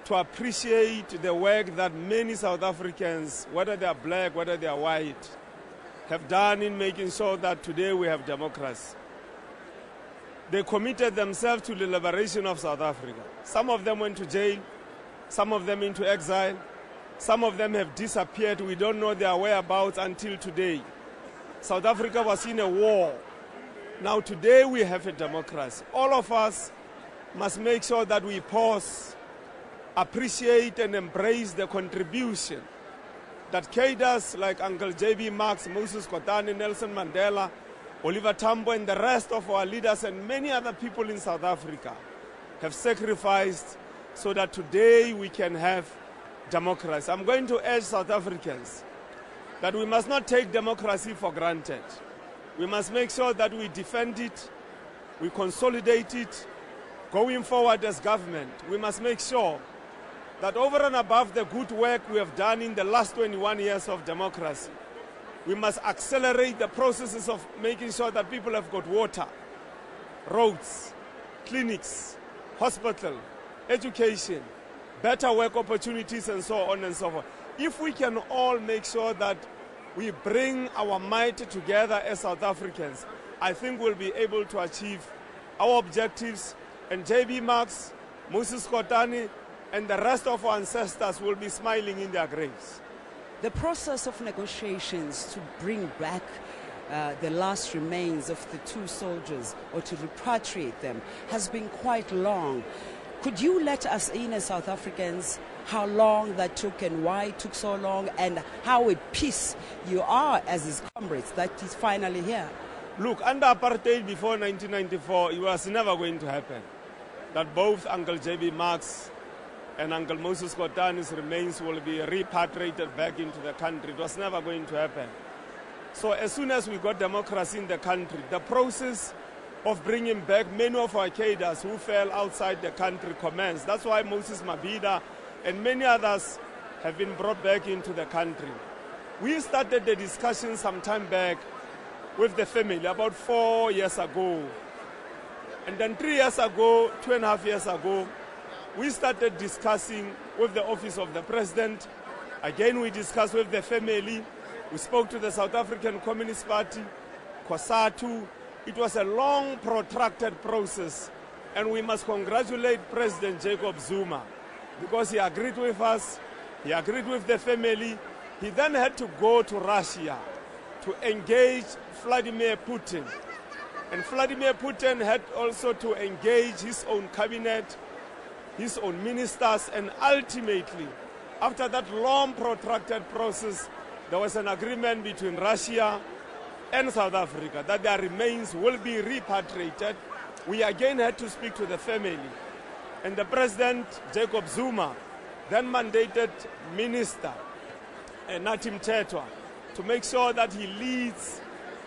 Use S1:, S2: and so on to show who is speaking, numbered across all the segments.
S1: to appreciate the work that many South Africans, whether they are black, whether they are white, have done in making sure that today we have democracy. They committed themselves to the liberation of South Africa. Some of them went to jail, some of them into exile, some of them have disappeared. We don't know their whereabouts until today. South Africa was in a war. Now today we have a democracy. All of us must make sure that we pause, appreciate and embrace the contribution that cadres like Uncle J.B. Marks, Moses Kotane, Nelson Mandela, Oliver Tambo and the rest of our leaders and many other people in South Africa have sacrificed so that today we can have democracy. I'm going to urge South Africans that we must not take democracy for granted. We must make sure that we defend it, we consolidate it. Going forward as government, we must make sure that over and above the good work we have done in the last 21 years of democracy, we must accelerate the processes of making sure that people have got water, roads, clinics, hospital, education, better work opportunities and so on and so forth. If we can all make sure that we bring our might together as South Africans, I think we'll be able to achieve our objectives, and J.B. Marks, Moses Kotane, and the rest of our ancestors will be smiling in their graves.
S2: The process of negotiations to bring back the last remains of the two soldiers or to repatriate them has been quite long. Could you let us in as South Africans how long that took and why it took so long and how at peace you are as his comrades that is finally here?
S1: Look, under apartheid before 1994, it was never going to happen that both Uncle J.B. Marks and Uncle Moses Kotane's remains will be repatriated back into the country. It was never going to happen. So as soon as we got democracy in the country, the process of bringing back many of our cadres who fell outside the country commenced. That's why Moses Mabhida and many others have been brought back into the country. We started the discussion some time back with the family about 4 years ago. And then 3 years ago, 2.5 years ago, we started discussing with the Office of the President. Again, we discussed with the family. We spoke to the South African Communist Party, COSATU. It was a long, protracted process. And we must congratulate President Jacob Zuma because he agreed with us, he agreed with the family. He then had to go to Russia to engage Vladimir Putin. And Vladimir Putin had also to engage his own cabinet, his own ministers, and ultimately, after that long protracted process, there was an agreement between Russia and South Africa that their remains will be repatriated. We again had to speak to the family. And the President, Jacob Zuma, then mandated Minister Natim Tetwa to make sure that he leads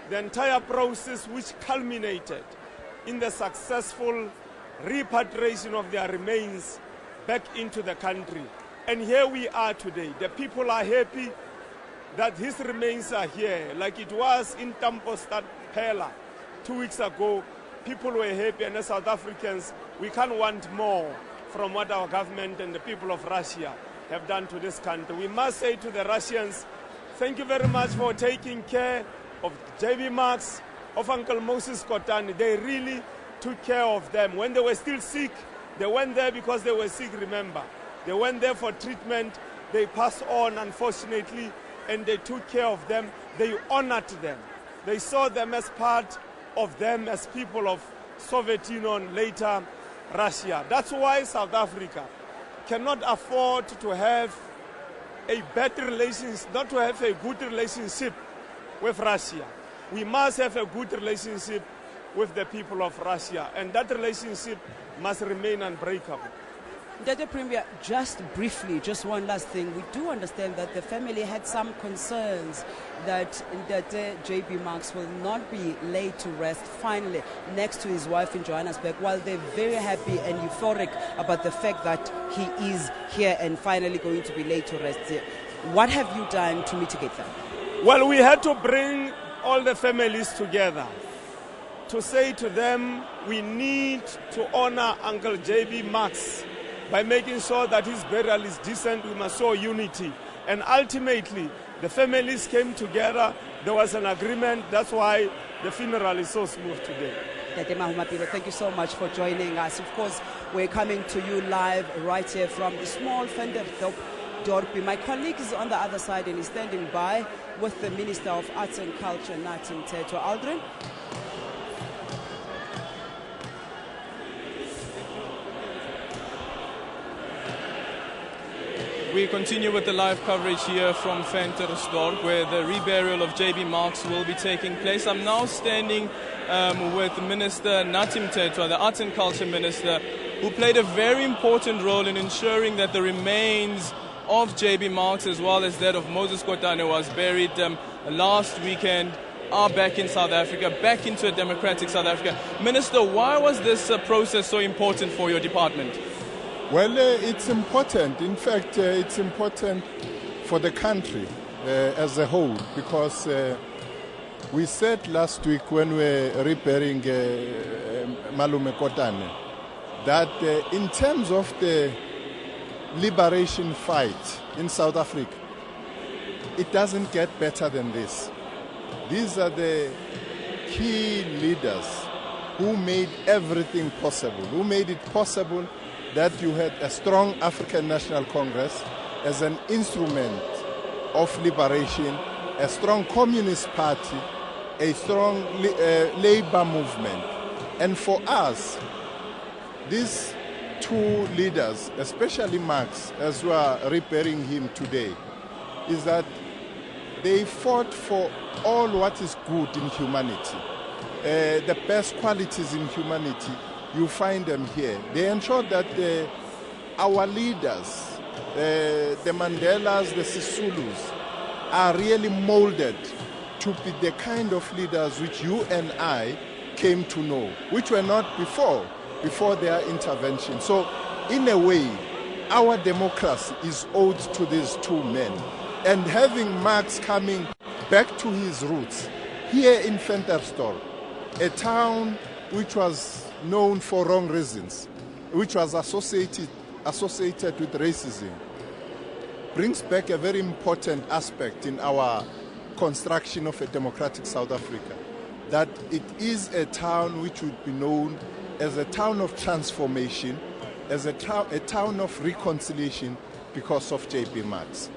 S1: the entire process, which culminated in the successful repatriation of their remains back into the country. And here we are today. The people are happy that his remains are here. Like it was in Tampo Stad Pela 2 weeks ago, people were happy, and as South Africans, we can't want more from what our government and the people of Russia have done to this country. We must say to the Russians, thank you very much for taking care of J.B. Marks, of Uncle Moses Kotane. They really took care of them. When they were still sick, they went there because they were sick, remember. They went there for treatment. They passed on, unfortunately, and they took care of them. They honored them. They saw them as part of them, as people of Soviet Union, later Russia. That's why South Africa cannot afford to have a better relationship, not to have a good relationship with Russia. We must have a good relationship with the people of Russia, and that relationship must remain unbreakable.
S2: Dr. Premier, just briefly, just one last thing. We do understand that the family had some concerns that J.B. Marks will not be laid to rest finally next to his wife in Johannesburg, while they're very happy and euphoric about the fact that he is here and finally going to be laid to rest. What have you done to mitigate that?
S1: Well, we had to bring all the families together to say to them, we need to honor Uncle J.B. Marks by making sure that his burial is decent. We must show unity. And ultimately, the families came together. There was an agreement. That's why the funeral is so smooth today.
S2: Tate Mahumapilo, thank you so much for joining us. Of course, we're coming to you live right here from the small Ventersdorp Dorpie. My colleague is on the other side and is standing by with the Minister of Arts and Culture, Nathi Mthethwa. Aldrin?
S3: We continue with the live coverage here from Ventersdorp, where the reburial of J.B. Marks will be taking place. I'm now standing with Minister Nathi Mthethwa, the Arts and Culture Minister, who played a very important role in ensuring that the remains of J.B. Marks, as well as that of Moses Kotane, who was buried last weekend, are back in South Africa, back into a democratic South Africa. Minister, why was this process so important for your department?
S4: Well, it's important. In fact, it's important for the country as a whole, because we said last week when we were repairing Malume Kotane that in terms of the liberation fight in South Africa, it doesn't get better than this. These are the key leaders who made everything possible, who made it possible that you had a strong African National Congress as an instrument of liberation, a strong Communist Party, a strong labor movement. And for us, these two leaders, especially Marx, as we are repairing him today, is that they fought for all what is good in humanity, the best qualities in humanity. You find them here. They ensured that our leaders, the Mandelas, the Sisulus, are really molded to be the kind of leaders which you and I came to know, which were not before their intervention. So, in a way, our democracy is owed to these two men. And having Marx coming back to his roots here in Ventersdorp, a town which was known for wrong reasons, which was associated with racism, brings back a very important aspect in our construction of a democratic South Africa, that it is a town which would be known as a town of transformation, as a town of reconciliation because of J.B. Marks.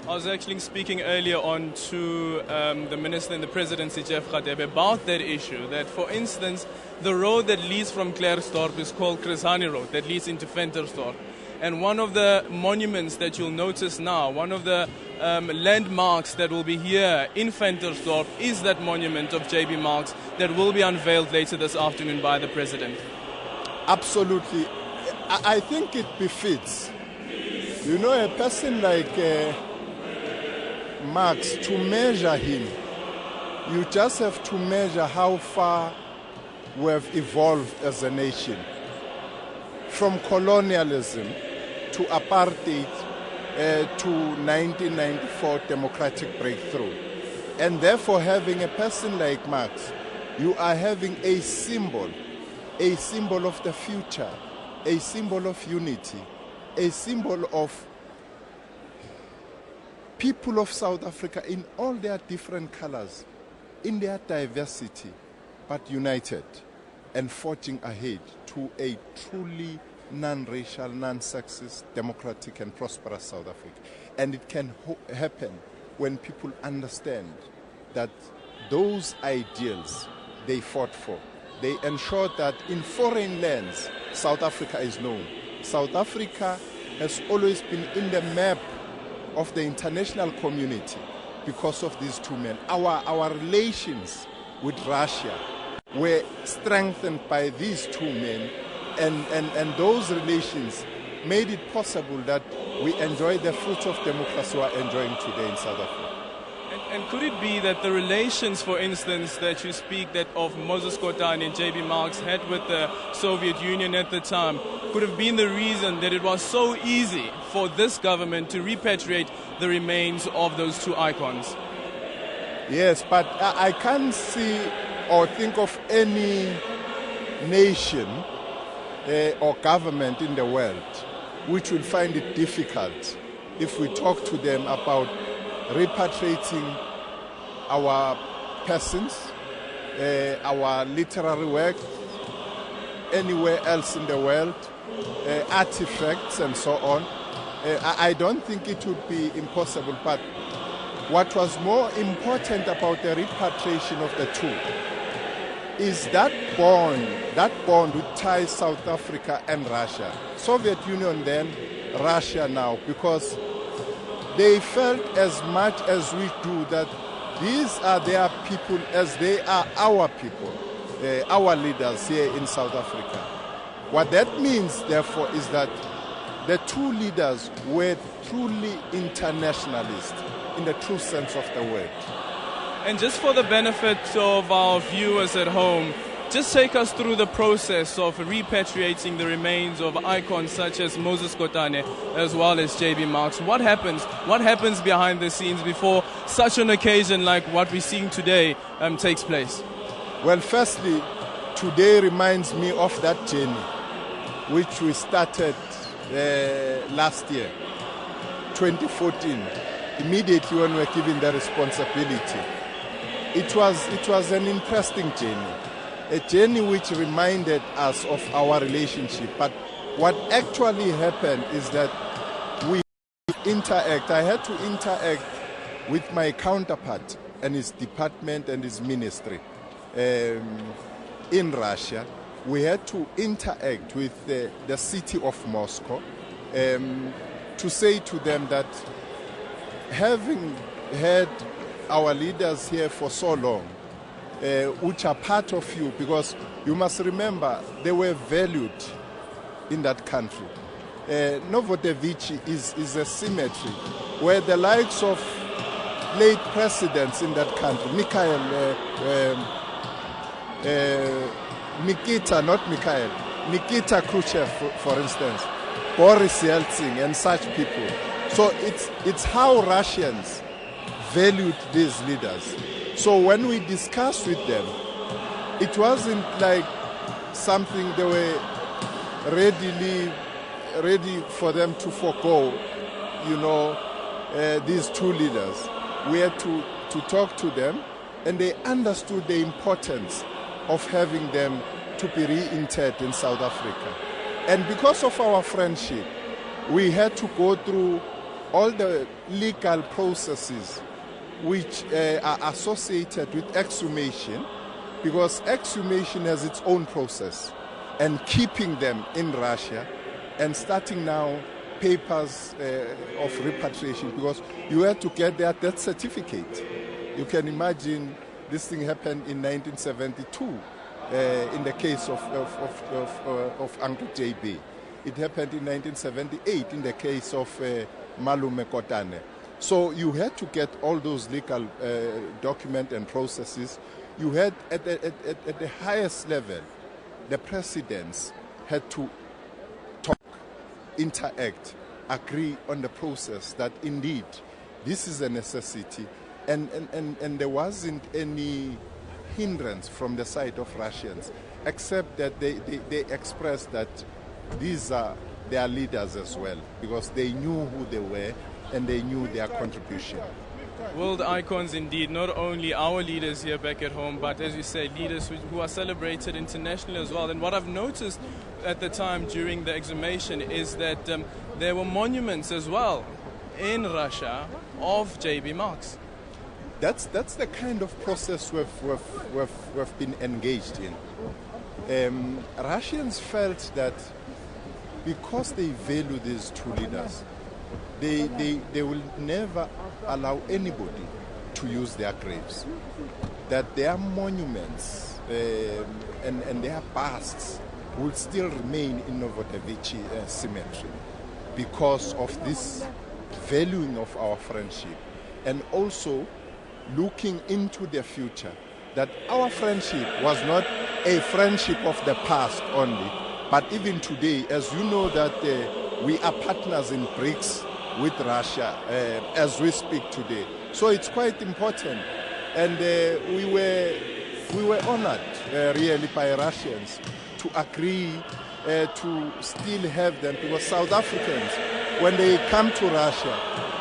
S3: I was actually speaking earlier on to the Minister in the Presidency, Jeff Radebe, about that issue, that, for instance, the road that leads from Klerksdorp is called Chryshani Road, that leads into Ventersdorp. And one of the monuments that you'll notice now, one of the landmarks that will be here in Ventersdorp is that monument of J.B. Marks that will be unveiled later this afternoon by the President.
S4: Absolutely. I think it befits. You know, a person like Marx, to measure him, you just have to measure how far we have evolved as a nation. From colonialism to apartheid to 1994 democratic breakthrough. And therefore, having a person like Marx, you are having a symbol of the future, a symbol of unity, a symbol of people of South Africa in all their different colors, in their diversity, but united and forging ahead to a truly non-racial, non-sexist, democratic and prosperous South Africa. And it can happen when people understand that those ideals they fought for, they ensured that in foreign lands, South Africa is known. South Africa has always been in the map of the international community because of these two men. Our relations with Russia were strengthened by these two men, and those relations made it possible that we enjoy the fruits of democracy we are enjoying today in South Africa.
S3: And could it be that the relations, for instance, that you speak that of Moses Kotane and J.B. Marks had with the Soviet Union at the time could have been the reason that it was so easy for this government to repatriate the remains of those two icons?
S4: Yes, but I can't see or think of any nation or government in the world which will find it difficult if we talk to them about repatriating our persons, our literary work, anywhere else in the world, artifacts and so on. I don't think it would be impossible, but what was more important about the repatriation of the two is that bond which ties South Africa and Russia. Soviet Union then, Russia now, because they felt as much as we do that these are their people as they are our people, our leaders here in South Africa. What that means, therefore, is that the two leaders were truly internationalists in the true sense of the word.
S3: And just for the benefit of our viewers at home, just take us through the process of repatriating the remains of icons such as Moses Kotane as well as J.B. Marks. What happens? What happens behind the scenes before such an occasion like what we're seeing today takes place?
S4: Well, firstly, today reminds me of that journey which we started last year, 2014, immediately when we were given the responsibility. It was an interesting journey, a journey which reminded us of our relationship. But what actually happened is that we interact. I had to interact with my counterpart and his department and his ministry in Russia. We had to interact with the city of Moscow to say to them that having had our leaders here for so long, which are part of you, because you must remember they were valued in that country. Novodevichi is a cemetery where the likes of late presidents in that country, Nikita Khrushchev, for instance, Boris Yeltsin and such people. So it's how Russians valued these leaders. So when we discussed with them, it wasn't like something they were ready for them to forego, these two leaders. We had to talk to them, and they understood the importance of having them to be reinterred in South Africa. And because of our friendship, we had to go through all the legal processes which are associated with exhumation, because exhumation has its own process, and keeping them in Russia and starting now papers of repatriation, because you had to get their death certificate. You can imagine this thing happened in 1972 in the case of Uncle JB. It happened in 1978 in the case of Malume Kotane. So you had to get all those legal documents and processes. You had, at the highest level, the presidents had to talk, interact, agree on the process that indeed this is a necessity, and there wasn't any hindrance from the side of Russians, except that they expressed that these are their leaders as well, because they knew who they were and they knew their contribution.
S3: World icons indeed, not only our leaders here back at home, but as you say, leaders who are celebrated internationally as well. And what I've noticed at the time during the exhumation is that there were monuments as well in Russia of J.B. Marks.
S4: That's the kind of process we've been engaged in. Russians felt that because they value these two leaders, they will never allow anybody to use their graves. That their monuments and their busts will still remain in Novodevichi cemetery because of this valuing of our friendship, and also looking into the future, that our friendship was not a friendship of the past only, but even today, as you know that we are partners in BRICS with Russia as we speak today. So it's quite important, and we were honored really by Russians to agree to still have them, because South Africans, when they come to Russia,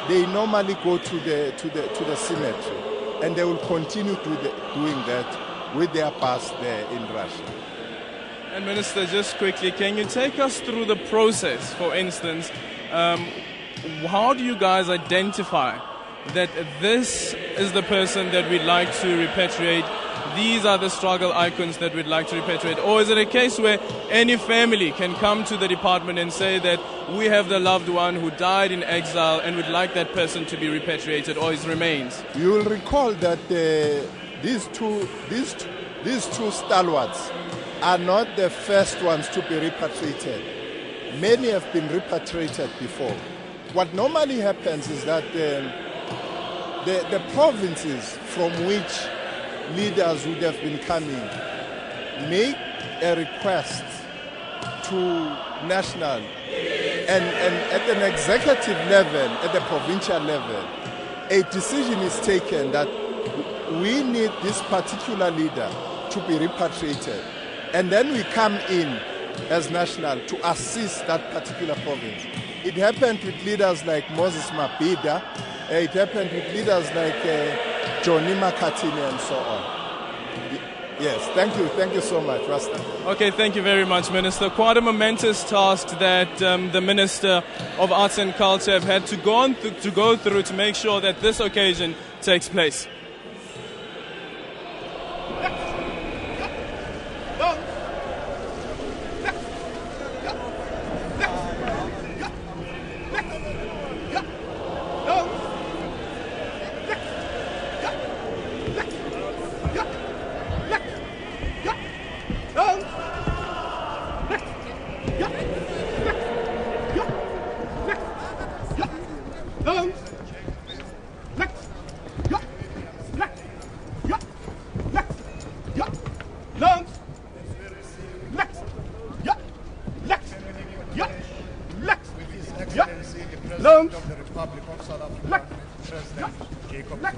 S4: they normally go to the cemetery, and they will continue doing that with their past there in Russia.
S3: And Minister, just quickly, can you take us through the process? For instance, how do you guys identify that this is the person that we'd like to repatriate? These are the struggle icons that we'd like to repatriate? Or is it a case where any family can come to the department and say that we have the loved one who died in exile and would like that person to be repatriated, or his remains?
S4: You will recall that these two stalwarts are not the first ones to be repatriated. Many have been repatriated before. What normally happens is that the provinces from which leaders would have been coming make a request to national and at an executive level, at the provincial level, a decision is taken that we need this particular leader to be repatriated. And then we come in as national to assist that particular province. It happened with leaders like Moses Mabhida. It happened with leaders like Johnny McCartney and so on. Yes, thank you so much, Rasta.
S3: Okay, thank you very much, Minister. Quite a momentous task that the Minister of Arts and Culture have had to go through to make sure that this occasion takes place.
S5: Of the Republic of South Africa, President Jacob Zuma.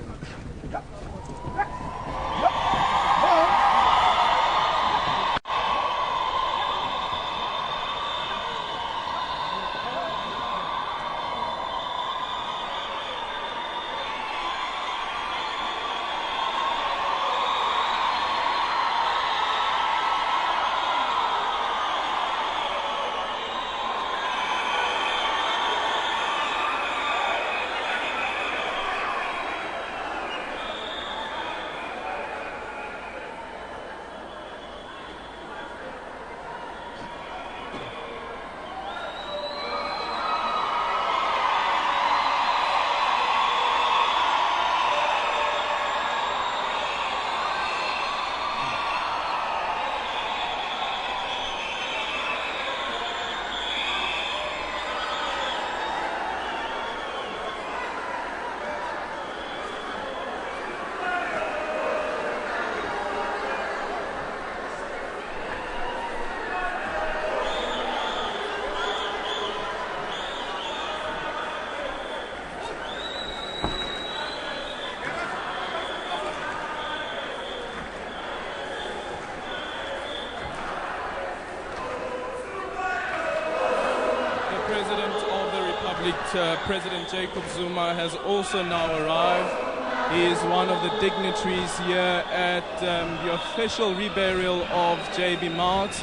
S3: President Jacob Zuma has also now arrived. He is one of the dignitaries here at the official reburial of J.B. Marx.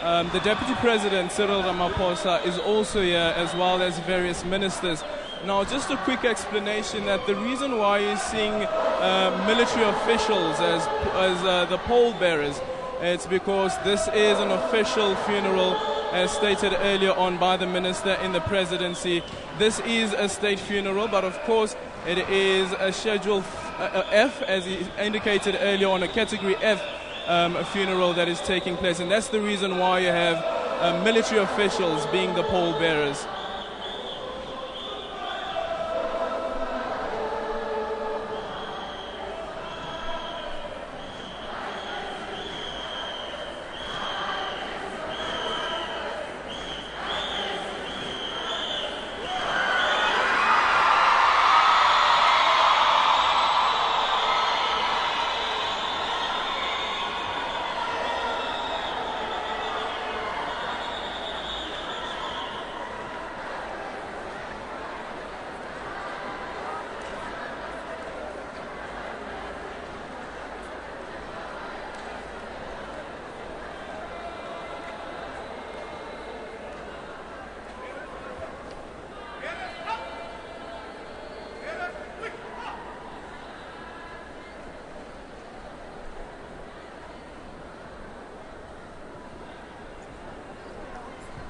S3: The Deputy President, Cyril Ramaphosa, is also here, as well as various ministers. Now, just a quick explanation that the reason why you're seeing military officials as the pallbearers, it's because this is an official funeral, as stated earlier on by the Minister in the Presidency. This is a state funeral, but of course it is a Schedule F, as he indicated earlier on, a Category F funeral that is taking place. And that's the reason why you have military officials being the pallbearers.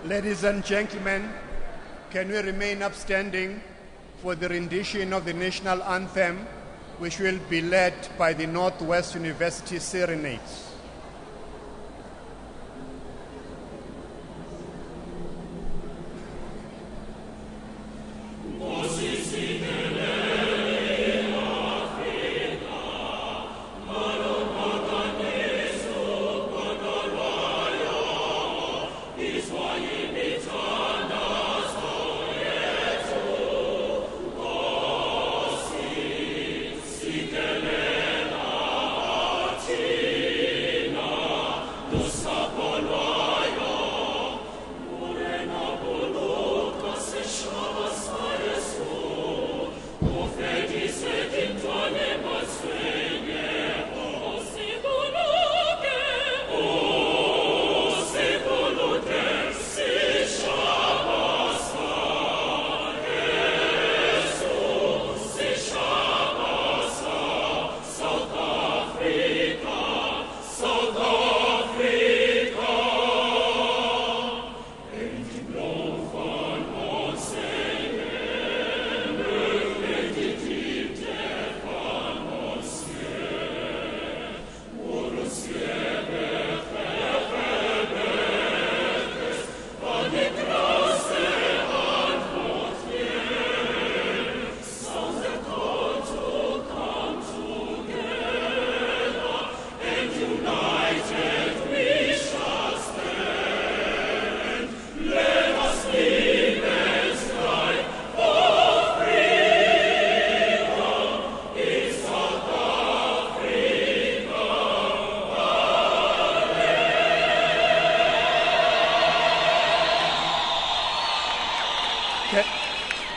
S5: Ladies and gentlemen, can we remain upstanding for the rendition of the national anthem, which will be led by the Northwest University Serenades.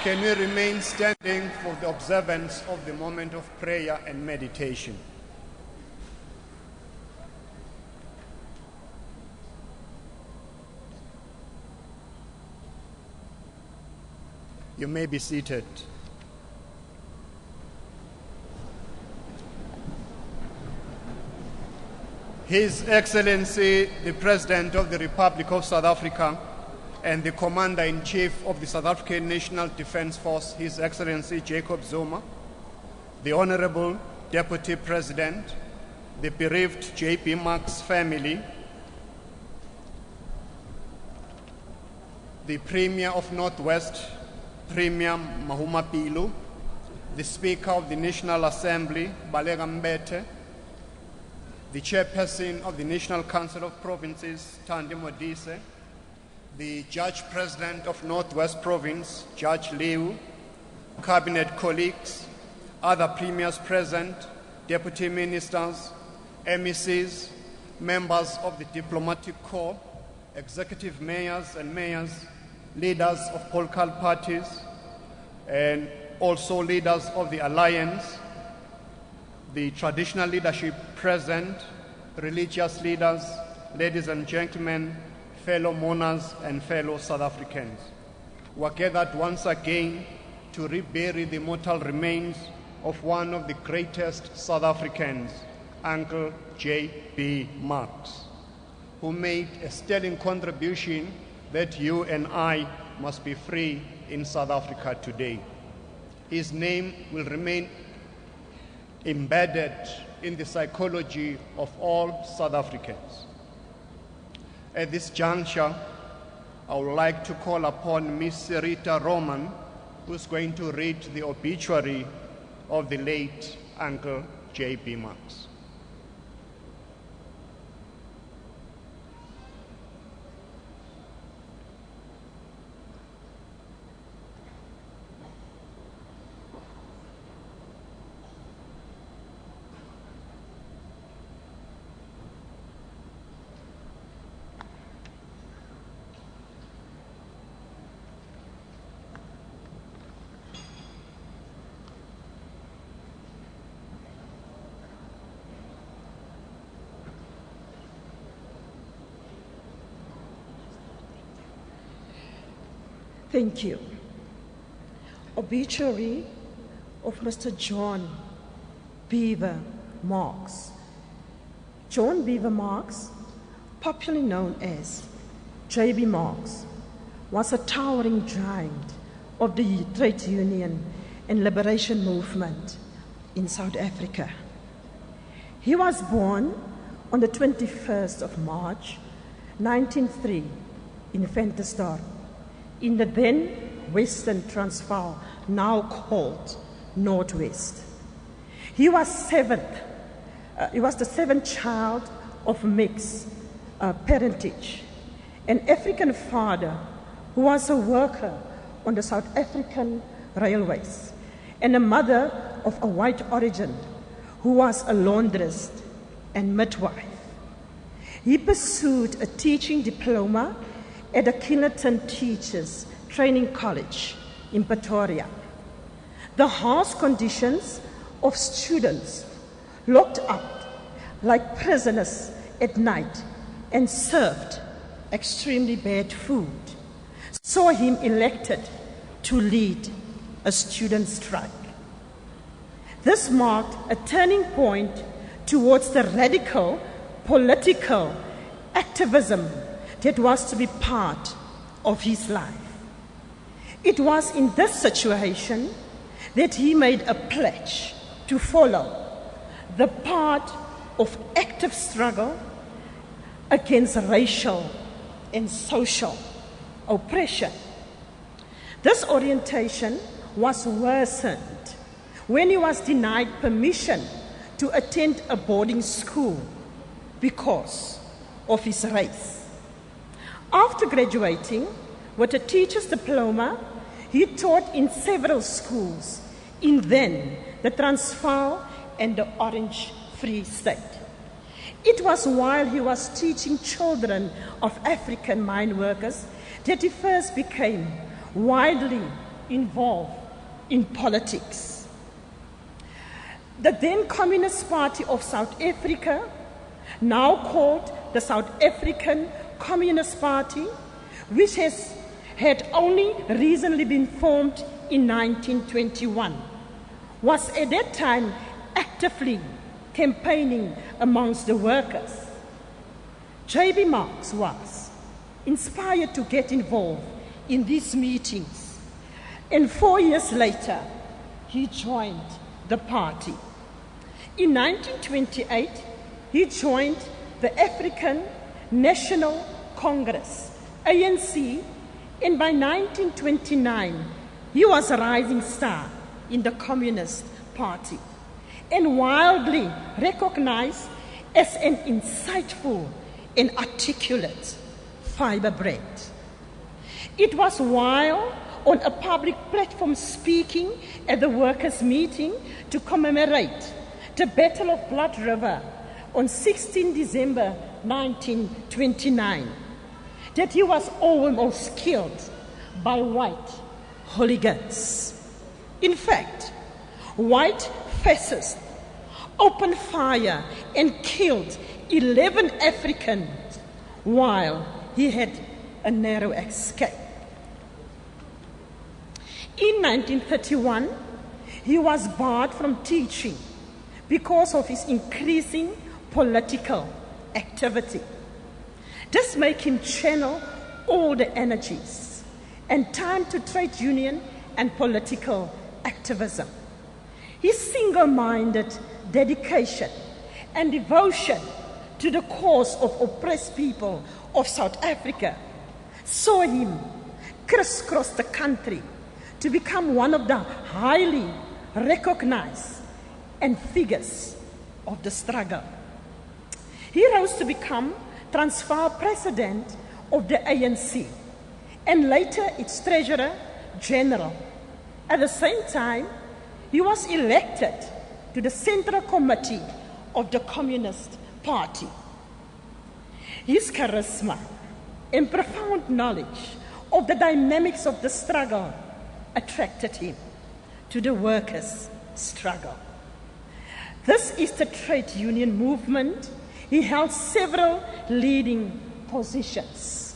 S5: Can we remain standing for the observance of the moment of prayer and meditation? You may be seated. His Excellency, the President of the Republic of South Africa, and the Commander-in-Chief of the South African National Defence Force, His Excellency Jacob Zuma, the Honorable Deputy President, the bereaved J.B. Marks family, the Premier of Northwest, Premier Mahuma Pilu, the Speaker of the National Assembly, Balega Mbete, the Chairperson of the National Council of Provinces, Thandi Modise, the Judge President of Northwest Province, Judge Liu, Cabinet colleagues, other premiers present, deputy ministers, MECs, members of the diplomatic corps, executive mayors and mayors, leaders of political parties, and also leaders of the alliance, the traditional leadership present, religious leaders, ladies and gentlemen, fellow mourners and fellow South Africans, who are gathered once again to rebury the mortal remains of one of the greatest South Africans, Uncle J.B. Marks, who made a sterling contribution that you and I must be free in South Africa today. His name will remain embedded in the psychology of all South Africans. At this juncture, I would like to call upon Miss Rita Roman, who's going to read the obituary of the late Uncle J.B. Marks.
S6: Thank you. Obituary of Mr. John Beaver Marks. John Beaver Marks, popularly known as J.B. Marks, was a towering giant of the trade union and liberation movement in South Africa. He was born on the 21st of March, 1903, in Ventersdorp, in the then Western Transvaal, now called Northwest. He was the seventh child of mixed parentage, an African father who was a worker on the South African railways, and a mother of a white origin who was a laundress and midwife. He pursued a teaching diploma at the Kinnerton Teachers Training College in Pretoria. The harsh conditions of students locked up like prisoners at night and served extremely bad food saw him elected to lead a student strike. This marked a turning point towards the radical political activism that was to be part of his life. It was in this situation that he made a pledge to follow the path of active struggle against racial and social oppression. This orientation was worsened when he was denied permission to attend a boarding school because of his race. After graduating with a teacher's diploma, he taught in several schools in then the Transvaal and the Orange Free State. It was while he was teaching children of African mine workers that he first became widely involved in politics. The then Communist Party of South Africa, now called the South African Communist Party, which had only recently been formed in 1921, was at that time actively campaigning amongst the workers. J.B. Marx was inspired to get involved in these meetings, and 4 years later, he joined the party. In 1928, he joined the African National Congress, ANC, and by 1929, he was a rising star in the Communist Party and widely recognized as an insightful and articulate firebrand. It was while on a public platform speaking at the workers' meeting to commemorate the Battle of Blood River on 16 December 1929 that he was almost killed by white hooligans. In fact, white fascists opened fire and killed 11 Africans while he had a narrow escape. In 1931, he was barred from teaching because of his increasing political activity. This made him channel all the energies and time to trade union and political activism. His single-minded dedication and devotion to the cause of oppressed people of South Africa saw him crisscross the country to become one of the highly recognized and figures of the struggle. He rose to become Transvaal president of the ANC and later its treasurer general. At the same time, he was elected to the Central Committee of the Communist Party. His charisma and profound knowledge of the dynamics of the struggle attracted him to the workers' struggle. This is the trade union movement. He held several leading positions.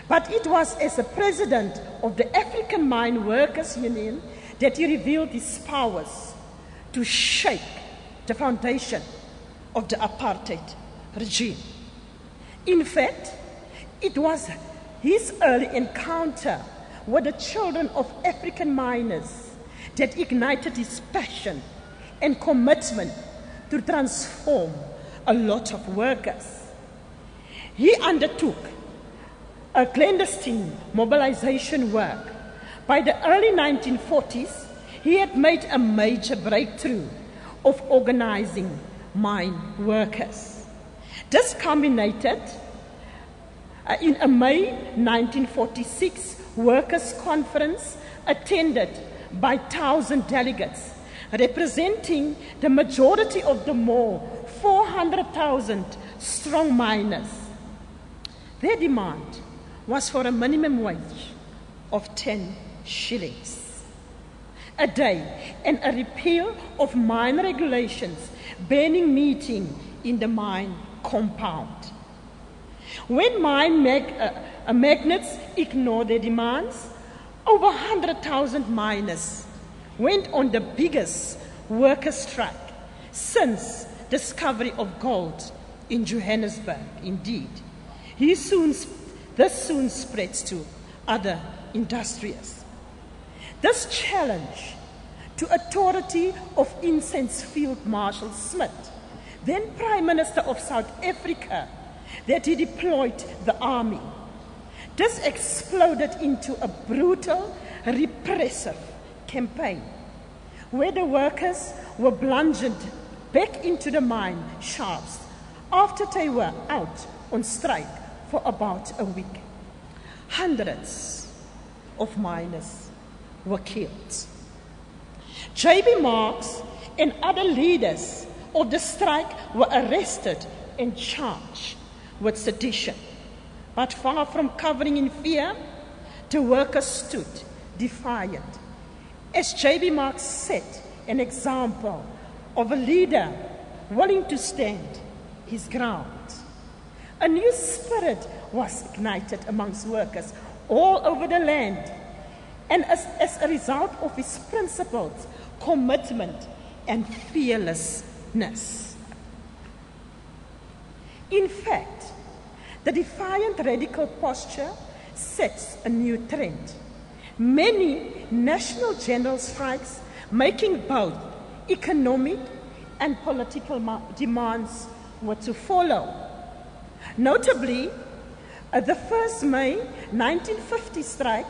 S6: But it was as a president of the African Mine Workers Union that he revealed his powers to shake the foundation of the apartheid regime. In fact, it was His early encounter with the children of African miners that ignited his passion and commitment to transform a lot of workers. He undertook a clandestine mobilization work. By the early 1940s, he had made a major breakthrough of organizing mine workers. This culminated in a May 1946 workers' conference attended by 1,000 delegates, representing the majority of the more 400,000 strong miners. Their demand was for a minimum wage of 10 shillings a day and a repeal of mine regulations banning meeting in the mine compound. When mine magnates ignored their demands, over 100,000 miners went on the biggest worker strike since discovery of gold in Johannesburg. Indeed, this soon spreads to other industries. This challenge to authority of incense Field Marshal Smith, then Prime Minister of South Africa, that he deployed the army. This exploded into a brutal, repressive campaign where the workers were bludgeoned back into the mine shafts after they were out on strike for about a week. Hundreds of miners were killed. J.B. Marks and other leaders of the strike were arrested and charged with sedition. But far from covering in fear, the workers stood defiant. As J.B. Marks set an example of a leader willing to stand his ground. A new spirit was ignited amongst workers all over the land, and as a result of his principles, commitment, and fearlessness. In fact, the defiant radical posture sets a new trend. Many national general strikes making both economic and political demands were to follow. Notably, the 1st May 1950 strike,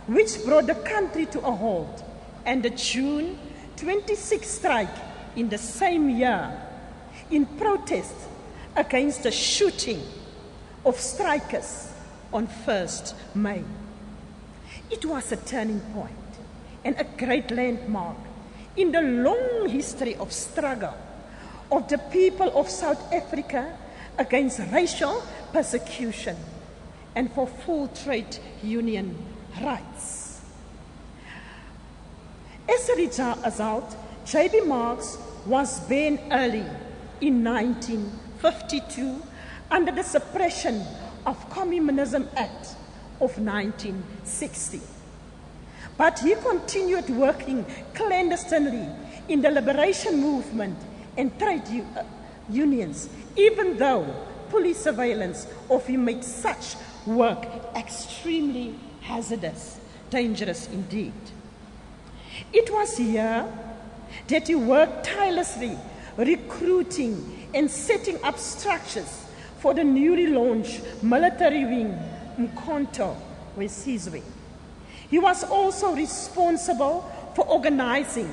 S6: which brought the country to a halt, and the June 26 strike in the same year in protest against the shooting of strikers on 1st May. It was a turning point and a great landmark in the long history of struggle of the people of South Africa against racial persecution and for full trade union rights. As a result, J.B. Marks was banned early in 1952 under the Suppression of Communism Act of 1960. But he continued working clandestinely in the liberation movement and trade unions, even though police surveillance of him made such work extremely hazardous, dangerous indeed. It was here that he worked tirelessly, recruiting and setting up structures for the newly launched military wing, Mkhonto Wesizwe. He was also responsible for organizing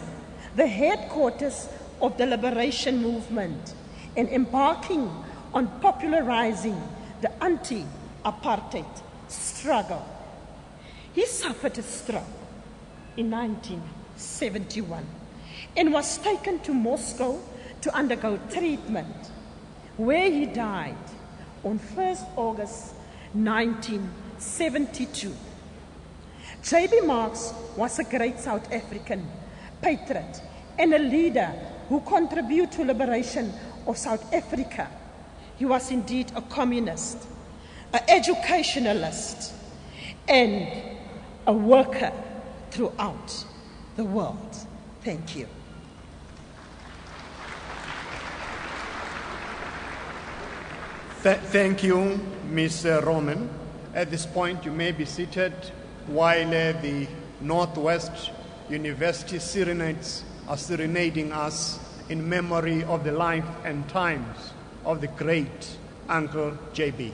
S6: the headquarters of the liberation movement and embarking on popularizing the anti-apartheid struggle. He suffered a stroke in 1971 and was taken to Moscow to undergo treatment, where he died on 1st August 1972. J.B. Marks was a great South African patriot and a leader who contributed to liberation of South Africa. He was indeed a communist, an educationalist, and a worker throughout the world. Thank you.
S5: Thank you, Ms. Roman. At this point, you may be seated while the Northwest University Serenades are serenading us in memory of the life and times of the great Uncle JB.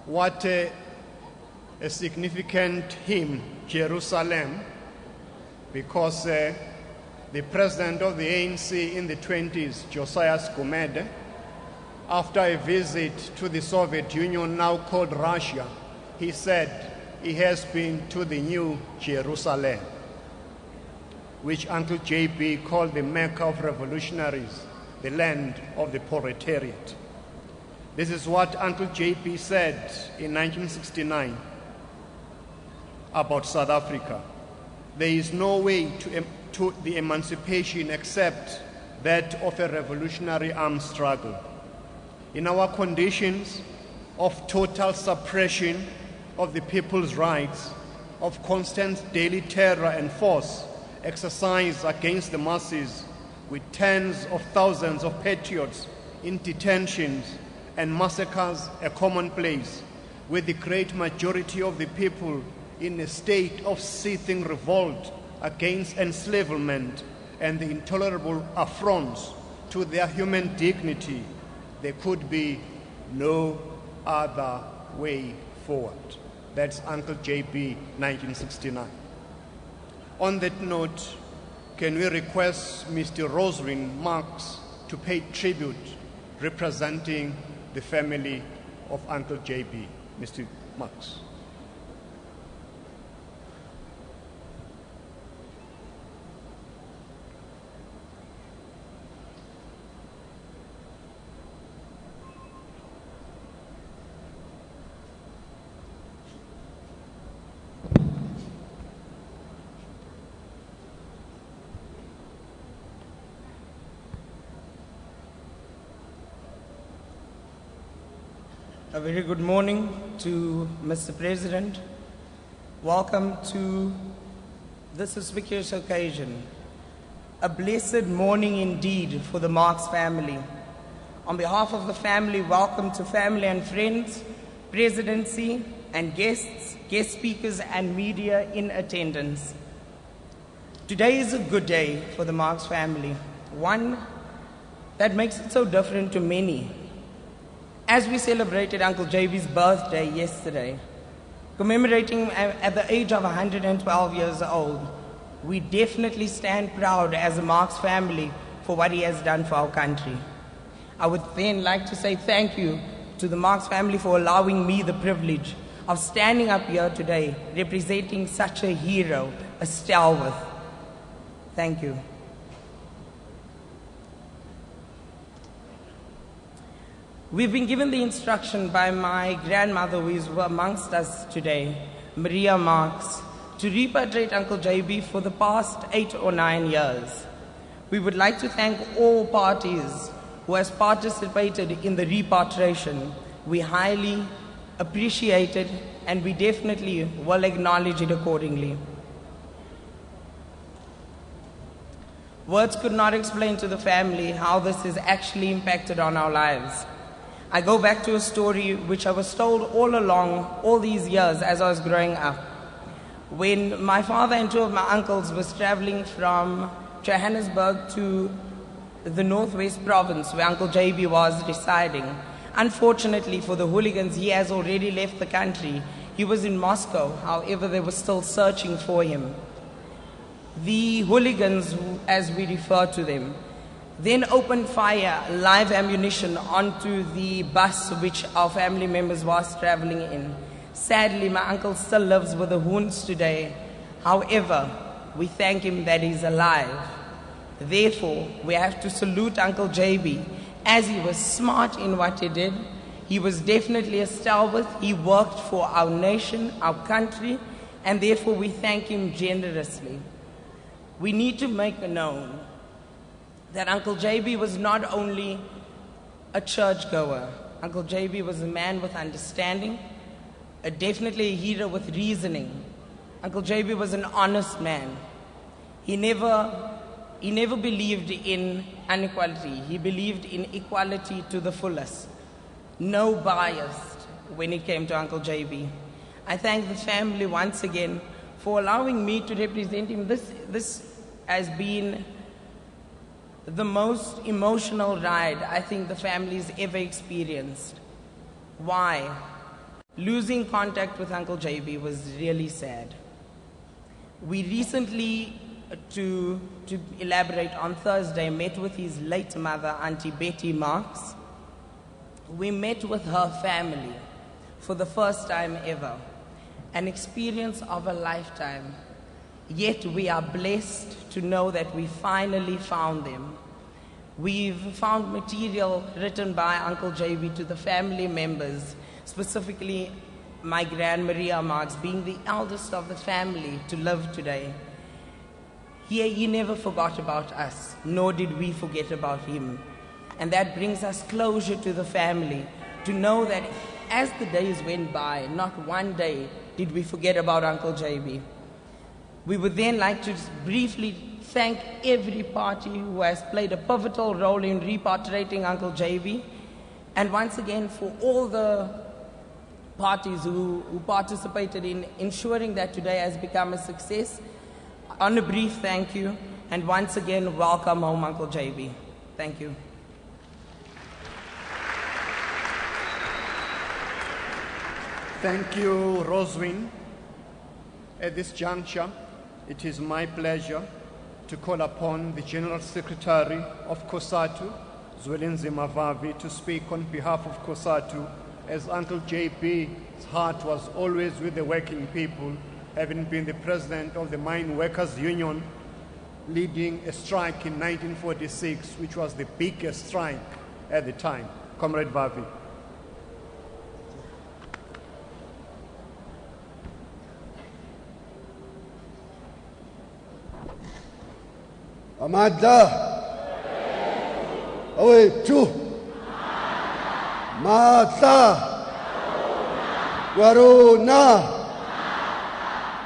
S5: What a significant hymn, Jerusalem, because the president of the ANC in the 20s, Josiah Skumede, after a visit to the Soviet Union, now called Russia, he said he has been to the new Jerusalem, which Uncle JB called the Mecca of revolutionaries, the land of the proletariat. This is what Uncle JP said in 1969 about South Africa. There is no way to the emancipation except that of a revolutionary armed struggle. In our conditions of total suppression of the people's rights, of constant daily terror and force exercised against the masses, with tens of thousands of patriots in detentions and massacres a commonplace, with the great majority of the people in a state of seething revolt against enslavement and the intolerable affronts to their human dignity, there could be no other way forward. That's Uncle JP, 1969. On that note, can we request Mr. Rosalind Marks to pay tribute representing the family of Uncle JB. Mr. Marks.
S7: A very good morning to Mr. President. Welcome to this auspicious occasion. A blessed morning indeed for the Marx family. On behalf of the family, welcome to family and friends, presidency and guests, guest speakers and media in attendance. Today is a good day for the Marx family, one that makes it so different to many. As we celebrated Uncle JB's birthday yesterday, commemorating at the age of 112 years old, we definitely stand proud as a Marx family for what he has done for our country. I would then like to say thank you to the Marx family for allowing me the privilege of standing up here today representing such a hero, a stalwart. Thank you. We've been given the instruction by my grandmother, who is amongst us today, Maria Marx, to repatriate Uncle JB for the past 8 or 9 years. We would like to thank all parties who has participated in the repatriation. We highly appreciate it, and we definitely will acknowledge it accordingly. Words could not explain to the family how this has actually impacted on our lives. I go back to a story which I was told all along, all these years as I was growing up. When my father and 2 of my uncles was traveling from Johannesburg to the Northwest Province where Uncle JB was residing. Unfortunately for the hooligans, he has already left the country. He was in Moscow, however they were still searching for him. The hooligans, as we refer to them, then opened fire, live ammunition, onto the bus which our family members was traveling in. Sadly, my uncle still lives with the wounds today. However, we thank him that he's alive. Therefore, we have to salute Uncle JB, as he was smart in what he did. He was definitely a stalwart. He worked for our nation, our country, and therefore we thank him generously. We need to make known that Uncle JB was not only a churchgoer. Uncle JB was a man with understanding, definitely a hero with reasoning. Uncle JB was an honest man. He never believed in inequality. He believed in equality to the fullest. No bias when it came to Uncle JB. I thank the family once again for allowing me to represent him. This has been the most emotional ride I think the family's ever experienced. Why? Losing contact with Uncle JB was really sad. We recently, to elaborate, on Thursday, met with his late mother, Auntie Betty Marx. We met with her family for the first time ever. An experience of a lifetime. Yet we are blessed to know that we finally found them. We've found material written by Uncle JB to the family members, specifically my Grand Maria Marx, being the eldest of the family to live today. He never forgot about us, nor did we forget about him. And that brings us closure to the family, to know that as the days went by, not one day did we forget about Uncle JB. We would then like to just briefly thank every party who has played a pivotal role in repatriating Uncle JB, and once again for all the parties who participated in ensuring that today has become a success. On a brief thank you, and once again, welcome home, Uncle JB. Thank you.
S5: Thank you, Roswin. At this juncture, it is my pleasure to call upon the General Secretary of COSATU, Zwelenzima Vavi, to speak on behalf of COSATU, as Uncle JB's heart was always with the working people, having been the president of the Mine Workers Union, leading a strike in 1946, which was the biggest strike at the time. Comrade Vavi.
S8: Amada. Away, two. Mata. Waruna.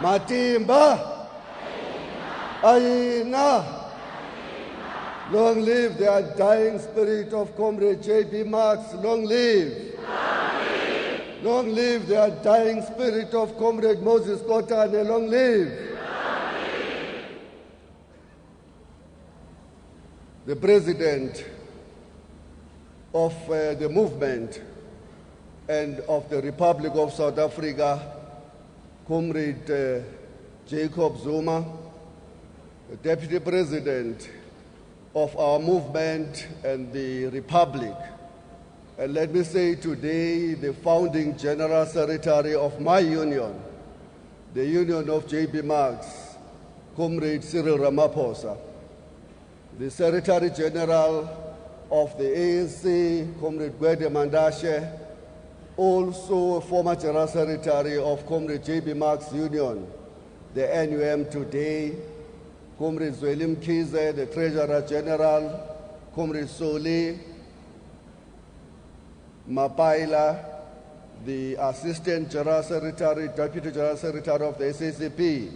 S8: Matimba. Aina. Long live the undying spirit of Comrade J.B. Marx. Long live. Long live the undying spirit of Comrade Moses Kotane. Long live. The president of the movement and of the Republic of South Africa, Comrade Jacob Zuma, the deputy president of our movement and the Republic, and let me say today the founding general secretary of my union, the Union of J.B. Marx, Comrade Cyril Ramaphosa, the Secretary General of the ANC, Comrade Gwede Mandashe, also former General Secretary of Comrade J.B. Marx Union, the NUM today, Comrade Zwelim Kize, the Treasurer General, Comrade Soli Mapaila, the Assistant General Secretary, Deputy General Secretary of the SACP,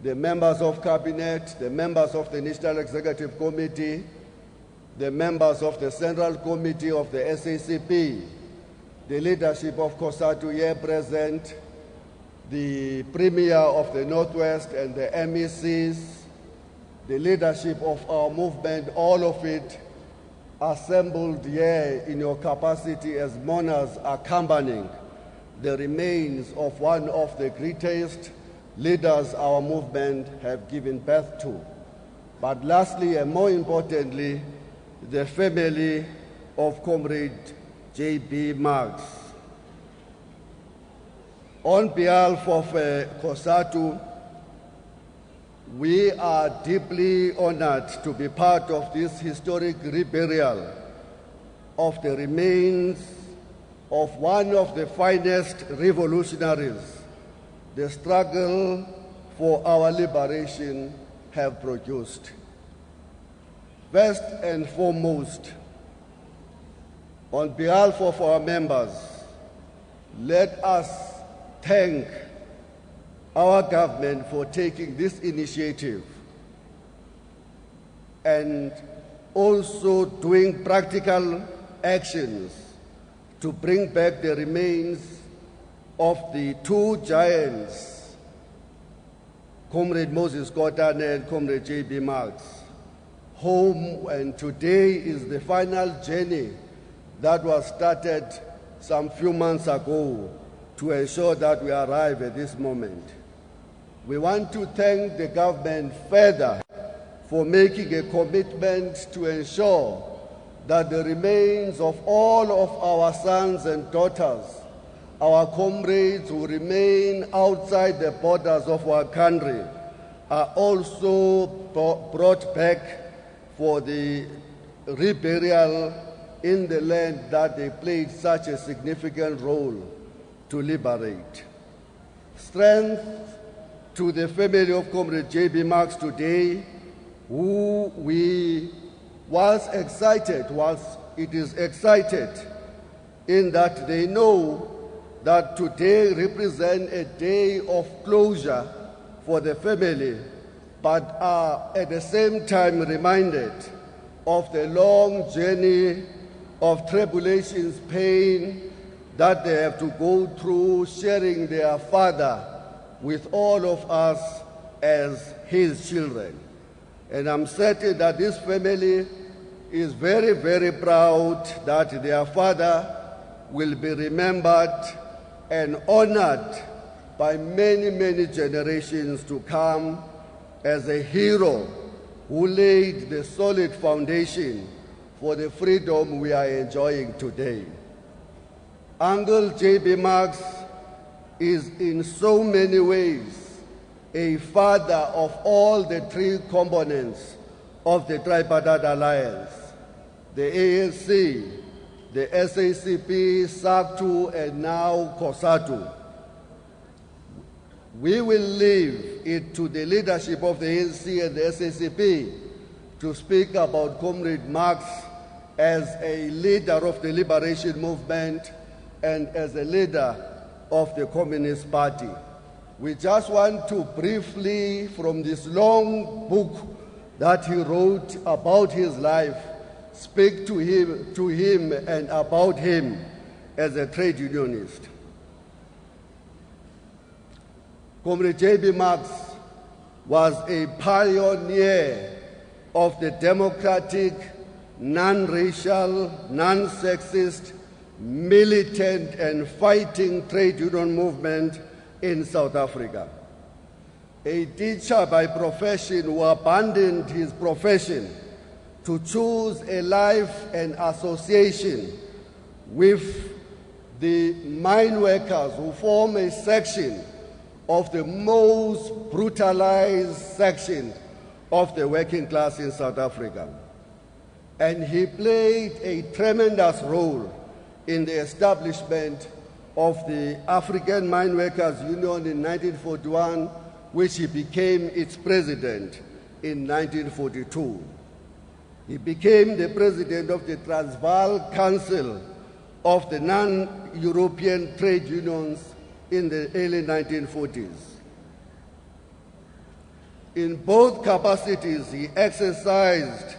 S8: the members of Cabinet, the members of the National Executive Committee, the members of the Central Committee of the SACP, the leadership of COSATU here present, the Premier of the Northwest and the MECs, the leadership of our movement, all of it assembled here in your capacity as mourners accompanying the remains of one of the greatest leaders our movement have given birth to. But lastly and more importantly, the family of Comrade J.B. Marx. On behalf of COSATU, we are deeply honored to be part of this historic reburial of the remains of one of the finest revolutionaries the struggle for our liberation have produced. First and foremost, on behalf of our members, let us thank our government for taking this initiative and also doing practical actions to bring back the remains of the two giants, Comrade Moses Kotane and Comrade J.B. Marx, home, and today is the final journey that was started some few months ago to ensure that we arrive at this moment. We want to thank the government further for making a commitment to ensure that the remains of all of our sons and daughters, our comrades who remain outside the borders of our country, are also brought back for the reburial in the land that they played such a significant role to liberate. Strength to the family of Comrade J.B. Marx today, who it is excited in that they know that today represents a day of closure for the family, but are at the same time reminded of the long journey of tribulations, pain that they have to go through, sharing their father with all of us as his children. And I'm certain that this family is very, very proud that their father will be remembered and honored by many, many generations to come as a hero who laid the solid foundation for the freedom we are enjoying today. Uncle J.B. Marx is in so many ways a father of all the three components of the Tripartite Alliance: the ANC, the SACP, SACTU, and now COSATU. We will leave it to the leadership of the ANC and the SACP to speak about Comrade Marx as a leader of the liberation movement and as a leader of the Communist Party. We just want to briefly, from this long book that he wrote about his life, speak to him and about him as a trade unionist. Comrade J.B. Marx was a pioneer of the democratic, non-racial, non-sexist, militant and fighting trade union movement in South Africa. A teacher by profession who abandoned his profession to choose a life and association with the mine workers who form a section of the most brutalized section of the working class in South Africa. And he played a tremendous role in the establishment of the African Mine Workers Union in 1941, which he became its president in 1942. He became the president of the Transvaal Council of the non-European trade unions in the early 1940s. In both capacities, he exercised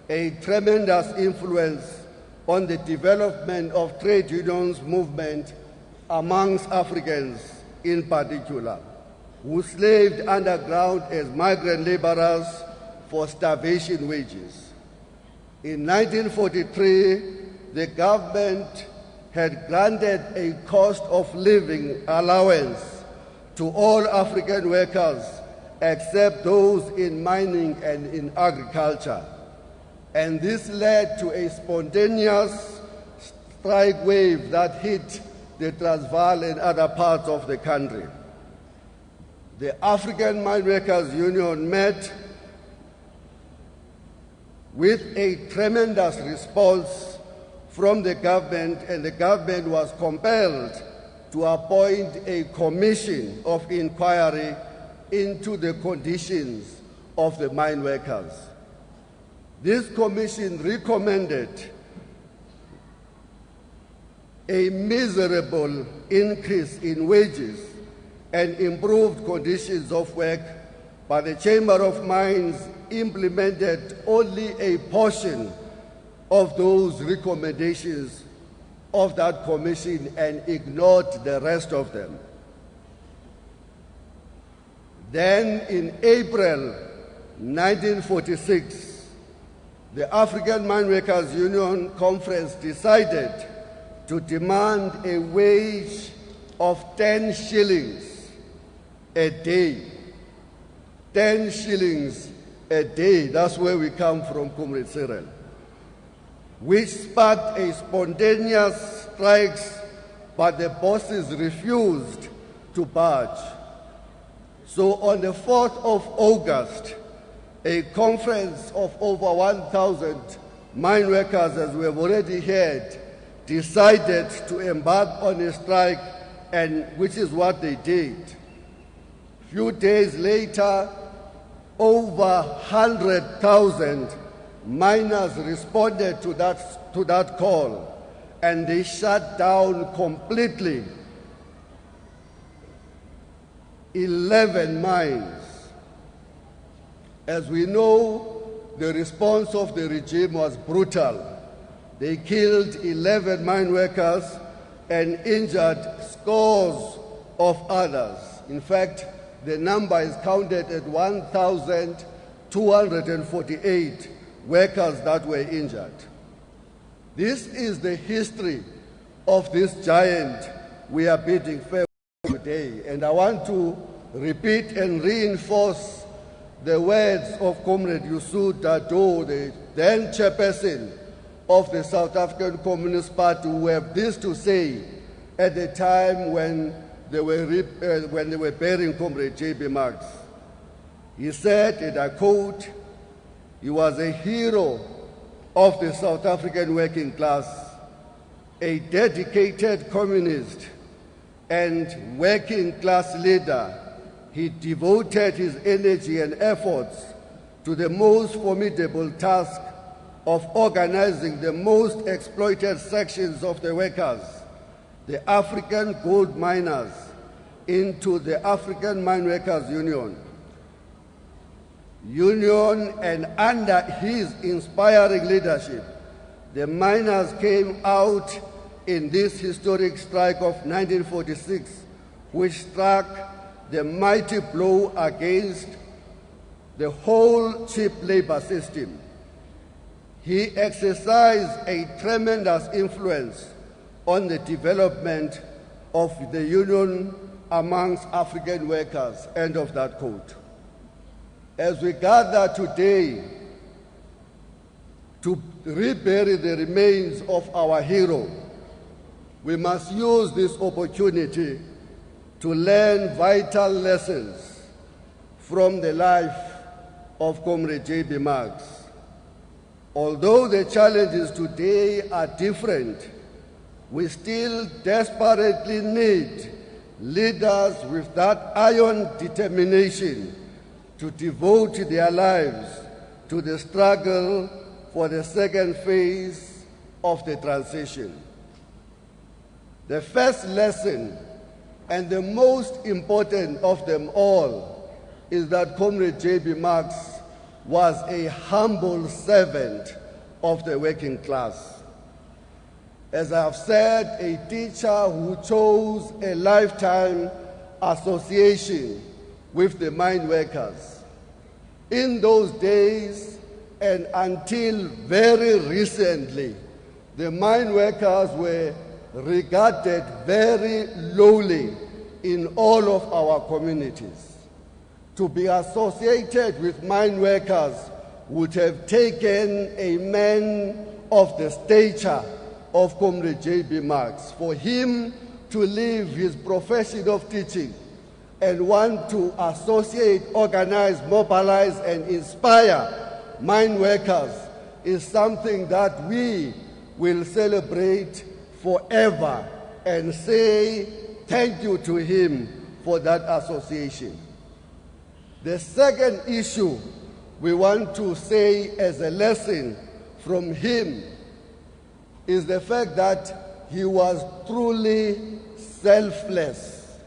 S8: a tremendous influence on the development of trade unions movement amongst Africans in particular, who slaved underground as migrant laborers for starvation wages. In 1943, the government had granted a cost of living allowance to all African workers except those in mining and in agriculture. And this led to a spontaneous strike wave that hit the Transvaal and other parts of the country. The African Mine Workers Union met with a tremendous response from the government, and the government was compelled to appoint a commission of inquiry into the conditions of the mine workers. This commission recommended a miserable increase in wages and improved conditions of work, but the Chamber of Mines implemented only a portion of those recommendations of that commission and ignored the rest of them. Then in April 1946, the African Mine Workers Union Conference decided to demand a wage of 10 shillings a day. 10 shillings a day, that's where we come from, Comrade Cyril, which sparked a spontaneous strikes, but the bosses refused to budge. So on the 4th of August, a conference of over 1,000 mine workers, as we have already heard, decided to embark on a strike, and which is what they did. A few days later, over 100,000 miners responded to that call, and they shut down completely 11 mines. As we know, the response of the regime was brutal. They killed 11 mine workers and injured scores of others. In fact, the number is counted at 1,248 workers that were injured. This is the history of this giant we are bidding farewell today. And I want to repeat and reinforce the words of Comrade Yusu Dado, the then chairperson of the South African Communist Party, who have this to say at the time when they were burying Comrade J.B. Marx. He said, and I quote, "He was a hero of the South African working class, a dedicated communist and working class leader. He devoted his energy and efforts to the most formidable task of organizing the most exploited sections of the workers the African gold miners into the African Mine Workers Union, and under his inspiring leadership, the miners came out in this historic strike of 1946, which struck the mighty blow against the whole cheap labor system. He exercised a tremendous influence on the development of the union amongst African workers. End of that quote. As we gather today to rebury the remains of our hero, we must use this opportunity to learn vital lessons from the life of Comrade J.B. Marks. Although the challenges today are different, we still desperately need leaders with that iron determination to devote their lives to the struggle for the second phase of the transition. The first lesson, and the most important of them all, is that Comrade J.B. Marks was a humble servant of the working class. As I have said, a teacher who chose a lifetime association with the mine workers. In those days, and until very recently, the mine workers were regarded very lowly in all of our communities. To be associated with mine workers would have taken a man of the stature of Comrade J.B. Marks. For him to leave his profession of teaching and want to associate, organize, mobilize, and inspire mine workers is something that we will celebrate forever and say thank you to him for that association. The second issue we want to say as a lesson from him is the fact that he was truly selfless.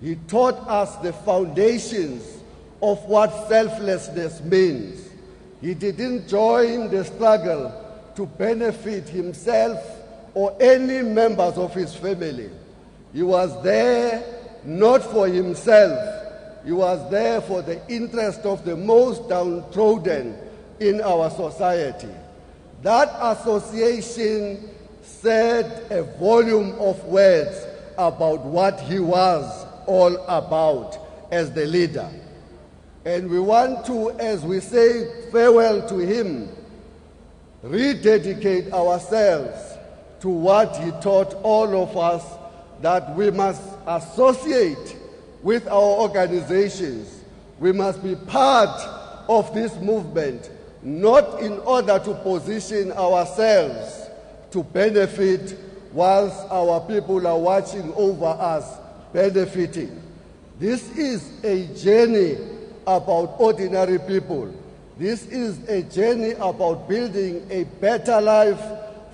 S8: He taught us the foundations of what selflessness means. He didn't join the struggle to benefit himself or any members of his family. He was there not for himself. He was there for the interest of the most downtrodden in our society. That association said a volume of words about what he was all about as the leader. And we want to, as we say farewell to him, rededicate ourselves to what he taught all of us, that we must associate with our organizations. We must be part of this movement, not in order to position ourselves to benefit whilst our people are watching over us benefiting. This is a journey about ordinary people. This is a journey about building a better life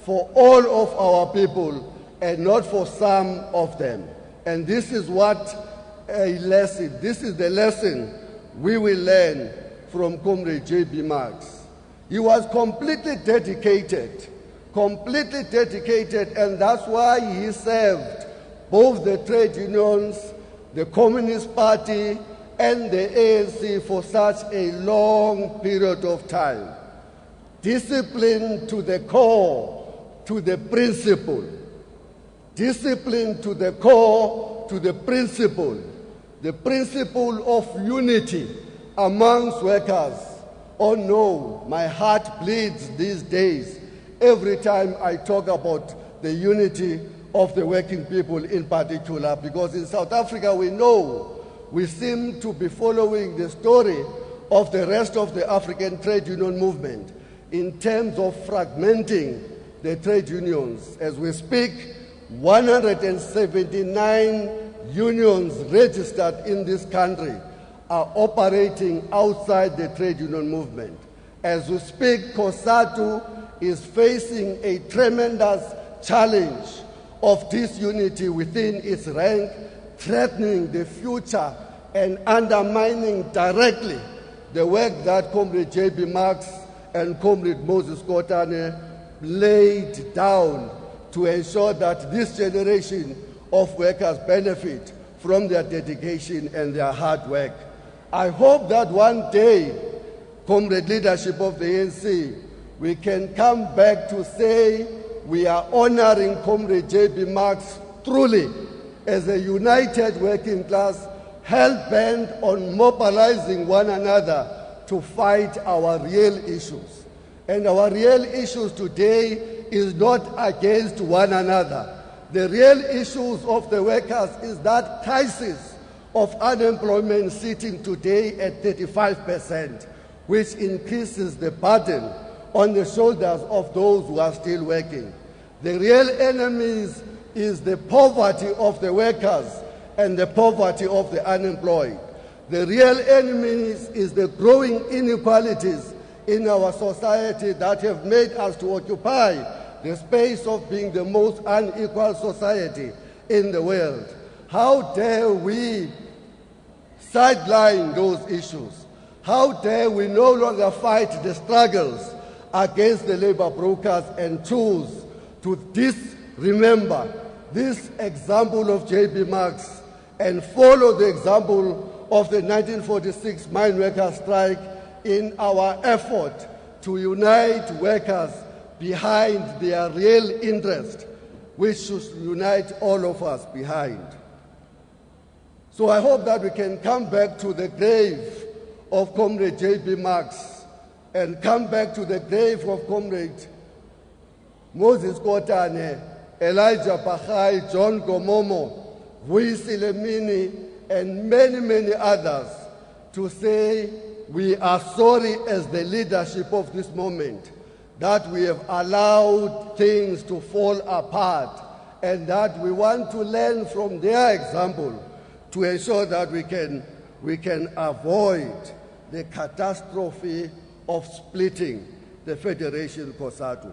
S8: for all of our people and not for some of them. And this is this is the lesson we will learn from Comrade J.B. Marks. He was completely dedicated, and that's why he served both the trade unions, the Communist Party, and the ANC for such a long period of time. Discipline to the core, to the principle. Discipline to the core, to the principle. The principle of unity amongst workers. Oh no, my heart bleeds these days every time I talk about the unity of the working people in particular, because in South Africa we seem to be following the story of the rest of the African trade union movement in terms of fragmenting the trade unions. As we speak, 179 unions registered in this country are operating outside the trade union movement. As we speak, COSATU is facing a tremendous challenge of disunity within its rank, threatening the future and undermining directly the work that Comrade J.B. Marks and Comrade Moses Kotane laid down to ensure that this generation of workers benefit from their dedication and their hard work. I hope that one day, Comrade leadership of the ANC, we can come back to say we are honoring Comrade J.B. Marks truly as a united working class, hell-bent on mobilizing one another to fight our real issues. And our real issues today is not against one another. The real issues of the workers is that crisis of unemployment sitting today at 35%, which increases the burden on the shoulders of those who are still working. The real enemies is the poverty of the workers and the poverty of the unemployed. The real enemies is the growing inequalities in our society that have made us to occupy the space of being the most unequal society in the world. How dare we sideline those issues? How dare we no longer fight the struggles against the labor brokers and choose to remember this example of J.B. Marks and follow the example of the 1946 mine workers' strike in our effort to unite workers behind their real interest, which should unite all of us behind. So I hope that we can come back to the grave of Comrade J.B. Marks and come back to the grave of Comrade Moses Kotane, Elijah Pachai, John Gomomo, Vuisi Lemini, and many, many others to say we are sorry as the leadership of this moment that we have allowed things to fall apart and that we want to learn from their example to ensure that we can avoid the catastrophe of splitting the Federation COSATU.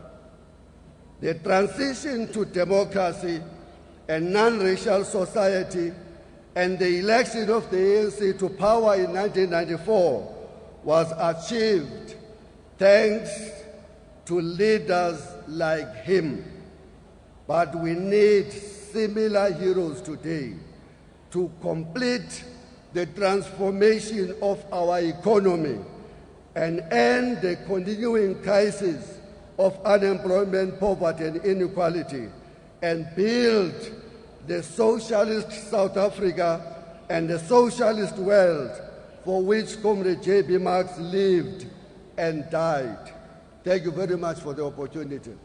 S8: The transition to democracy and non-racial society and the election of the ANC to power in 1994 was achieved thanks to leaders like him. But we need similar heroes today to complete the transformation of our economy and end the continuing crisis of unemployment, poverty, and inequality, and build the socialist South Africa and the socialist world for which Comrade J.B. Marks lived and died. Thank you very much for the opportunity.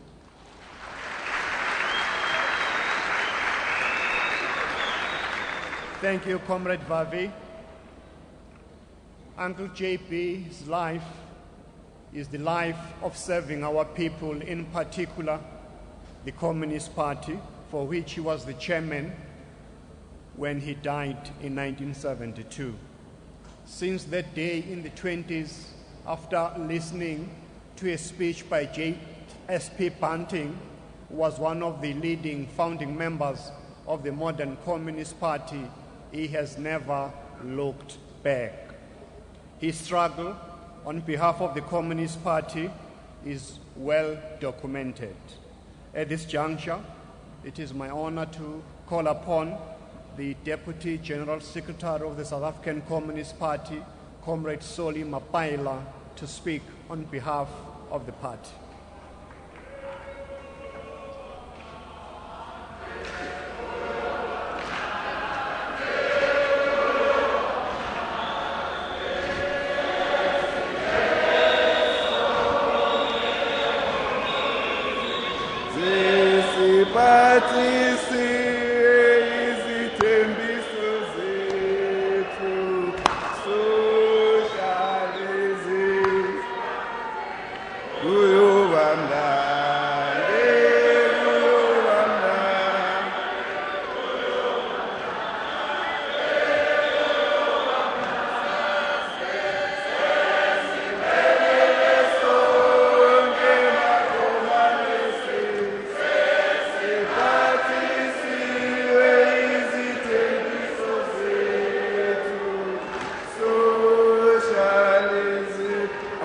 S5: Thank you, Comrade Vavi. Uncle JB's life is the life of serving our people, in particular the Communist Party, for which he was the chairman when he died in 1972. Since that day in the 20s, after listening to a speech by J.S.P. Bunting, who was one of the leading founding members of the modern Communist Party, he has never looked back. His struggle on behalf of the Communist Party is well documented. At this juncture, it is my honor to call upon the Deputy General Secretary of the South African Communist Party, Comrade Soli Mapaila, to speak on behalf of the party.
S9: Party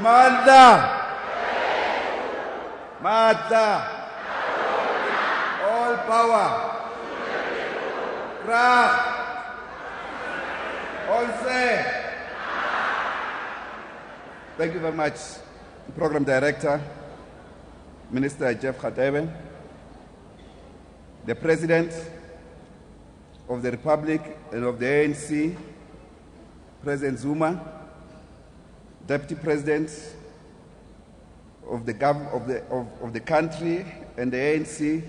S9: Amandla. Matla. All power. Craft. Onse. Thank you very much, Program Director, Minister Jeff Khatebe, the President of the Republic and of the ANC, President Zuma, Deputy President of the country and the ANC,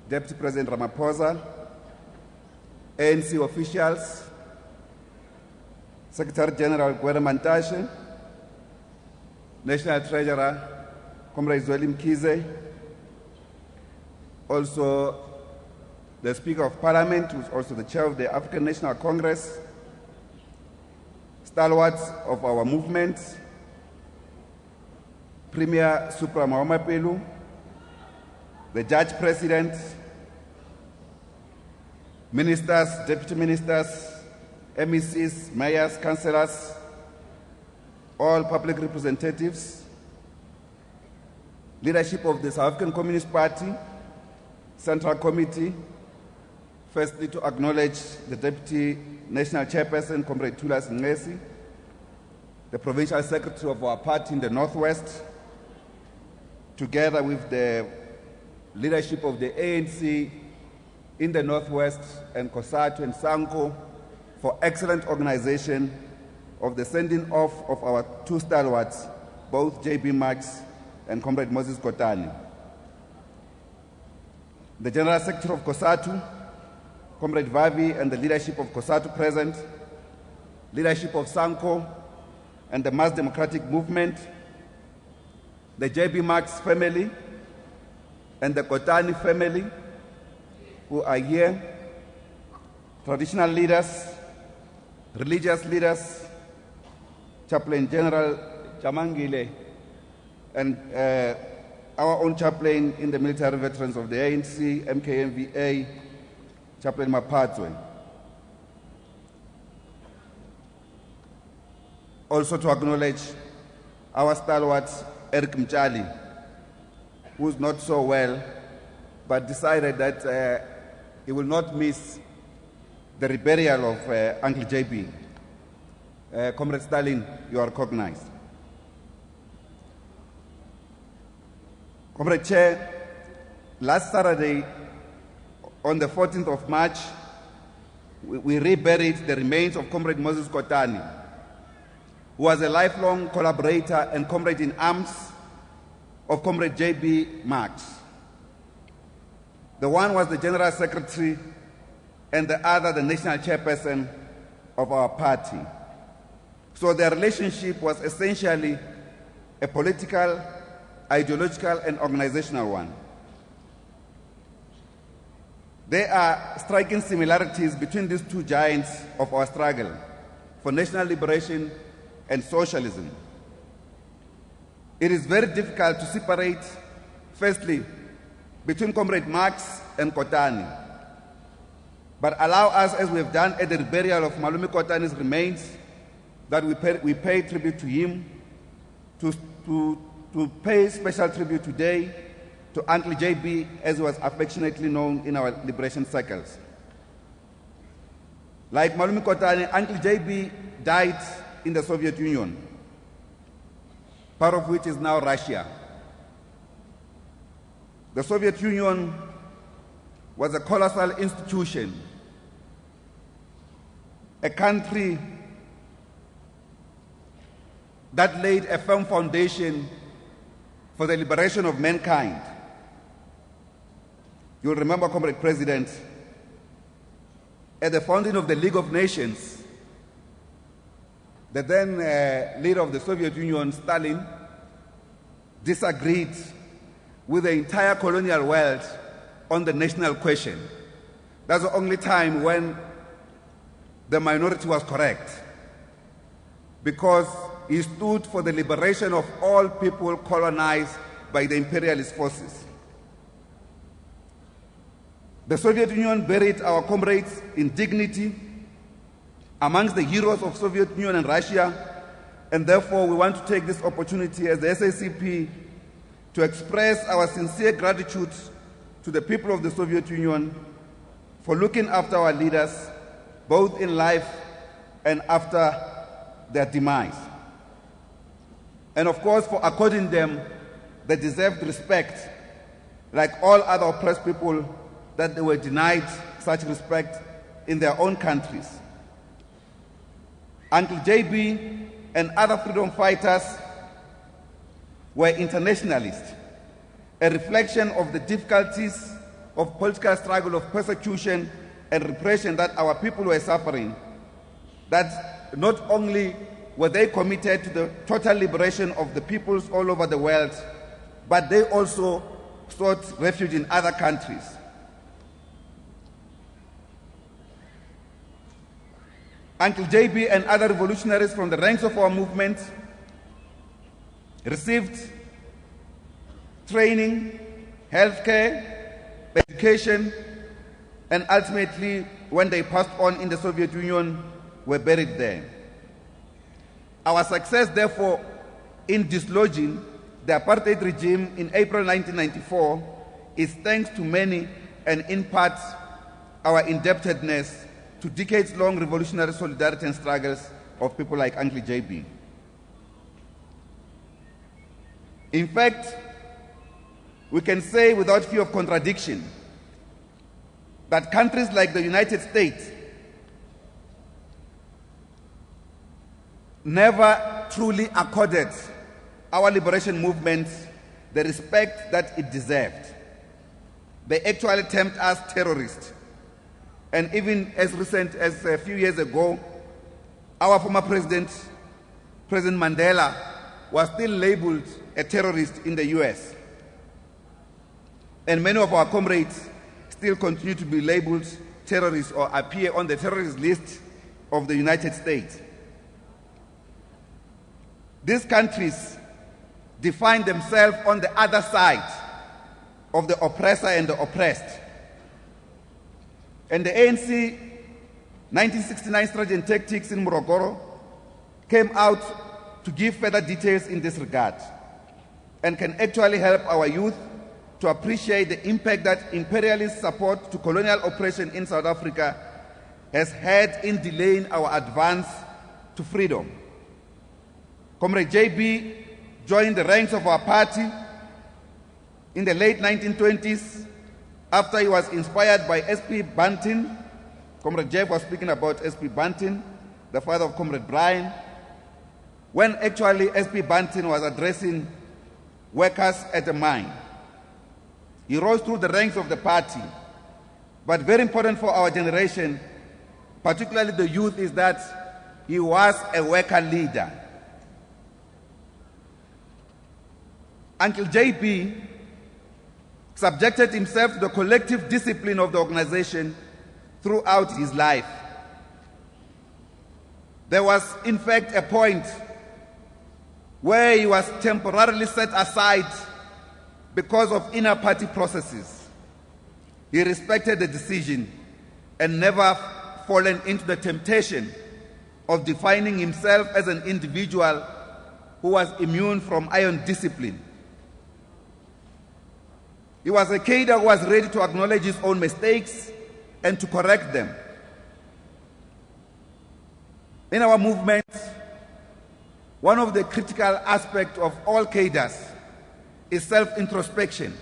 S9: Deputy President Ramaphosa, ANC officials, Secretary General Gwede Mantashe, National Treasurer Comrade Zweli Mkhize, also the Speaker of Parliament, who is also the Chair of the African National Congress, stalwarts of our movement, Premier Supra Mahomapelo, the Judge President, ministers, deputy ministers, MECs, mayors, councillors, all public representatives, leadership of the South African Communist Party, Central Committee, firstly to acknowledge the Deputy National Chairperson, Comrade Thulas Ngesi, the Provincial Secretary of our party in the Northwest, together with the leadership of the ANC in the Northwest and COSATU and SANCO for excellent organization of the sending off of our two stalwarts, both JB Marks and Comrade Moses Kotane. The General Secretary of COSATU, Comrade Vavi, and the leadership of COSATU present, leadership of SANCO and the Mass Democratic Movement, the JB Marks family and the Kotane family who are here, traditional leaders, religious leaders, Chaplain General Chamangile, and our own chaplain in the military veterans of the ANC, MKMVA, Chaplain Mapatwe. Also to acknowledge our stalwart, Eric Mchali, who's not so well, but decided that he will not miss the reburial of Uncle JB. Comrade Stalin, you are recognized. Comrade Chair, last Saturday, on the 14th of March, we reburied the remains of Comrade Moses Kotane, who was a lifelong collaborator and comrade in arms of Comrade J.B. Marks. The one was the General Secretary and the other the National Chairperson of our party. So their relationship was essentially a political, ideological, and organizational one. There are striking similarities between these two giants of our struggle for national liberation and socialism. It is very difficult to separate, firstly, between Comrade Marx and Kotane. But allow us, as we have done at the burial of Malumi Kotane's remains, that we pay tribute to him, to pay special tribute today to Uncle JB, as he was affectionately known in our liberation circles. Like Malumi Kotane, Uncle JB died in the Soviet Union, part of which is now Russia. The Soviet Union was a colossal institution, a country that laid a firm foundation for the liberation of mankind. You'll remember, Comrade President, at the founding of the League of Nations, the then leader of the Soviet Union, Stalin, disagreed with the entire colonial world on the national question. That's the only time when the minority was correct, because he stood for the liberation of all people colonized by the imperialist forces. The Soviet Union buried our comrades in dignity. Amongst the heroes of Soviet Union and Russia and therefore we want to take this opportunity as the SACP to express our sincere gratitude to the people of the Soviet Union for looking after our leaders, both in life and after their demise. And of course, for according them the deserved respect, like all other oppressed people, that they were denied such respect in their own countries. Uncle JB and other freedom fighters were internationalists, a reflection of the difficulties of political struggle, of persecution and repression that our people were suffering, that not only were they committed to the total liberation of the peoples all over the world, but they also sought refuge in other countries. Uncle JB and other revolutionaries from the ranks of our movement received training, healthcare, education, and ultimately, when they passed on in the Soviet Union, were buried there. Our success, therefore, in dislodging the apartheid regime in April 1994 is thanks to many, and in part our indebtedness to decades-long revolutionary solidarity and struggles of people like Uncle JB. In fact, we can say without fear of contradiction that countries like the United States never truly accorded our liberation movement the respect that it deserved. They actually termed us terrorists. And even as recent as a few years ago, our former president, President Mandela, was still labeled a terrorist in the US. And many of our comrades still continue to be labeled terrorists or appear on the terrorist list of the United States. These countries define themselves on the other side of the oppressor and the oppressed. And the ANC 1969 strategy and tactics in Morogoro came out to give further details in this regard and can actually help our youth to appreciate the impact that imperialist support to colonial oppression in South Africa has had in delaying our advance to freedom. Comrade JB joined the ranks of our party in the late 1920s after he was inspired by S.P. Banton. Comrade Jeff was speaking about S.P. Banton, the father of Comrade Brian, when actually S.P. Banton was addressing workers at a mine. He rose through the ranks of the party. But very important for our generation, particularly the youth, is that he was a worker leader. Uncle JB subjected himself to the collective discipline of the organization throughout his life. There was, in fact, a point where he was temporarily set aside because of inner party processes. He respected the decision and never fallen into the temptation of defining himself as an individual who was immune from iron discipline. He was a cadre who was ready to acknowledge his own mistakes and to correct them. In our movement, one of the critical aspects of all cadres is self-introspection,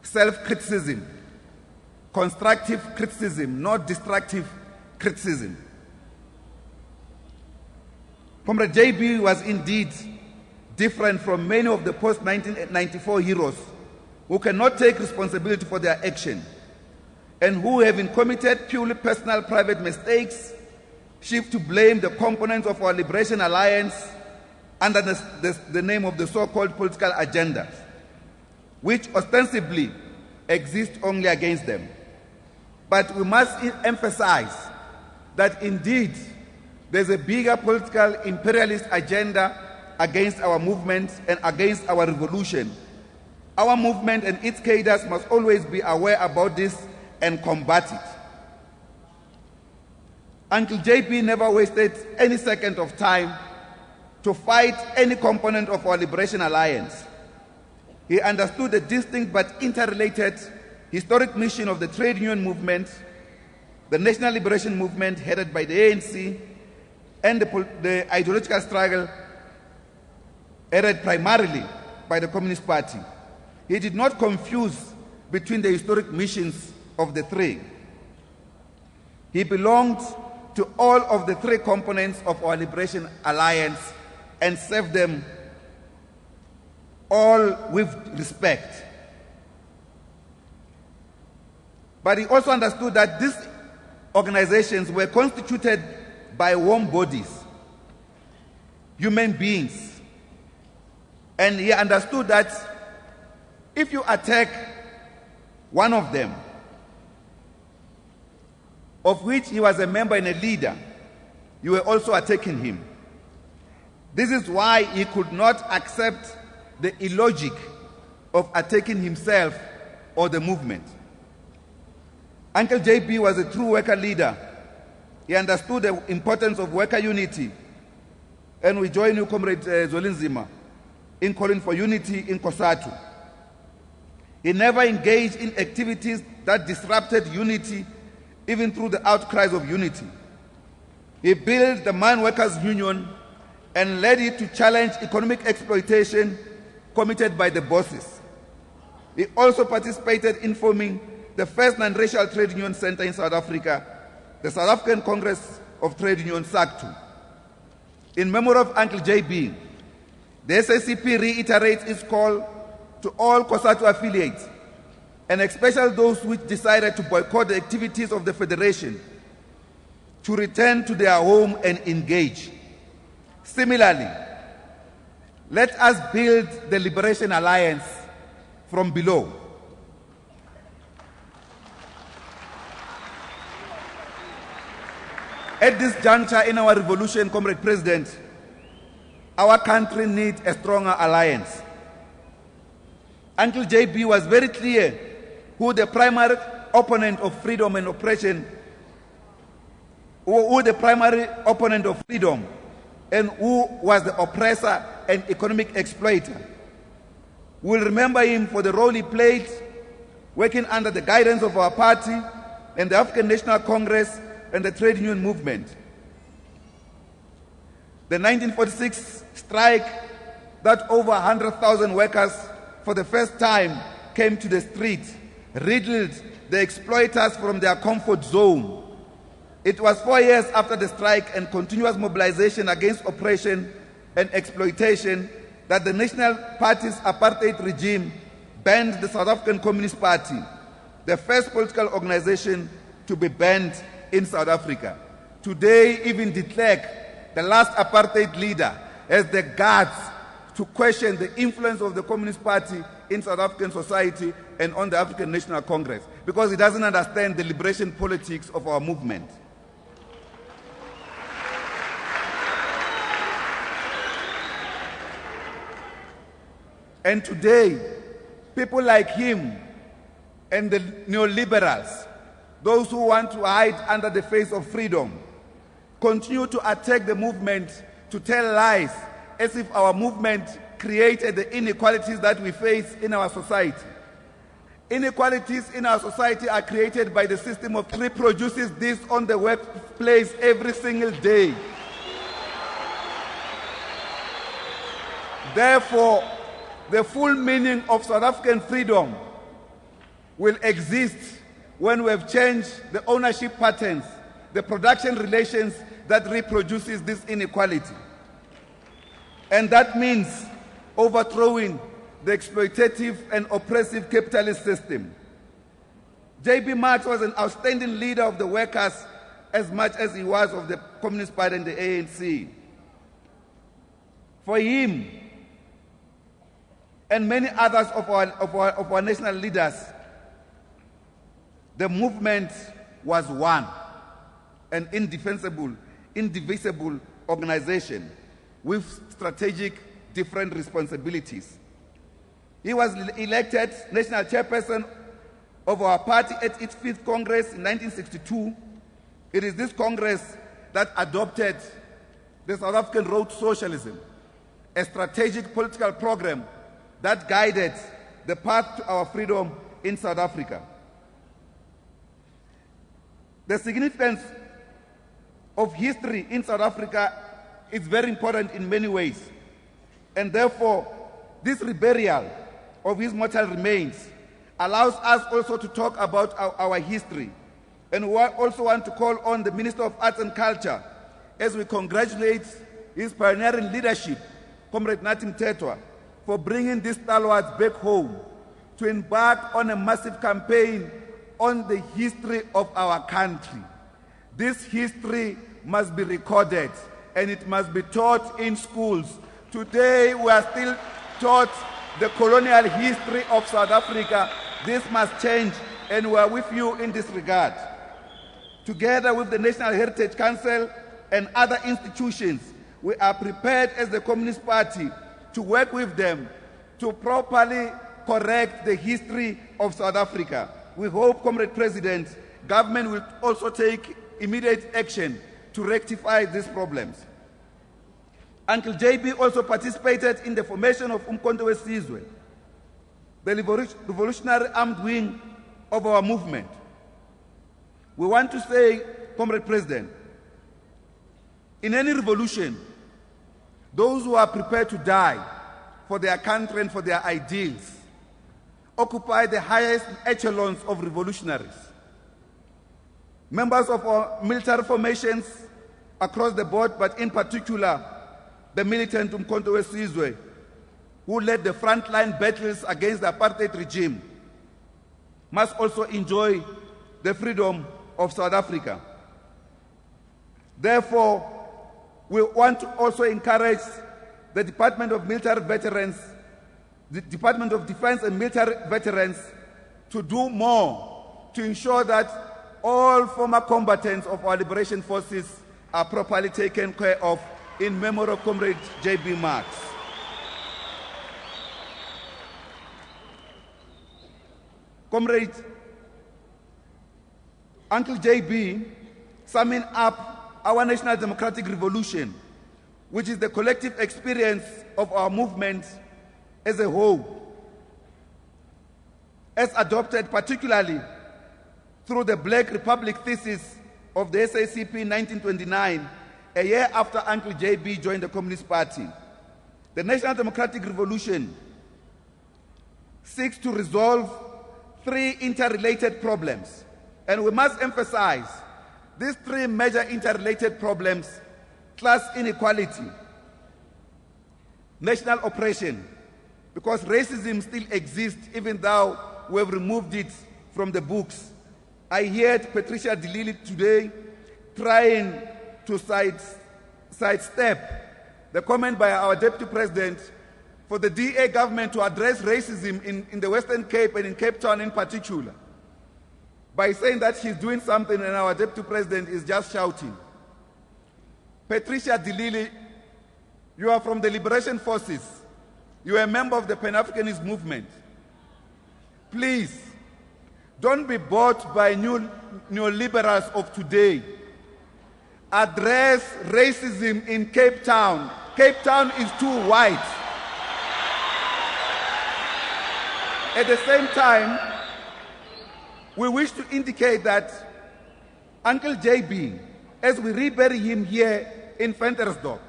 S9: self-criticism, constructive criticism, not destructive criticism. Comrade JB was indeed different from many of the post-1994 heroes who cannot take responsibility for their action and who, having committed purely personal private mistakes, shift to blame the components of our Liberation Alliance under the name of the so-called political agenda, which ostensibly exist only against them. But we must emphasize that indeed there's a bigger political imperialist agenda against our movement and against our revolution. Our movement and its cadres must always be aware about this and combat it. Uncle JB never wasted any second of time to fight any component of our liberation alliance. He understood the distinct but interrelated historic mission of the trade union movement, the national liberation movement headed by the ANC, and the ideological struggle headed primarily by the Communist Party. He did not confuse between the historic missions of the three. He belonged to all of the three components of our liberation alliance and served them all with respect. But he also understood that these organizations were constituted by warm bodies, human beings. And he understood that if you attack one of them, of which he was a member and a leader, you were also attacking him. This is why he could not accept the illogic of attacking himself or the movement. Uncle JB was a true worker leader. He understood the importance of worker unity. And we join you, Comrade Zolinzima, in calling for unity in COSATU. He never engaged in activities that disrupted unity, even through the outcries of unity. He built the Mine Workers Union and led it to challenge economic exploitation committed by the bosses. He also participated in forming the first non-racial trade union center in South Africa, the South African Congress of Trade Unions, SACTU. In memory of Uncle JB, the SACP reiterates its call to all COSATU affiliates, and especially those which decided to boycott the activities of the Federation, to return to their home and engage. Similarly, let us build the Liberation Alliance from below. At this juncture in our revolution, Comrade President, our country needs a stronger alliance. Uncle JB was very clear who the primary opponent of freedom and oppression, who the primary opponent of freedom, and who was the oppressor and economic exploiter. We'll remember him for the role he played working under the guidance of our party and the African National Congress and the trade union movement. The 1946 strike that over 100,000 workers for the first time came to the street riddled the exploiters from their comfort zone. It was 4 years after the strike and continuous mobilization against oppression and exploitation that the National Party's apartheid regime banned the South African Communist Party, the first political organization to be banned in South Africa. Today, even de Klerk, the last apartheid leader, has the guts to question the influence of the Communist Party in South African society and on the African National Congress, because he doesn't understand the liberation politics of our movement. And today, people like him and the neoliberals, those who want to hide under the face of freedom, continue to attack the movement, to tell lies as if our movement created the inequalities that we face in our society. Inequalities in our society are created by the system of reproduces this on the workplace every single day. Therefore, the full meaning of South African freedom will exist when we have changed the ownership patterns, the production relations that reproduces this inequality. And that means overthrowing the exploitative and oppressive capitalist system. J.B. Marx was an outstanding leader of the workers as much as he was of the Communist Party and the ANC. For him, and many others of our national leaders, the movement was one, an indivisible organization with strategic different responsibilities. He was elected national chairperson of our party at its 5th Congress in 1962. It is this Congress that adopted the South African Road to Socialism, a strategic political program that guided the path to our freedom in South Africa. The significance of history in South Africa is very important in many ways, and therefore this reburial of his mortal remains allows us also to talk about our history. And we also want to call on the Minister of Arts and Culture as we congratulate his pioneering leadership, Comrade Natim Tetwa, for bringing these stalwarts back home to embark on a massive campaign on the history of our country. This history must be recorded and it must be taught in schools. Today we are still taught the colonial history of South Africa. This must change, and we are with you in this regard. Together with the National Heritage Council and other institutions, we are prepared as the Communist Party to work with them to properly correct the history of South Africa. We hope, Comrade President, government will also take immediate action to rectify these problems. Uncle JB also participated in the formation of Umkhonto we Sizwe, the revolutionary armed wing of our movement. We want to say, Comrade President, in any revolution, those who are prepared to die for their country and for their ideals occupy the highest echelons of revolutionaries. Members of our military formations across the board, but in particular, the militant Umkhonto we Sizwe, who led the frontline battles against the apartheid regime, must also enjoy the freedom of South Africa. Therefore, we want to also encourage the Department of Military Veterans, the Department of Defense and Military Veterans to do more to ensure that all former combatants of our liberation forces are properly taken care of in memory of Comrade J.B. Marks. Comrade Uncle J.B., summing up our national democratic revolution, which is the collective experience of our movement as a whole, as adopted particularly through the Black Republic thesis of the SACP in 1929, a year after Uncle J.B. joined the Communist Party. The National Democratic Revolution seeks to resolve three interrelated problems, and we must emphasize these three major interrelated problems: class inequality, national oppression, because racism still exists even though we have removed it from the books. I heard Patricia de Lille today trying to sidestep the comment by our Deputy President for the DA government to address racism in the Western Cape and in Cape Town in particular, by saying that she's doing something and our Deputy President is just shouting. Patricia de Lille, you are from the Liberation Forces. You are a member of the Pan-Africanist movement. Please, don't be bought by neoliberals of today. Address racism in Cape Town. Cape Town is too white. At the same time, we wish to indicate that Uncle JB, as we rebury him here in Ventersdorp,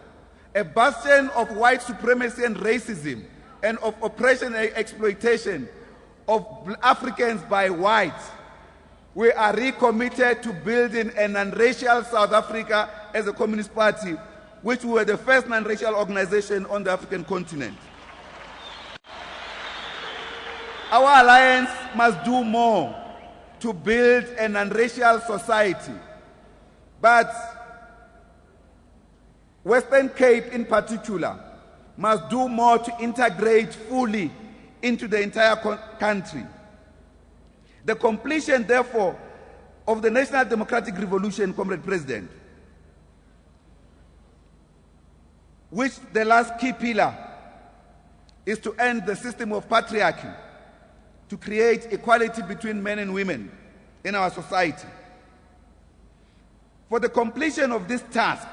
S9: a bastion of white supremacy and racism and of oppression and exploitation of Africans by whites, we are recommitted to building a non-racial South Africa as a Communist Party, which we were the first non-racial organization on the African continent. Our alliance must do more to build a non-racial society, but Western Cape in particular must do more to integrate fully into the entire country. The completion, therefore, of the National Democratic Revolution, Comrade President, which the last key pillar is to end the system of patriarchy, to create equality between men and women in our society. For the completion of this task,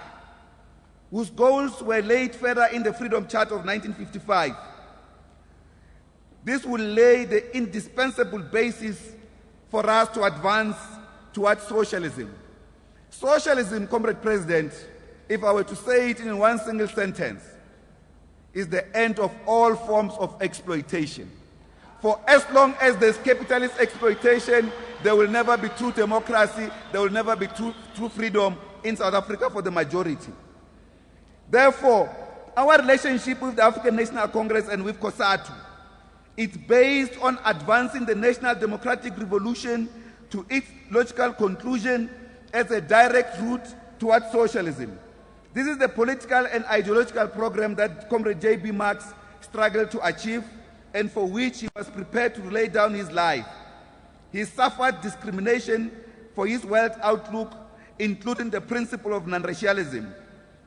S9: whose goals were laid further in the Freedom Charter of 1955. This will lay the indispensable basis for us to advance towards socialism. Socialism, Comrade President, if I were to say it in one single sentence, is the end of all forms of exploitation. For as long as there's capitalist exploitation, there will never be true democracy, there will never be true freedom in South Africa for the majority. Therefore, our relationship with the African National Congress and with COSATU, it's based on advancing the National Democratic Revolution to its logical conclusion as a direct route towards socialism. This is the political and ideological program that Comrade J.B. Marx struggled to achieve and for which he was prepared to lay down his life. He suffered discrimination for his wealth outlook, including the principle of non-racialism.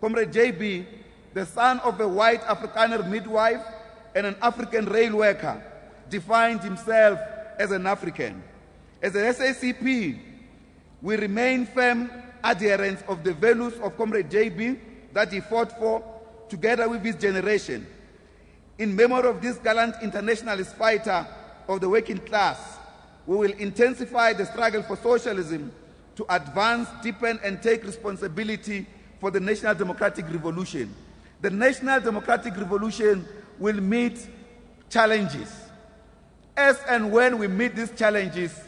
S9: Comrade J.B., the son of a white Afrikaner midwife and an African rail worker, defined himself as an African. As an SACP, we remain firm adherents of the values of Comrade J.B. that he fought for together with his generation. In memory of this gallant internationalist fighter of the working class, we will intensify the struggle for socialism to advance, deepen, and take responsibility for the National Democratic Revolution. The National Democratic Revolution will meet challenges. As and when we meet these challenges,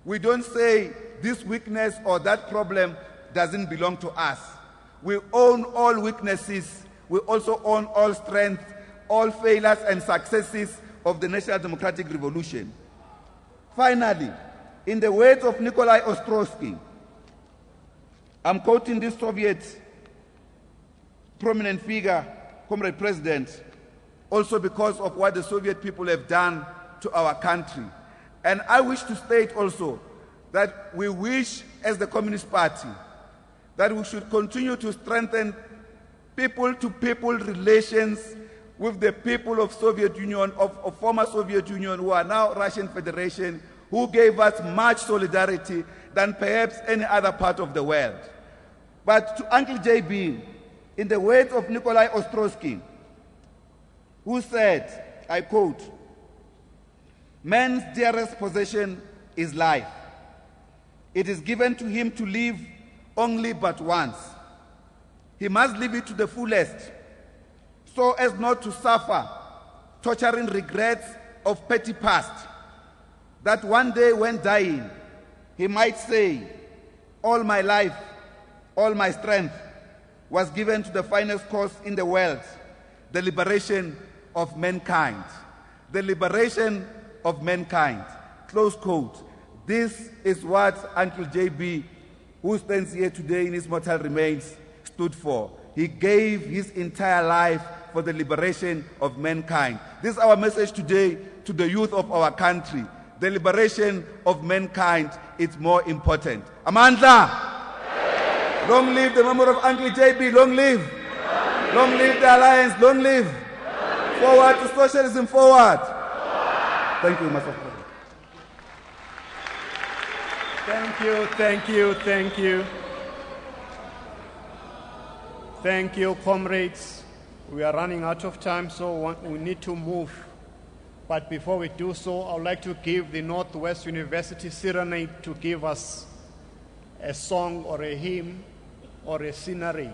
S9: we don't say this weakness or that problem doesn't belong to us. We own all weaknesses. We also own all strengths, all failures and successes of the National Democratic Revolution. Finally, in the words of Nikolai Ostrowski, I'm quoting this Soviet prominent figure, Comrade President, also because of what the Soviet people have done to our country. And I wish to state also that we wish, as the Communist Party, that we should continue to strengthen people-to-people relations with the people of Soviet Union, of former Soviet Union, who are now Russian Federation, who gave us much solidarity than perhaps any other part of the world. But to Uncle JB, in the words of Nikolai Ostrowski, who said, I quote, "Man's dearest possession is life. It is given to him to live only but once. He must live it to the fullest, so as not to suffer torturing regrets of petty past, that one day when dying, he might say, all my life, all my strength was given to the finest cause in the world, the liberation of mankind." The liberation of mankind. Close quote. This is what Uncle JB, who stands here today in his mortal remains, stood for. He gave his entire life for the liberation of mankind. This is our message today to the youth of our country. The liberation of mankind is more important. Amandla! Long live the memory of Uncle JB. Long live. Long live the Alliance. Long live. Forward to socialism. Forward. Thank you, Mr. President.
S5: Thank you, thank you, thank you. Thank you, comrades. We are running out of time, so we need to move. But before we do so, I would like to give the Northwest University Serenade to give us a song or a hymn or a serenade.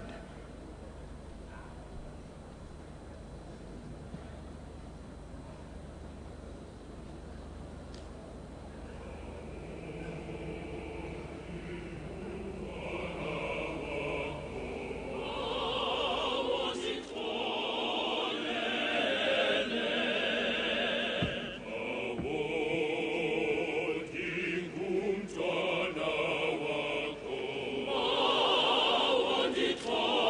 S10: Oh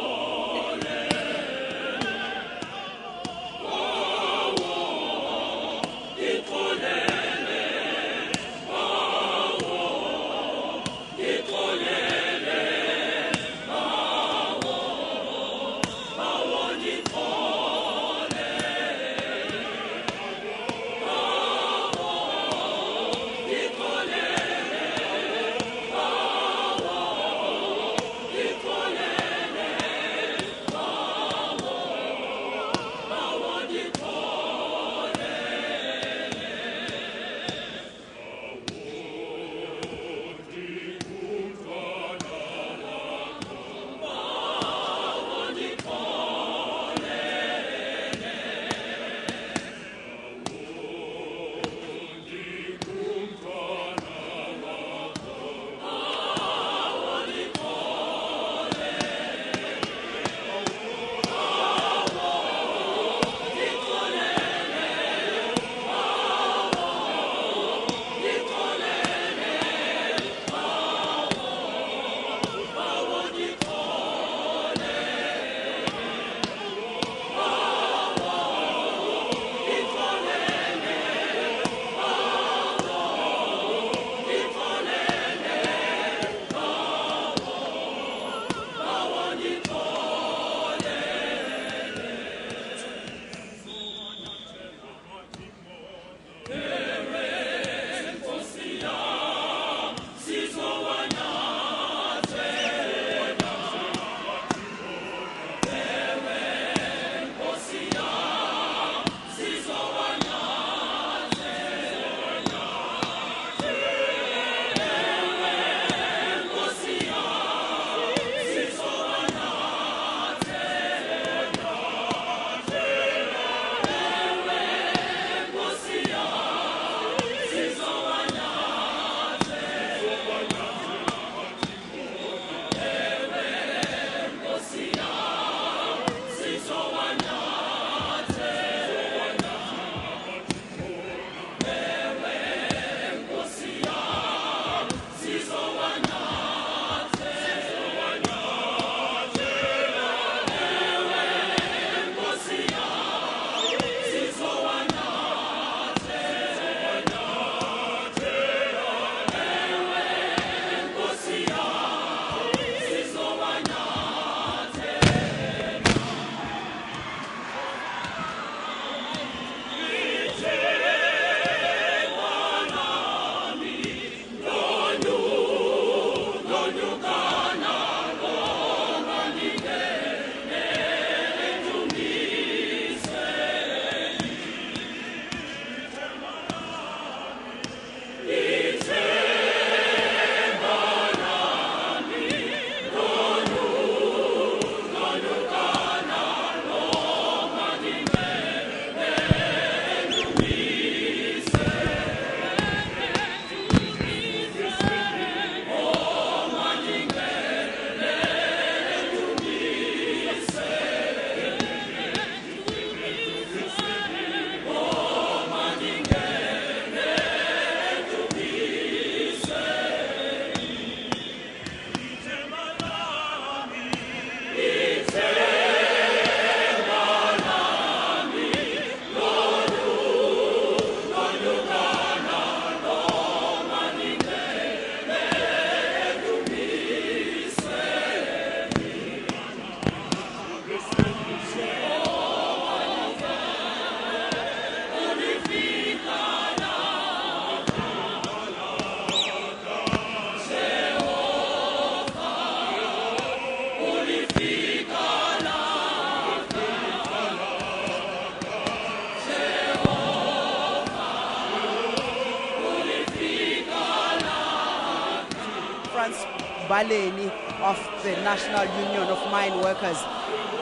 S2: Mbaleni of the National Union of Mine Workers.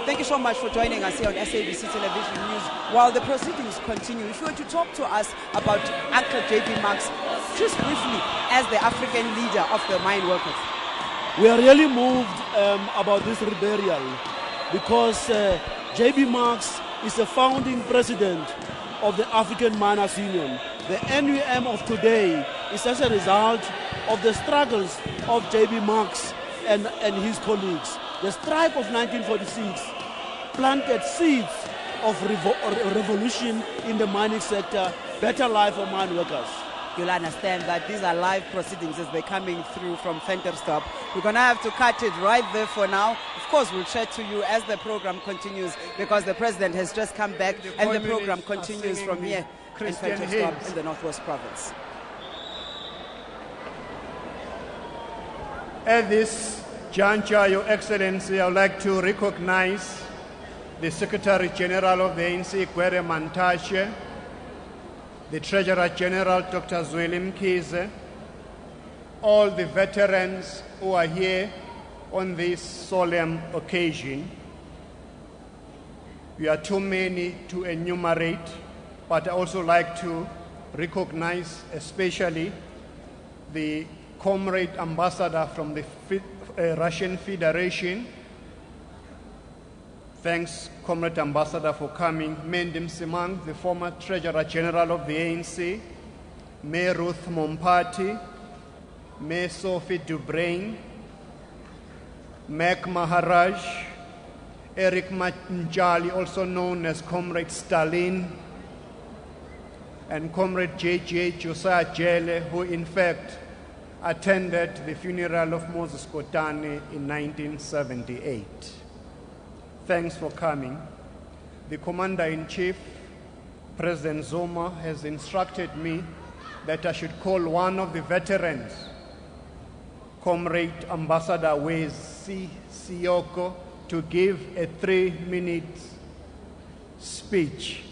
S2: Thank you so much for joining us here on SABC Television News. While the proceedings continue, if you were to talk to us about Uncle J.B. Marks, just briefly, as the African leader of the mine workers.
S10: We are really moved about this reburial because J.B. Marks is a founding president of the African Miners Union. The NUM of today is as a result of the struggles of J.B. Marks and his colleagues. The strike of 1946 planted seeds of revolution in the mining sector, better life for mine workers.
S2: You'll understand that these are live proceedings as they're coming through from Ventersdorp. We're going to have to cut it right there for now. Of course, we'll chat to you as the program continues because the president has just come back and the program continues from here in Ventersdorp in the Northwest Province.
S5: At this juncture, Your Excellency, I would like to recognize the Secretary General of the ANC, Gwere Mantashe, the Treasurer General, Dr. Zweli Mkhize, all the veterans who are here on this solemn occasion. We are too many to enumerate, but I also like to recognize especially the comrade ambassador from the Russian Federation. Thanks, Comrade Ambassador, for coming. Mendim Simang, the former Treasurer General of the ANC. May Ruth Mompati. May Sophie Dubrain. Mac Maharaj. Eric Manjali, also known as Comrade Stalin. And Comrade J.J. Josiah Jele, who in fact attended the funeral of Moses Kotane in 1978. Thanks for coming. The Commander-in-Chief, President Zuma, has instructed me that I should call one of the veterans, Comrade Ambassador Wezi Siyoko, to give a 3-minute speech.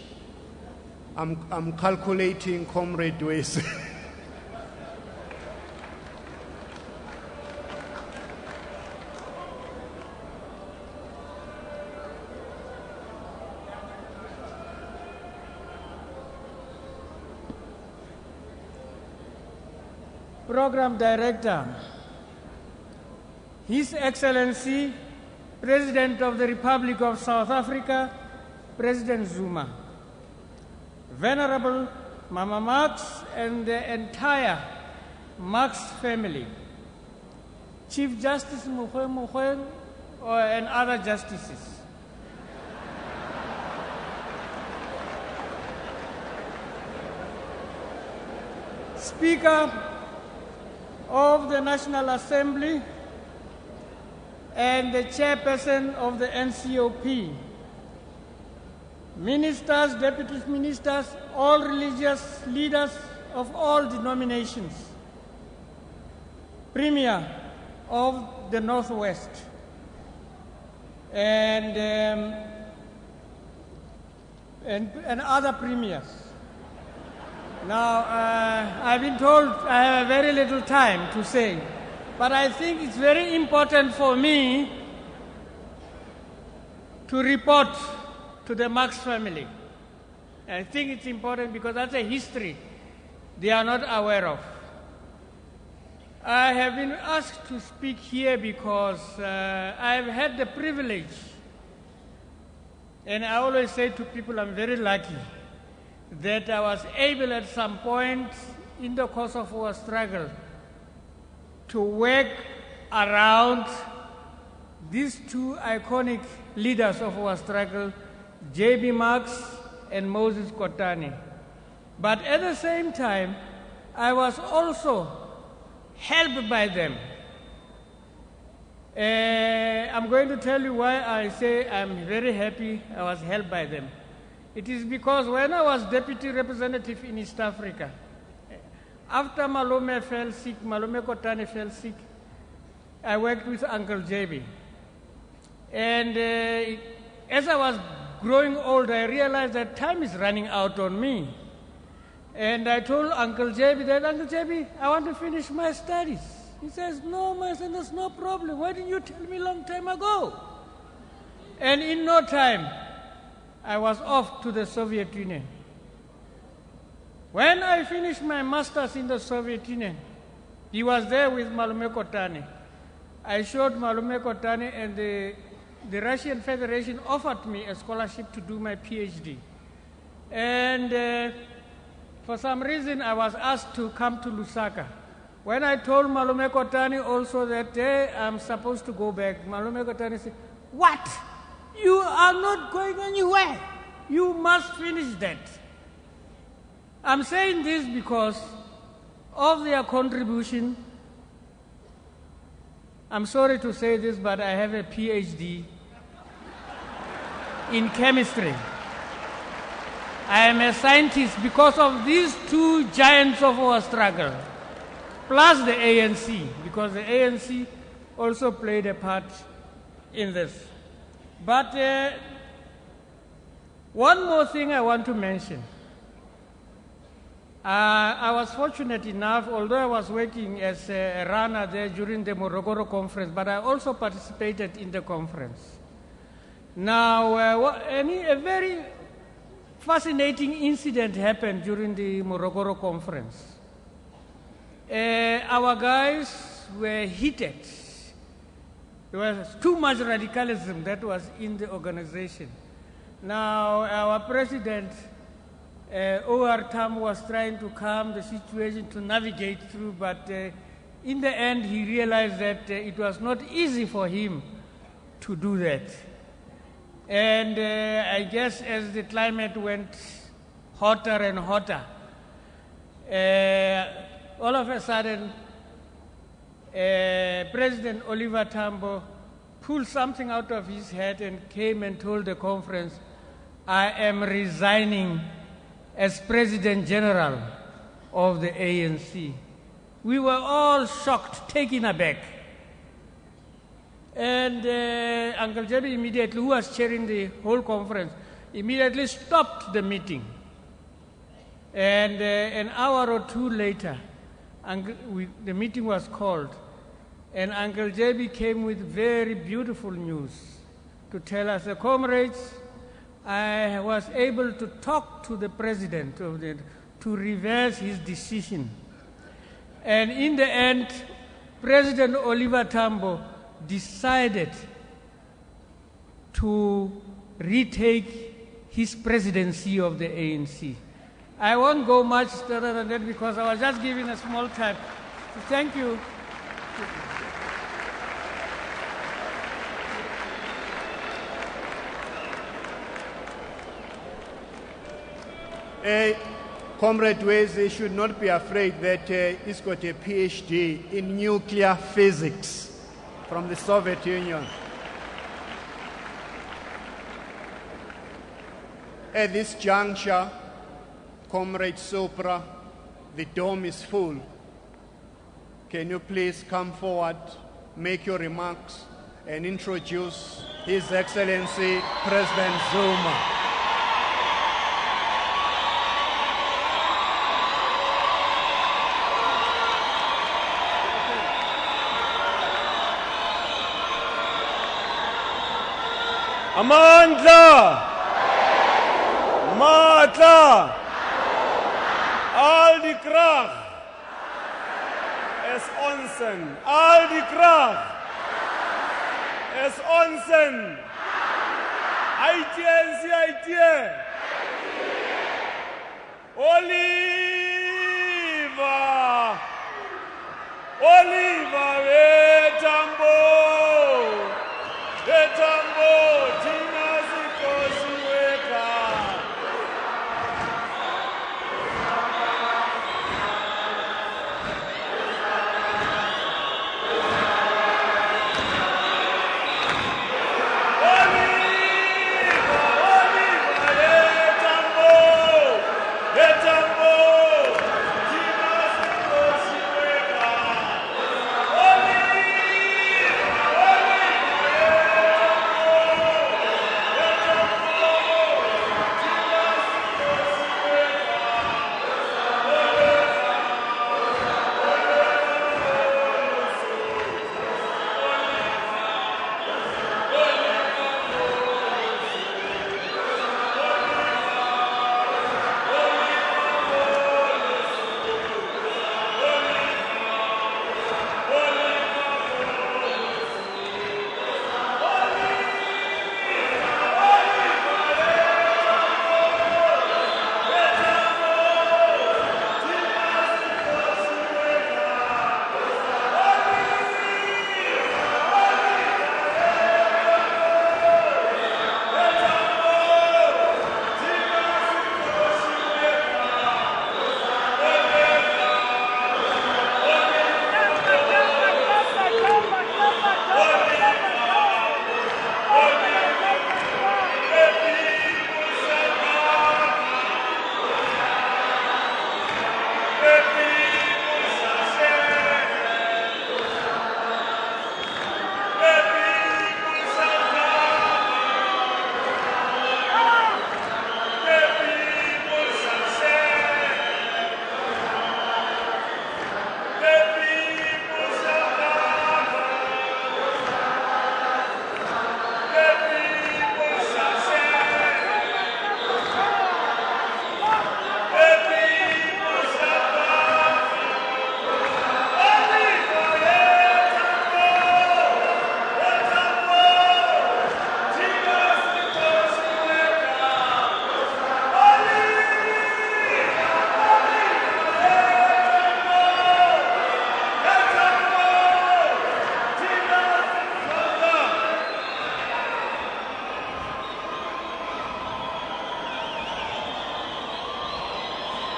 S5: I'm calculating Comrade Wezi.
S11: Program Director, His Excellency, President of the Republic of South Africa, President Zuma, Venerable Mama Marks and the entire Marks family, Chief Justice Mokgwe and other justices, Speaker of the National Assembly and the chairperson of the NCOP, ministers, deputy ministers, all religious leaders of all denominations, Premier of the Northwest, and other premiers. Now, I've been told I have very little time to say, but I think it's very important for me to report to the Marks family. I think it's important because that's a history they are not aware of. I have been asked to speak here because I've had the privilege, and I always say to people I'm very lucky, that I was able at some point in the course of our struggle to work around these two iconic leaders of our struggle, J.B. Marks and Moses Kotane. But at the same time, I was also helped by them. I'm going to tell you why I say I'm very happy I was helped by them. It is because when I was deputy representative in East Africa, after Malome fell sick, Malome Kotane fell sick, I worked with Uncle JB. And as I was growing old, I realized that time is running out on me. And I told Uncle JB that, Uncle JB, I want to finish my studies. He says, no, my son, there's no problem. Why didn't you tell me a long time ago? And in no time, I was off to the Soviet Union. When I finished my master's in the Soviet Union, he was there with Malume Kotane. I showed Malume Kotane, and the Russian Federation offered me a scholarship to do my PhD. And for some reason, I was asked to come to Lusaka. When I told Malume Kotane also that I'm supposed to go back, Malume Kotane said, what? You are not going anywhere. You must finish that. I'm saying this because of their contribution. I'm sorry to say this, but I have a PhD in chemistry. I am a scientist because of these two giants of our struggle, plus the ANC, because the ANC also played a part in this. But one more thing I want to mention. I was fortunate enough, although I was working as a runner there during the Morogoro conference, but I also participated in the conference. Now, a very fascinating incident happened during the Morogoro conference. Our guys were heated. There was too much radicalism that was in the organization. Now, our president, O.R. Tambo, was trying to calm the situation, to navigate through, but in the end, he realized that it was not easy for him to do that. And I guess as the climate went hotter and hotter, all of a sudden, President Oliver Tambo pulled something out of his head and came and told the conference, I am resigning as President General of the ANC. We were all shocked, taken aback. And Uncle Jerry immediately, who was chairing the whole conference, immediately stopped the meeting. And an hour or two later, the meeting was called, and Uncle JB came with very beautiful news to tell us, comrades, I was able to talk to the president to reverse his decision. And in the end, President Oliver Tambo decided to retake his presidency of the ANC. I won't go much further than that because I was just giving a small time. So thank you.
S5: Comrade Wese should not be afraid that he's got a PhD in nuclear physics from the Soviet Union. At this juncture, Comrade Sopra, the dome is full. Can you please come forward, make your remarks, and introduce His Excellency President Zuma.
S1: Amandla! Matla! Al die Krag! Es onsen! Al die Krag! Es onsen! Aitie! Oliver, Vetambo, Tina Zikosiweka. Oliver,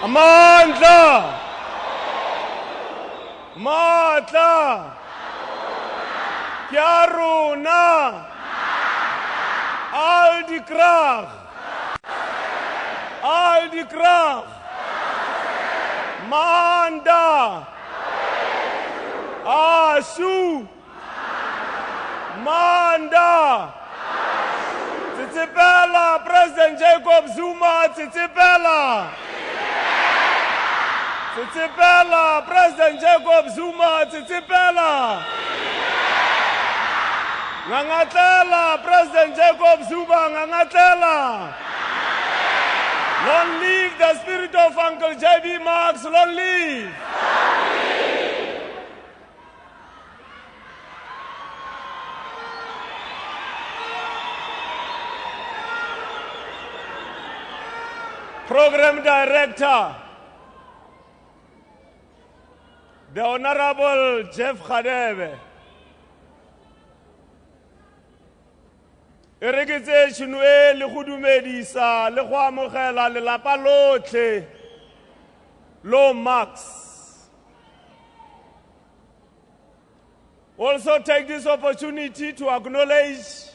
S1: Amandla! Matla! Kiaruna! Al die kracht! Al die kracht! Manda! Ashu! Manda! Tsitsipela! President Jacob Zuma! Tsitsipela! Tsitsipela! President Jacob Zuma! Tsitsipela! Ngangatela! President Jacob Zuma! Ngangatela! Long live the spirit of Uncle J.B. Marx! Long live! Program Director, the Honorable Jeff Khadebe. Ereketse tšhunwe le go dumedisa le go amogela lelapa lotlhe lo Marx. Also take this opportunity to acknowledge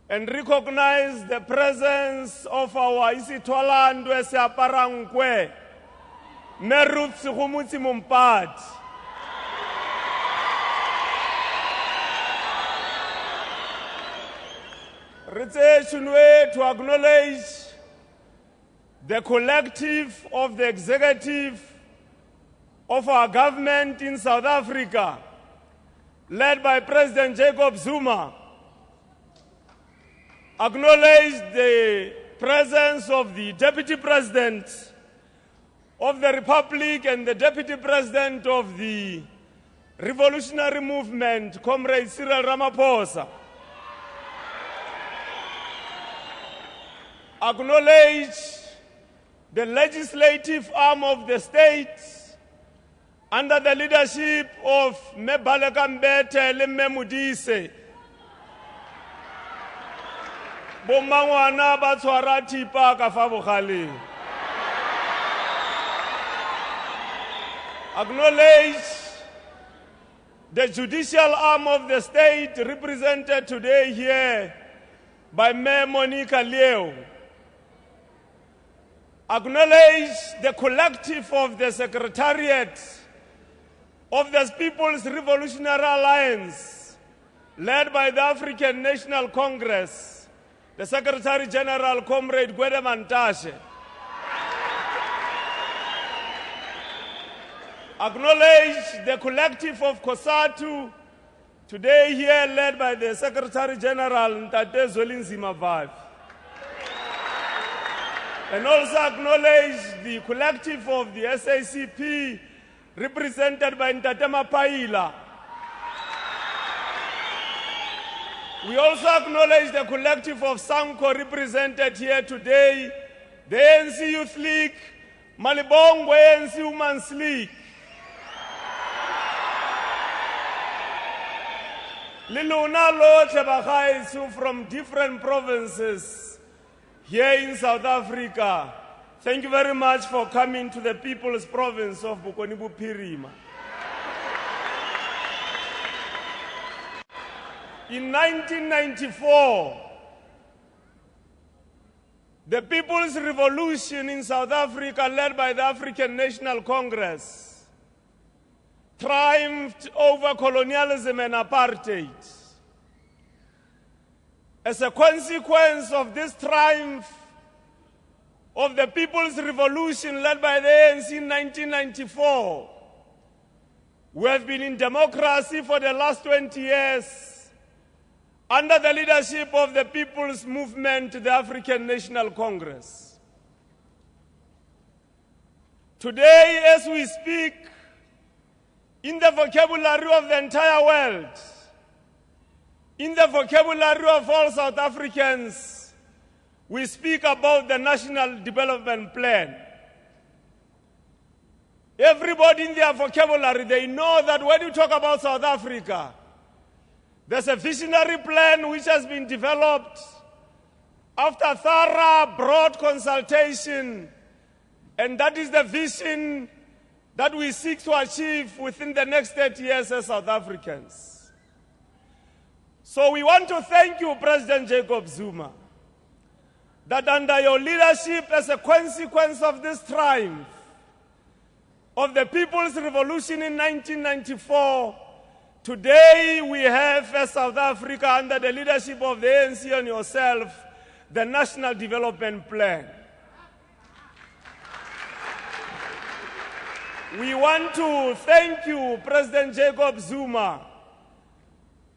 S1: and recognize the presence of our Isitwala Ndwe Seaparangwe, Merup Sigumutsi Mumpati. To acknowledge the collective of the executive of our government in South Africa, led by President Jacob Zuma. Acknowledge the presence of the Deputy President of the Republic and the Deputy President of the Revolutionary Movement, Comrade Cyril Ramaphosa. Acknowledge the legislative arm of the state under the leadership of Mebaleka Mbete le Memudise. Bomangwana ba tshwara thipa ka fa bogale. Acknowledge the judicial arm of the state represented today here by Mayor Monica Leo. Acknowledge the collective of the Secretariat of the People's Revolutionary Alliance, led by the African National Congress, the Secretary General, Comrade Gwede Mantashe. Acknowledge the collective of COSATU, today here led by the Secretary General, Ntate Zwelinzima Vavi. And also acknowledge the collective of the SACP, represented by Ntate Paila. We also acknowledge the collective of Sanko, represented here today, the ANC Youth League, Malibongwe ANC Women's League. Liluna Lote Bahaisu from different provinces here in South Africa. Thank you very much for coming to the People's Province of Bokoni Bophirima. In 1994, the People's Revolution in South Africa, led by the African National Congress, triumphed over colonialism and apartheid. As a consequence of this triumph of the People's Revolution led by the ANC in 1994, we have been in democracy for the last 20 years under the leadership of the People's Movement, the African National Congress. Today, as we speak, in the vocabulary of the entire world, in the vocabulary of all South Africans, we speak about the National Development Plan. Everybody in their vocabulary, they know that when you talk about South Africa, there's a visionary plan which has been developed after thorough, broad consultation And that is the vision that we seek to achieve within the next 30 years as South Africans. So we want to thank you, President Jacob Zuma, that under your leadership, as a consequence of this triumph of the People's Revolution in 1994, today we have, as South Africa, under the leadership of the ANC and yourself, the National Development Plan. We want to thank you, President Jacob Zuma,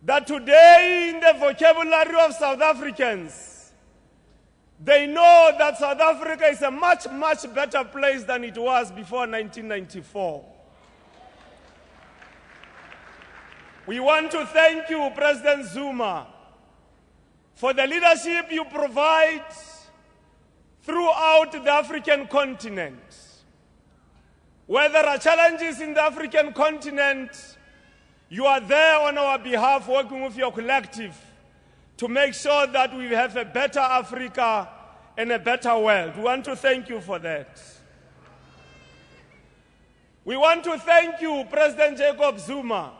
S1: that today in the vocabulary of South Africans, they know that South Africa is a much, much better place than it was before 1994. We want to thank you, President Zuma, for the leadership you provide throughout the African continent. Where there are challenges in the African continent, you are there on our behalf working with your collective to make sure that we have a better Africa and a better world. We want to thank you for that. We want to thank you, President Jacob Zuma,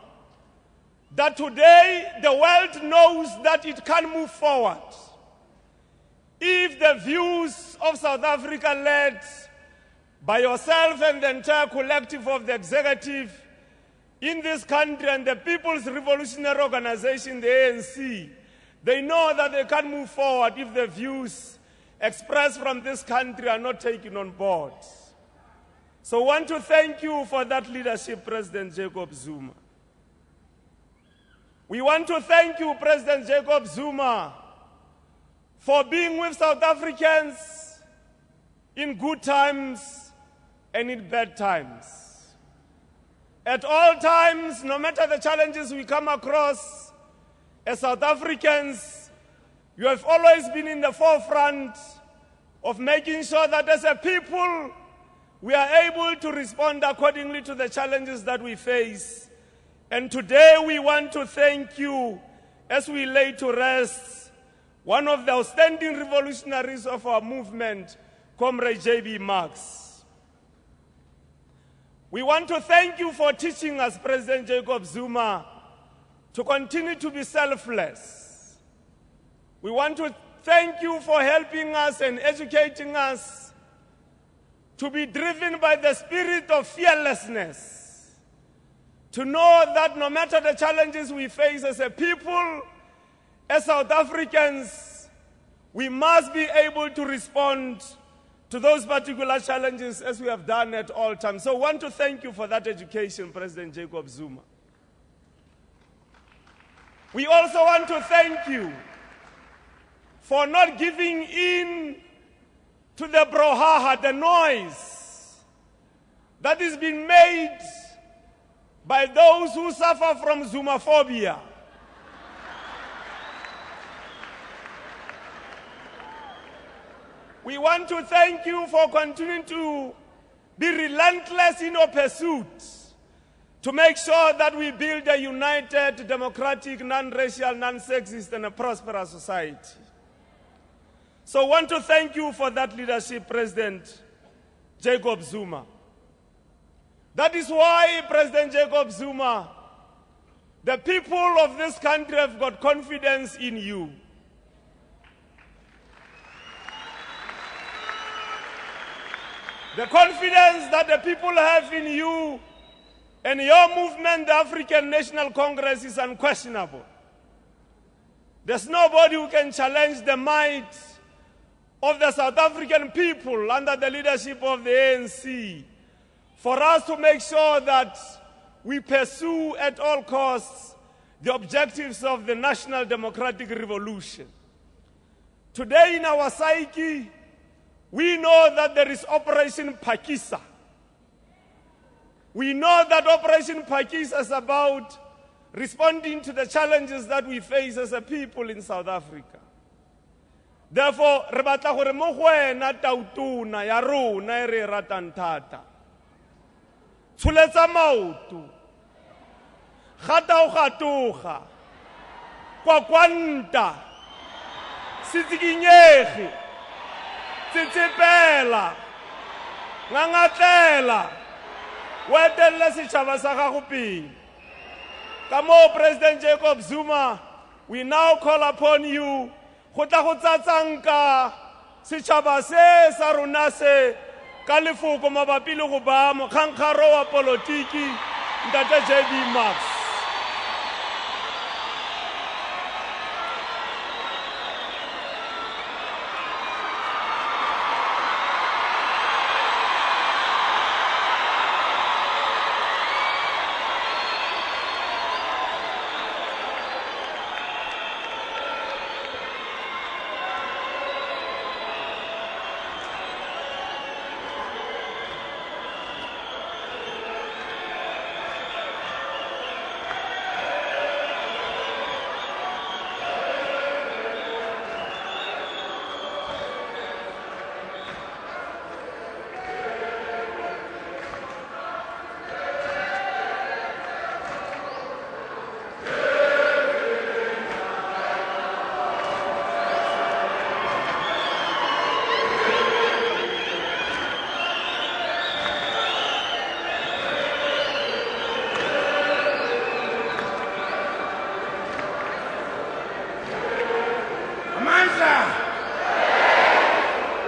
S1: that today the world knows that it can move forward if the views of South Africa led by yourself and the entire collective of the executive in this country and the People's Revolutionary Organization, the ANC, they know that they can move forward if the views expressed from this country are not taken on board. So I want to thank you for that leadership, President Jacob Zuma. We want to thank you, President Jacob Zuma, for being with South Africans in good times and in bad times. At all times, no matter the challenges we come across, as South Africans, you have always been in the forefront of making sure that as a people, we are able to respond accordingly to the challenges that we face. And today we want to thank you as we lay to rest one of the outstanding revolutionaries of our movement, Comrade J.B. Marx. We want to thank you for teaching us, President Jacob Zuma, to continue to be selfless. We want to thank you for helping us and educating us to be driven by the spirit of fearlessness, to know that no matter the challenges we face as a people, as South Africans, we must be able to respond to those particular challenges as we have done at all times. So I want to thank you for that education, President Jacob Zuma. We also want to thank you for not giving in to the brouhaha, the noise that is being made by those who suffer from Zumaphobia. We want to thank you for continuing to be relentless in your pursuit to make sure that we build a united, democratic, non-racial, non-sexist, and a prosperous society. So I want to thank you for that leadership, President Jacob Zuma. That is why, President Jacob Zuma, the people of this country have got confidence in you. The confidence that the people have in you and your movement, the African National Congress, is unquestionable. There's nobody who can challenge the might of the South African people under the leadership of the ANC for us to make sure that we pursue at all costs the objectives of the national democratic revolution. Today in our psyche, we know that there is Operation Phakisa. We know that Operation Phakisa is about responding to the challenges that we face as a people in South Africa. Therefore, re batla gore mo go wena tautona ya rona e re ratang thata. Tsholetsa maoto. Gata o gatoga. Kwakwanta. Sitsikinyege. Tsitsipela. ngangatlela wetelle setšhaba sa gago pele ka moo President Jacob Zuma, we now call upon you go tla go tsatsanka setšhaba se sa rona se ka lefoko mabapi le go ba mokgankgaro wa polotiki ntate JB Marks.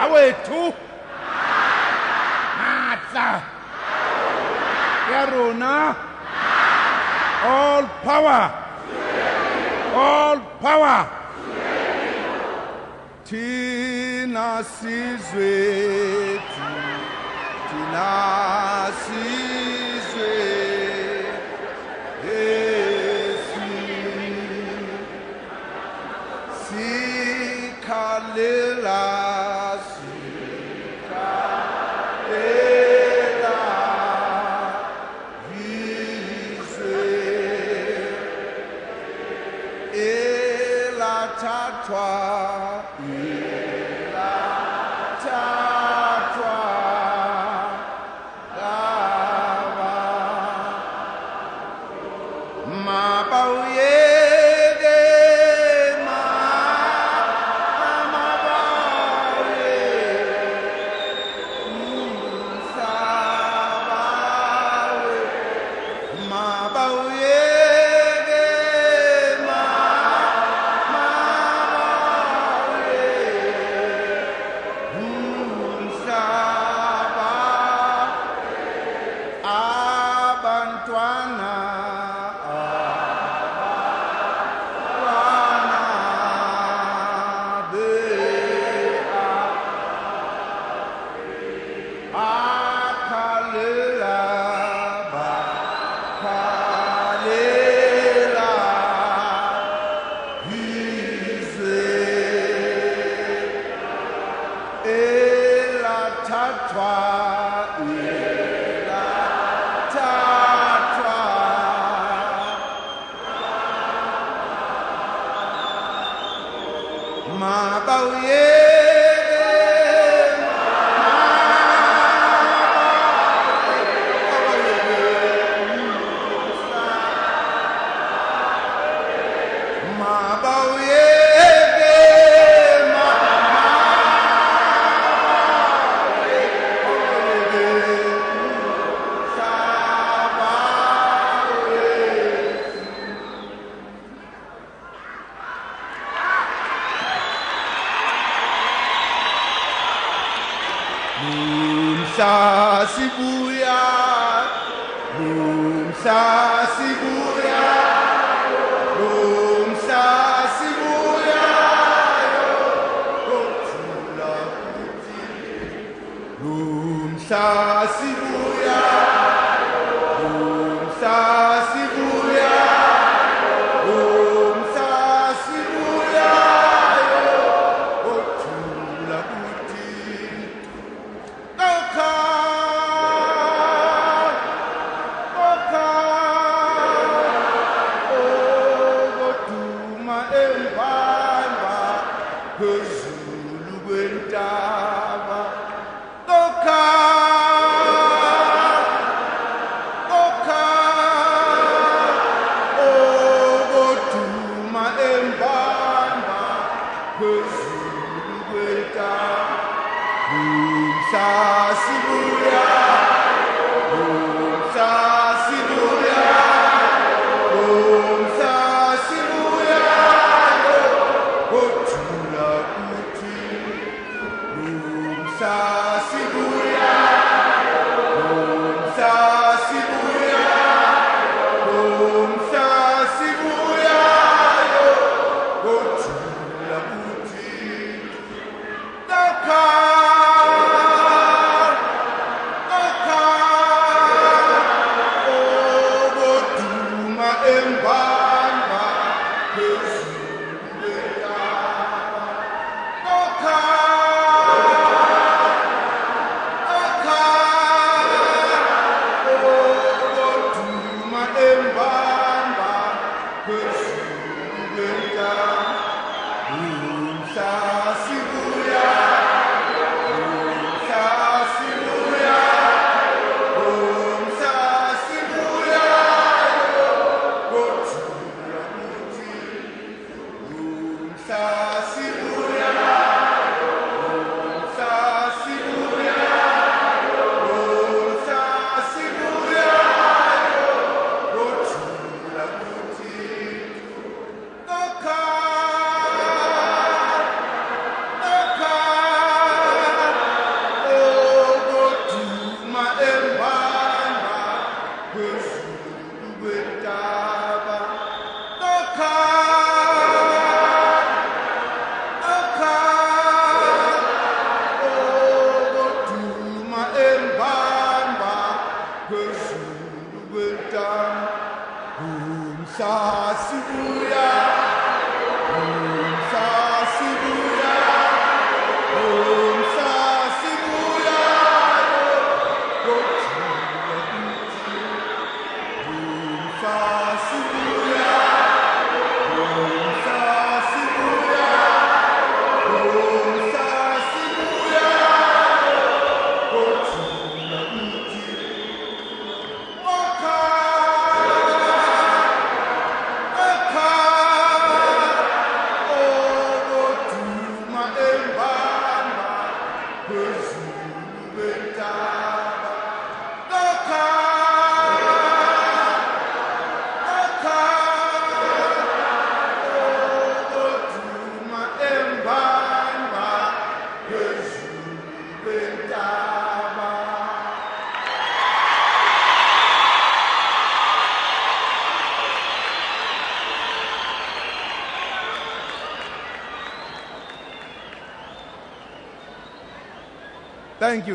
S12: Awethu Matla Yarona all power Tina Sizwe Sibuya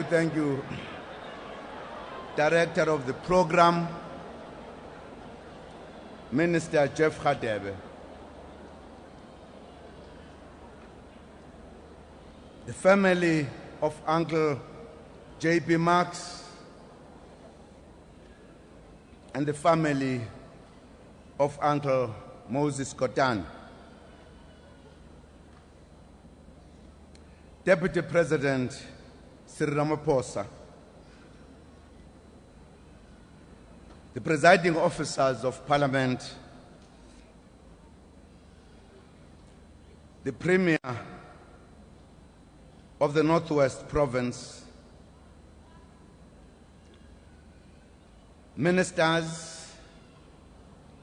S12: Thank you. Director of the program, Minister Jeff Radebe. The family of Uncle J.B. Marks and the family of Uncle Moses Kotan. Deputy President Cyril Ramaphosa, the presiding officers of Parliament, the Premier of the Northwest Province, ministers,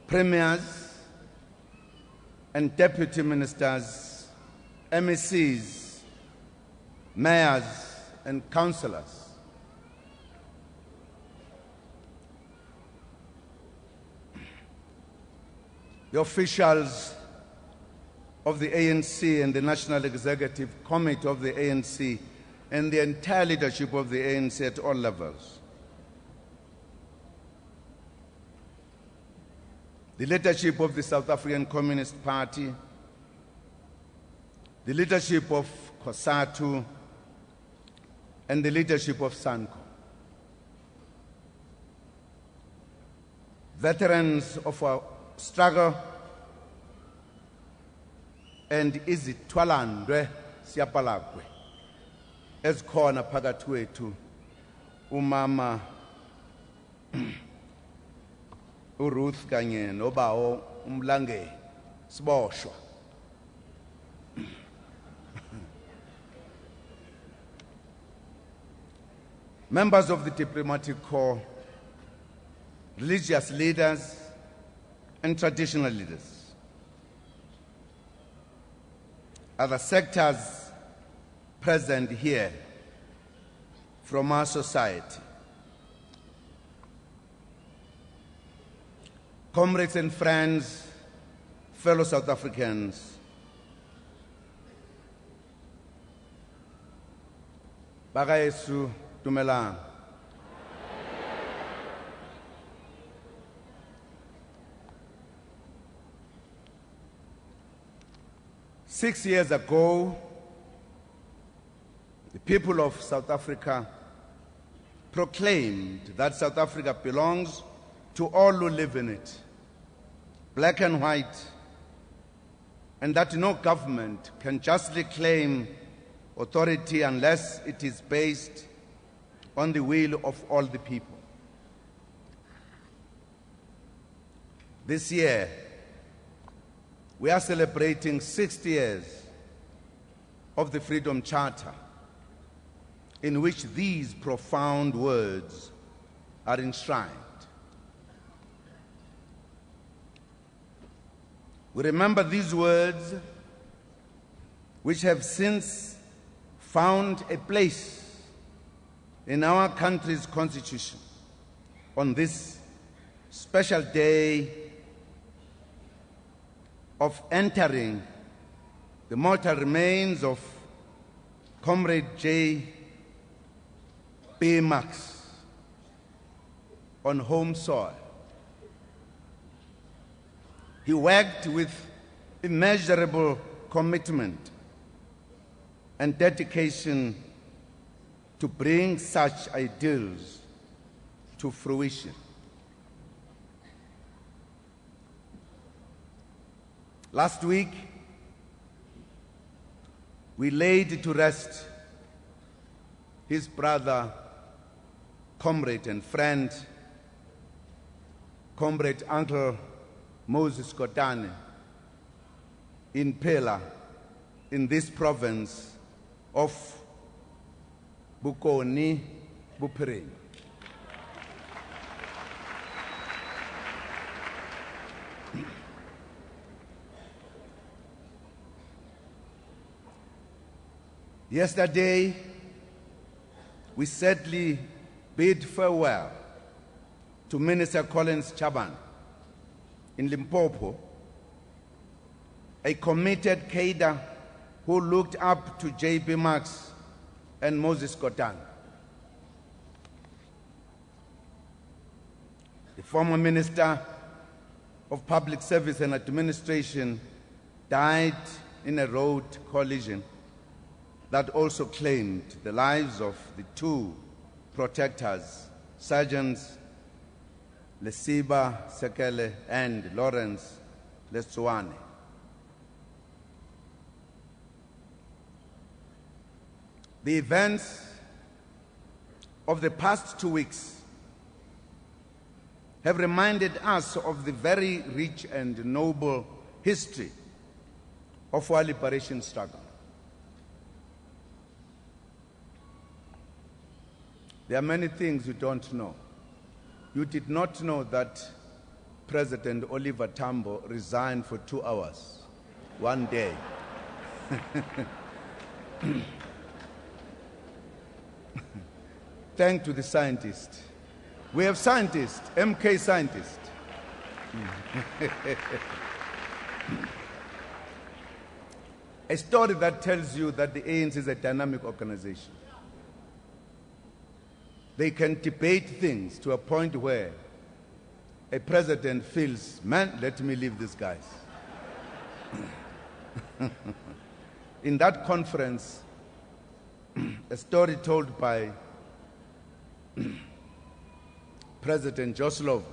S12: premiers, and deputy ministers, MECs, mayors, and councillors. The officials of the ANC and the National Executive Committee of the ANC and the entire leadership of the ANC at all levels. The leadership of the South African Communist Party, the leadership of COSATU, and the leadership of SANCO. Veterans of our struggle and izithwalandwe siyapalakwe ezikhona phakathi kwethu umama uRuth kanye nobawo umlangeni siboshwa. Members of the diplomatic corps, religious leaders, and traditional leaders, other sectors present here, from our society. Comrades and friends, fellow South Africans, bagayesu dumelang. Six years ago, the people of South Africa proclaimed that South Africa belongs to all who live in it, black and white, and that no government can justly claim authority unless it is based on the will of all the people. This year, we are celebrating 60 years of the Freedom Charter, in which these profound words are enshrined. We remember these words, which have since found a place in our country's constitution, on this special day of entering the mortal remains of Comrade J.B. Marx on home soil. He worked with immeasurable commitment and dedication to bring such ideals to fruition. Last week, we laid to rest his brother, comrade and friend, Comrade Uncle Moses Kotane, in Pela, in this province of Bokoni Bophirima. Yesterday, we sadly bid farewell to Minister Collins Chaban in Limpopo, a committed cadre who looked up to J.B. Marx and Moses Kotane. The former Minister of Public Service and Administration died in a road collision that also claimed the lives of the two protectors, Sergeants Lesiba Sekele and Lawrence Leswane. The events of the past 2 weeks have reminded us of the very rich and noble history of our liberation struggle. There are many things you don't know. You did not know that President Oliver Tambo resigned for 2 hours, one day. Thanks to the scientists. We have scientists, MK scientists. A story that tells you that the ANC is a dynamic organization. They can debate things to a point where a president feels, man, let me leave these guys. In that conference, a story told by President Joslov,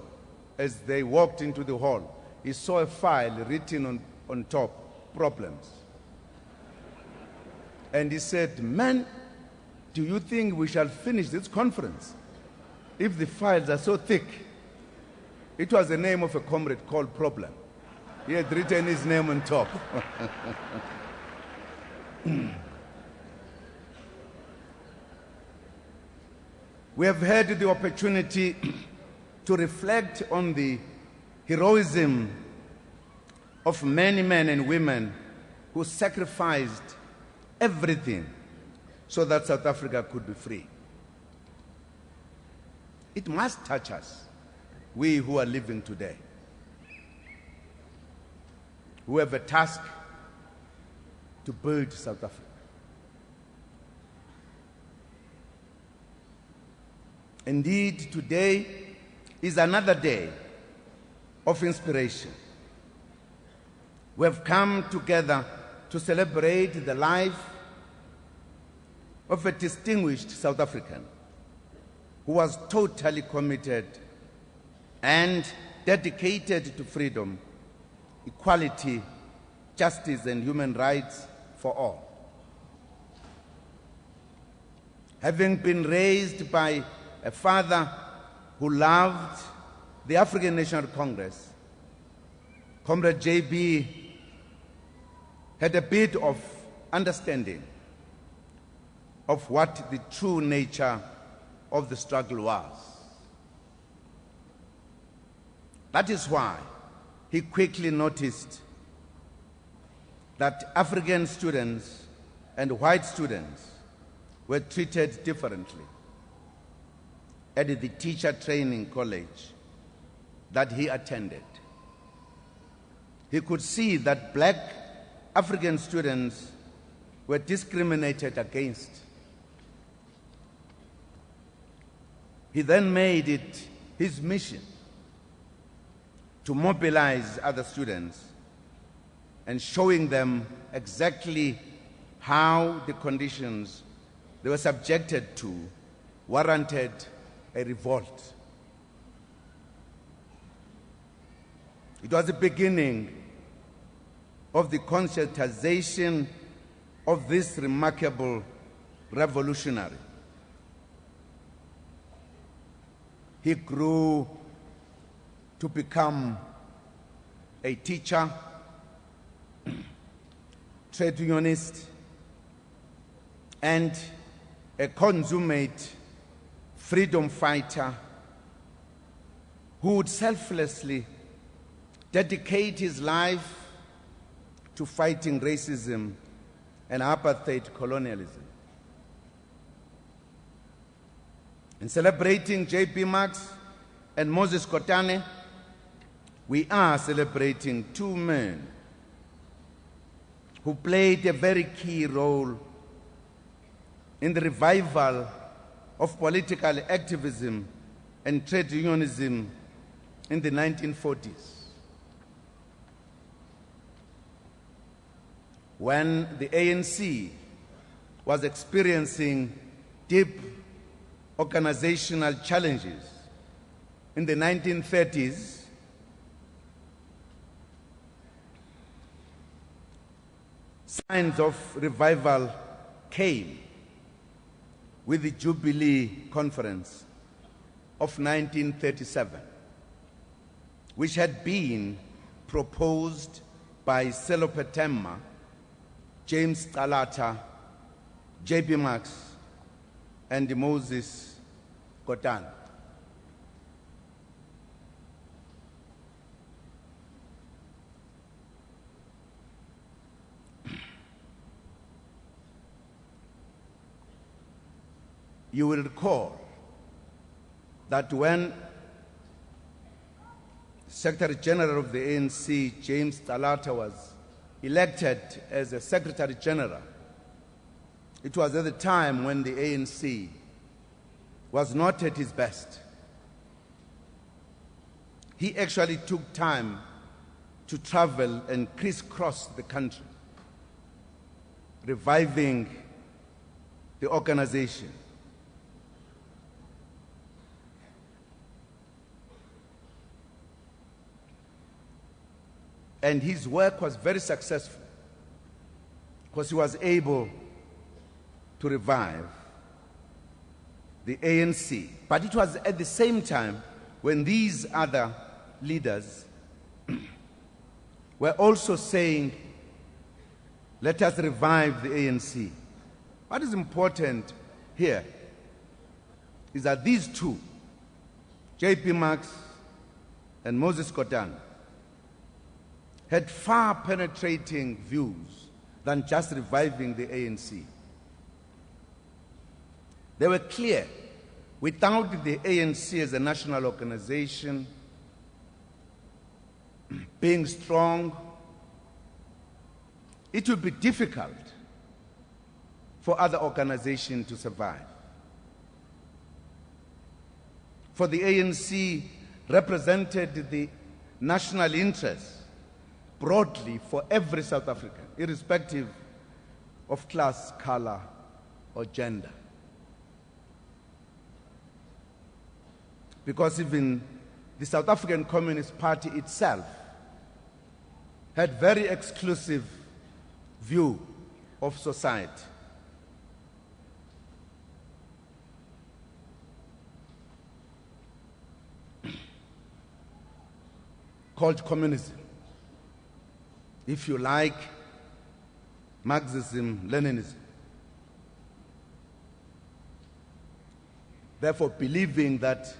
S12: as they walked into the hall, he saw a file written on top, problems. And he said, man, do you think we shall finish this conference if the files are so thick? It was the name of a comrade called Problem. He had written his name on top. We have had the opportunity to reflect on the heroism of many men and women who sacrificed everything so that South Africa could be free. It must touch us, we who are living today, who have a task to build South Africa. Indeed, today is another day of inspiration. We have come together to celebrate the life of a distinguished South African who was totally committed and dedicated to freedom, equality, justice, and human rights for all. Having been raised by a father who loved the African National Congress, Comrade JB had a bit of understanding of what the true nature of the struggle was. That is why he quickly noticed that African students and white students were treated differently at the teacher training college that he attended. He could see that black African students were discriminated against. He then made it his mission to mobilize other students and showing them exactly how the conditions they were subjected to warranted a revolt. It was the beginning of the conscientization of this remarkable revolutionary. He grew to become a teacher, trade unionist, and a consummate freedom fighter who would selflessly dedicate his life to fighting racism and apartheid colonialism. In celebrating J.P. Marx and Moses Kotane, we are celebrating two men who played a very key role in the revival of political activism and trade unionism in the 1940s. When the ANC was experiencing deep organizational challenges in the 1930s, signs of revival came with the Jubilee Conference of 1937, which had been proposed by Selopetema, James Talata, J.P. Marx, and Moses Kotane. You will recall that when Secretary General of the ANC, James Talata, was elected as a Secretary General, it was at the time when the ANC was not at its best. He actually took time to travel and crisscross the country, reviving the organization. And his work was very successful because he was able to revive the ANC. But it was at the same time when these other leaders were also saying, let us revive the ANC. What is important here is that these two, J.P. Marx and Moses Kotane, had far penetrating views than just reviving the ANC. They were clear Without the ANC as a national organization being strong, it will be difficult for other organizations to survive. For the ANC represented the national interest broadly for every South African, irrespective of class, color, or gender. Because even the South African Communist Party itself had very exclusive view of society. Called communism. If you like, Marxism, Leninism. Therefore, believing that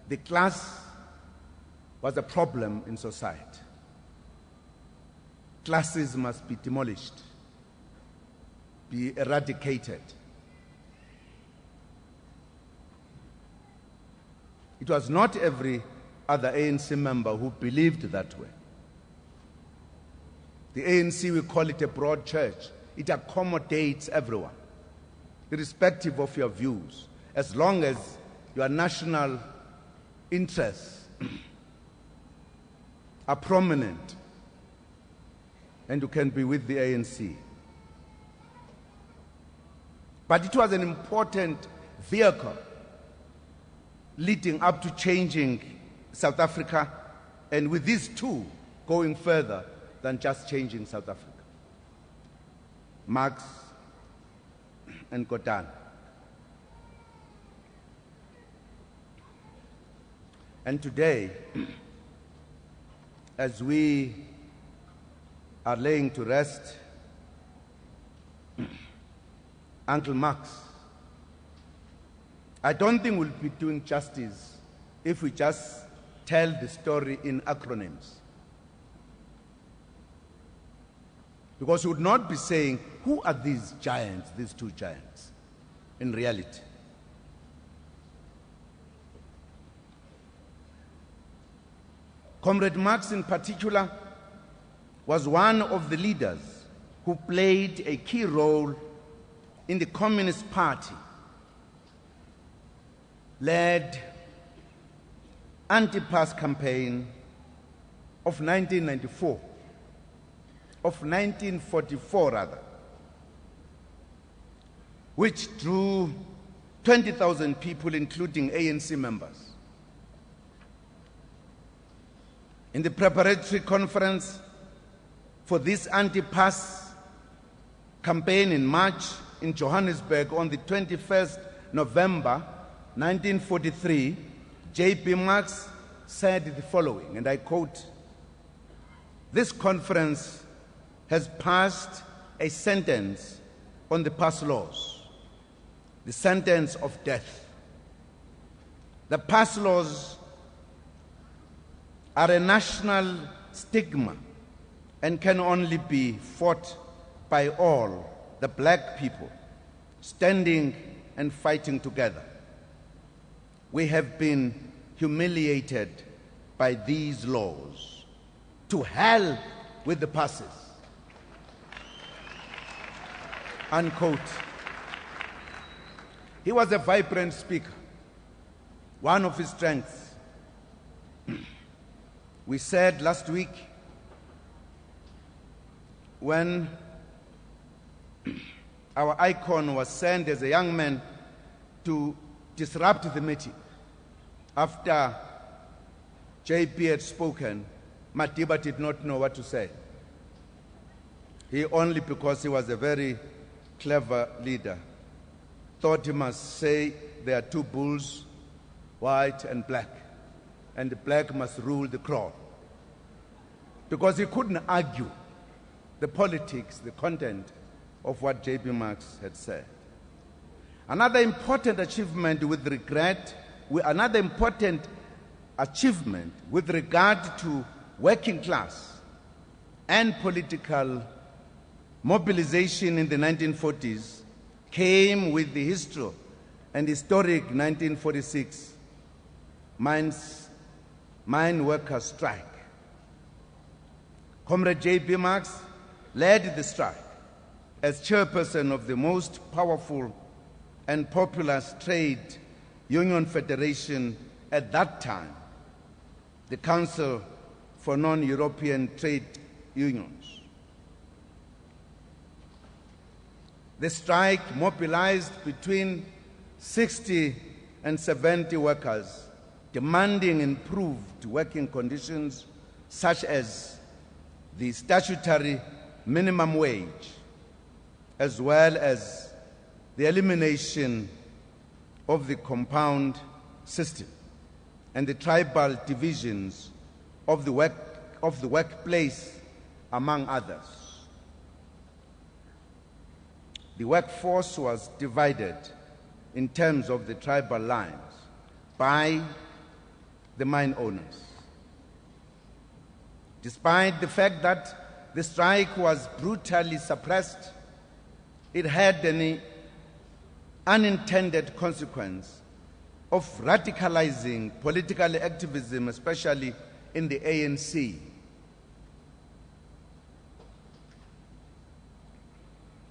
S12: the class was a problem in society. Classes must be demolished, be eradicated. It was not every other ANC member who believed that way. The ANC, we call it a broad church. It accommodates everyone, irrespective of your views, as long as your national interests are prominent and you can be with the ANC. But it was an important vehicle leading up to changing South Africa, and with these two going further than just changing South Africa. Marx and Godani. And today, as we are laying to rest Uncle Marx, I don't think we'll be doing justice if we just tell the story in acronyms. Because we would not be saying, who are these giants, these two giants, in reality? Comrade Marx in particular was one of the leaders who played a key role in the Communist Party, led anti-pass campaign of 1994, of 1944 rather, which drew 20,000 people, including ANC members. In the preparatory conference for this anti-pass campaign in March in Johannesburg on the 21st November 1943, J.B. Marx said the following, and I quote, "This conference has passed a sentence on the pass laws, the sentence of death. The pass laws are a national stigma and can only be fought by all the black people standing and fighting together. We have been humiliated by these laws. To hell with the passes." Unquote. He was a vibrant speaker. One of his strengths, we said last week when our icon was sent as a young man to disrupt the meeting after JP had spoken, Madiba did not know what to say. He only, because he was a very clever leader, thought he must say there are two bulls, white and black, and the black must rule the crowd. Because he couldn't argue the politics, the content of what J.B. Marx had said. Another important achievement with regard to working class and political mobilization in the 1940s came with the and historic 1946 mine workers' strike. Comrade J.B. Marx led the strike as chairperson of the most powerful and popular trade union federation at that time, the Council for Non-European Trade Unions. The strike mobilized between 60 and 70 workers, demanding improved working conditions such as the statutory minimum wage, as well as the elimination of the compound system and the tribal divisions of the workplace, among others. The workforce was divided in terms of the tribal lines by the mine owners. Despite the fact that the strike was brutally suppressed, it had an unintended consequence of radicalizing political activism, especially in the ANC.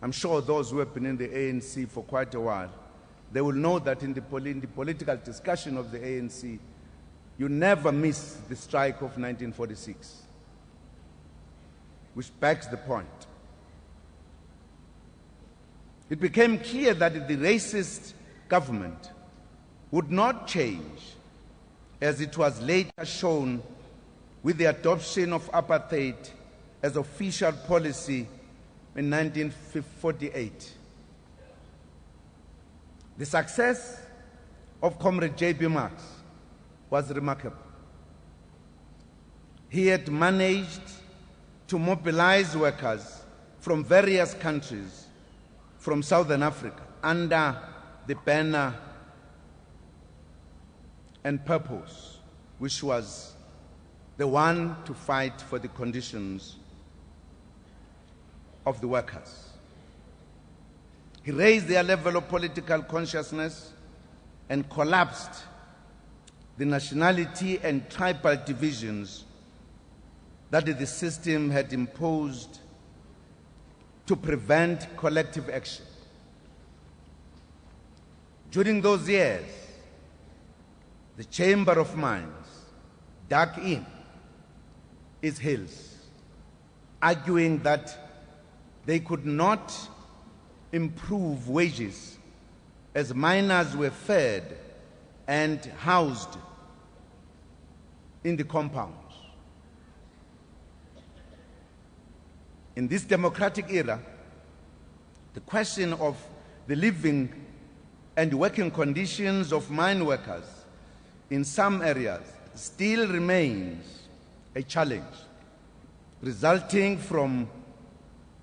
S12: I'm sure those who have been in the ANC for quite a while, they will know that in the political discussion of the ANC, you never miss the strike of 1946, which backs the point. It became clear that the racist government would not change, as it was later shown with the adoption of apartheid as official policy in 1948. The success of Comrade J.B. Marx was remarkable. He had managed to mobilize workers from various countries from Southern Africa under the banner and purpose, which was the one to fight for the conditions of the workers. He raised their level of political consciousness and collapsed the nationality and tribal divisions that the system had imposed to prevent collective action. During those years, the Chamber of Mines dug in its heels, arguing that they could not improve wages as miners were fed and housed in the compounds. In this democratic era, the question of the living and working conditions of mine workers in some areas still remains a challenge, resulting from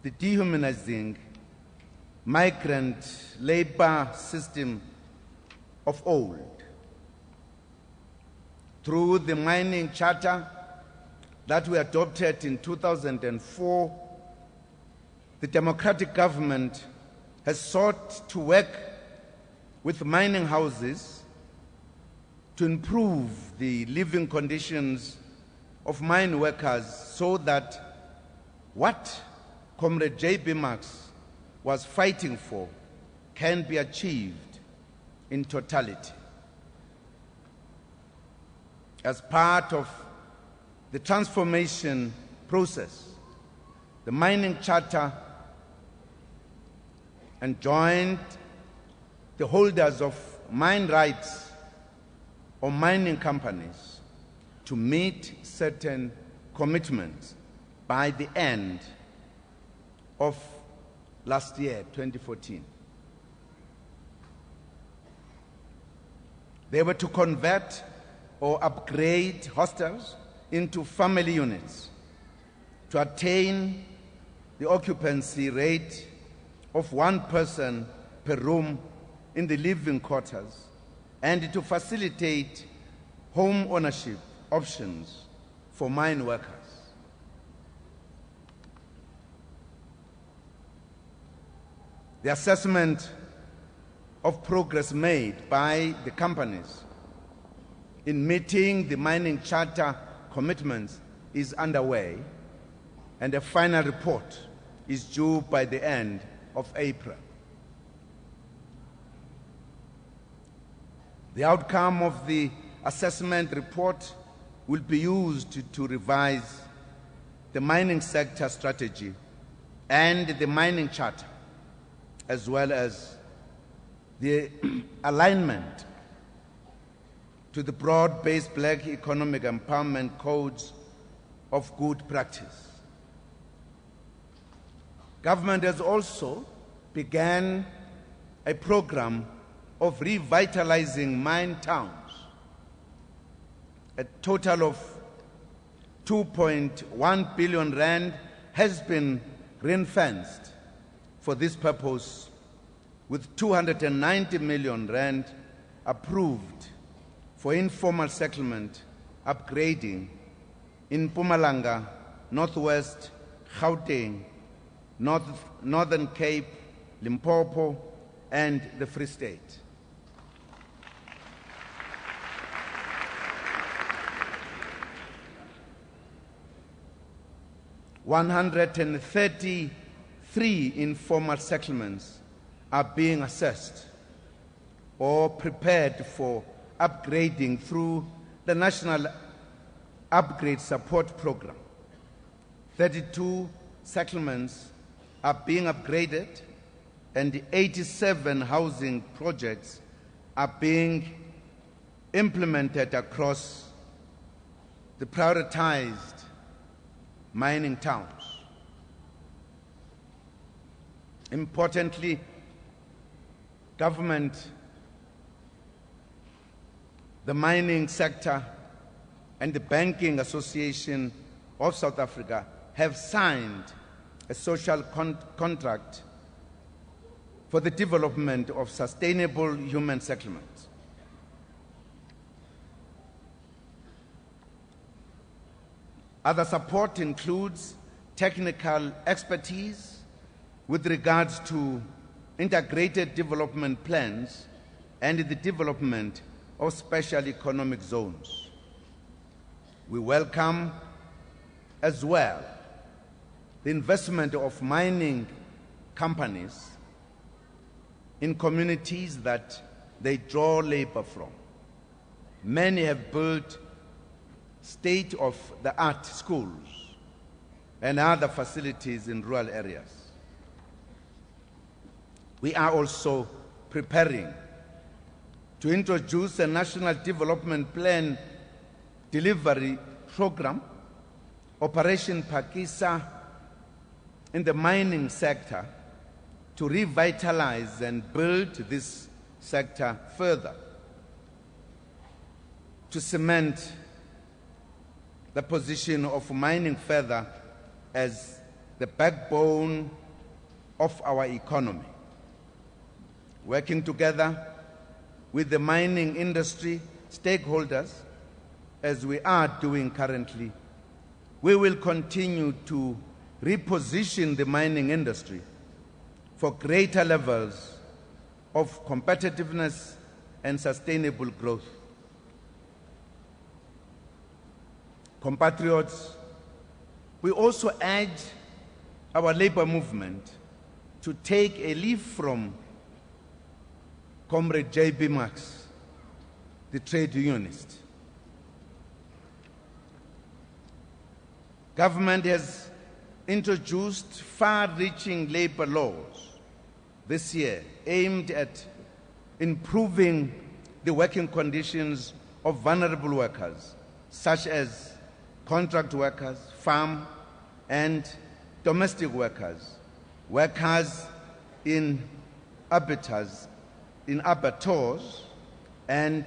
S12: the dehumanizing migrant labor system of old. Through the mining charter that we adopted in 2004, the democratic government has sought to work with mining houses to improve the living conditions of mine workers so that what Comrade J.B. Marx was fighting for can be achieved in totality. As part of the transformation process, the mining charter enjoined the holders of mine rights or mining companies to meet certain commitments by the end of last year, 2014. They were to convert or upgrade hostels into family units to attain the occupancy rate of one person per room in the living quarters and to facilitate home ownership options for mine workers. The assessment of progress made by the companies in meeting the mining charter commitments is underway, and a final report is due by the end of April. The outcome of the assessment report will be used to revise the mining sector strategy and the mining charter, as well as the alignment to the broad-based Black Economic Empowerment Codes of Good Practice. Government has also begun a program of revitalizing mine towns. A total of 2.1 billion rand has been ring-fenced for this purpose, with 290 million rand approved for informal settlement upgrading in Mpumalanga, Northwest, Gauteng, Northern Cape, Limpopo, and the Free State. $133 informal settlements are being assessed or prepared for upgrading through the National Upgrade Support Program. 32 settlements are being upgraded, and 87 housing projects are being implemented across the prioritized mining towns. Importantly, government, the mining sector, and the Banking Association of South Africa have signed a social contract for the development of sustainable human settlements. Other support includes technical expertise with regards to integrated development plans and the development of special economic zones. We welcome as well the investment of mining companies in communities that they draw labor from. Many have built state-of-the-art schools and other facilities in rural areas. We are also preparing to introduce a national development plan delivery program, Operation Pakisa, in the mining sector to revitalize and build this sector further, to cement the position of mining further as the backbone of our economy. Working together with the mining industry stakeholders, as we are doing currently, we will continue to reposition the mining industry for greater levels of competitiveness and sustainable growth. Compatriots, we also urge our labor movement to take a leaf from Comrade J.B. Marx, the trade unionist. Government has introduced far-reaching labor laws this year aimed at improving the working conditions of vulnerable workers, such as contract workers, farm and domestic workers, workers in abattoirs, and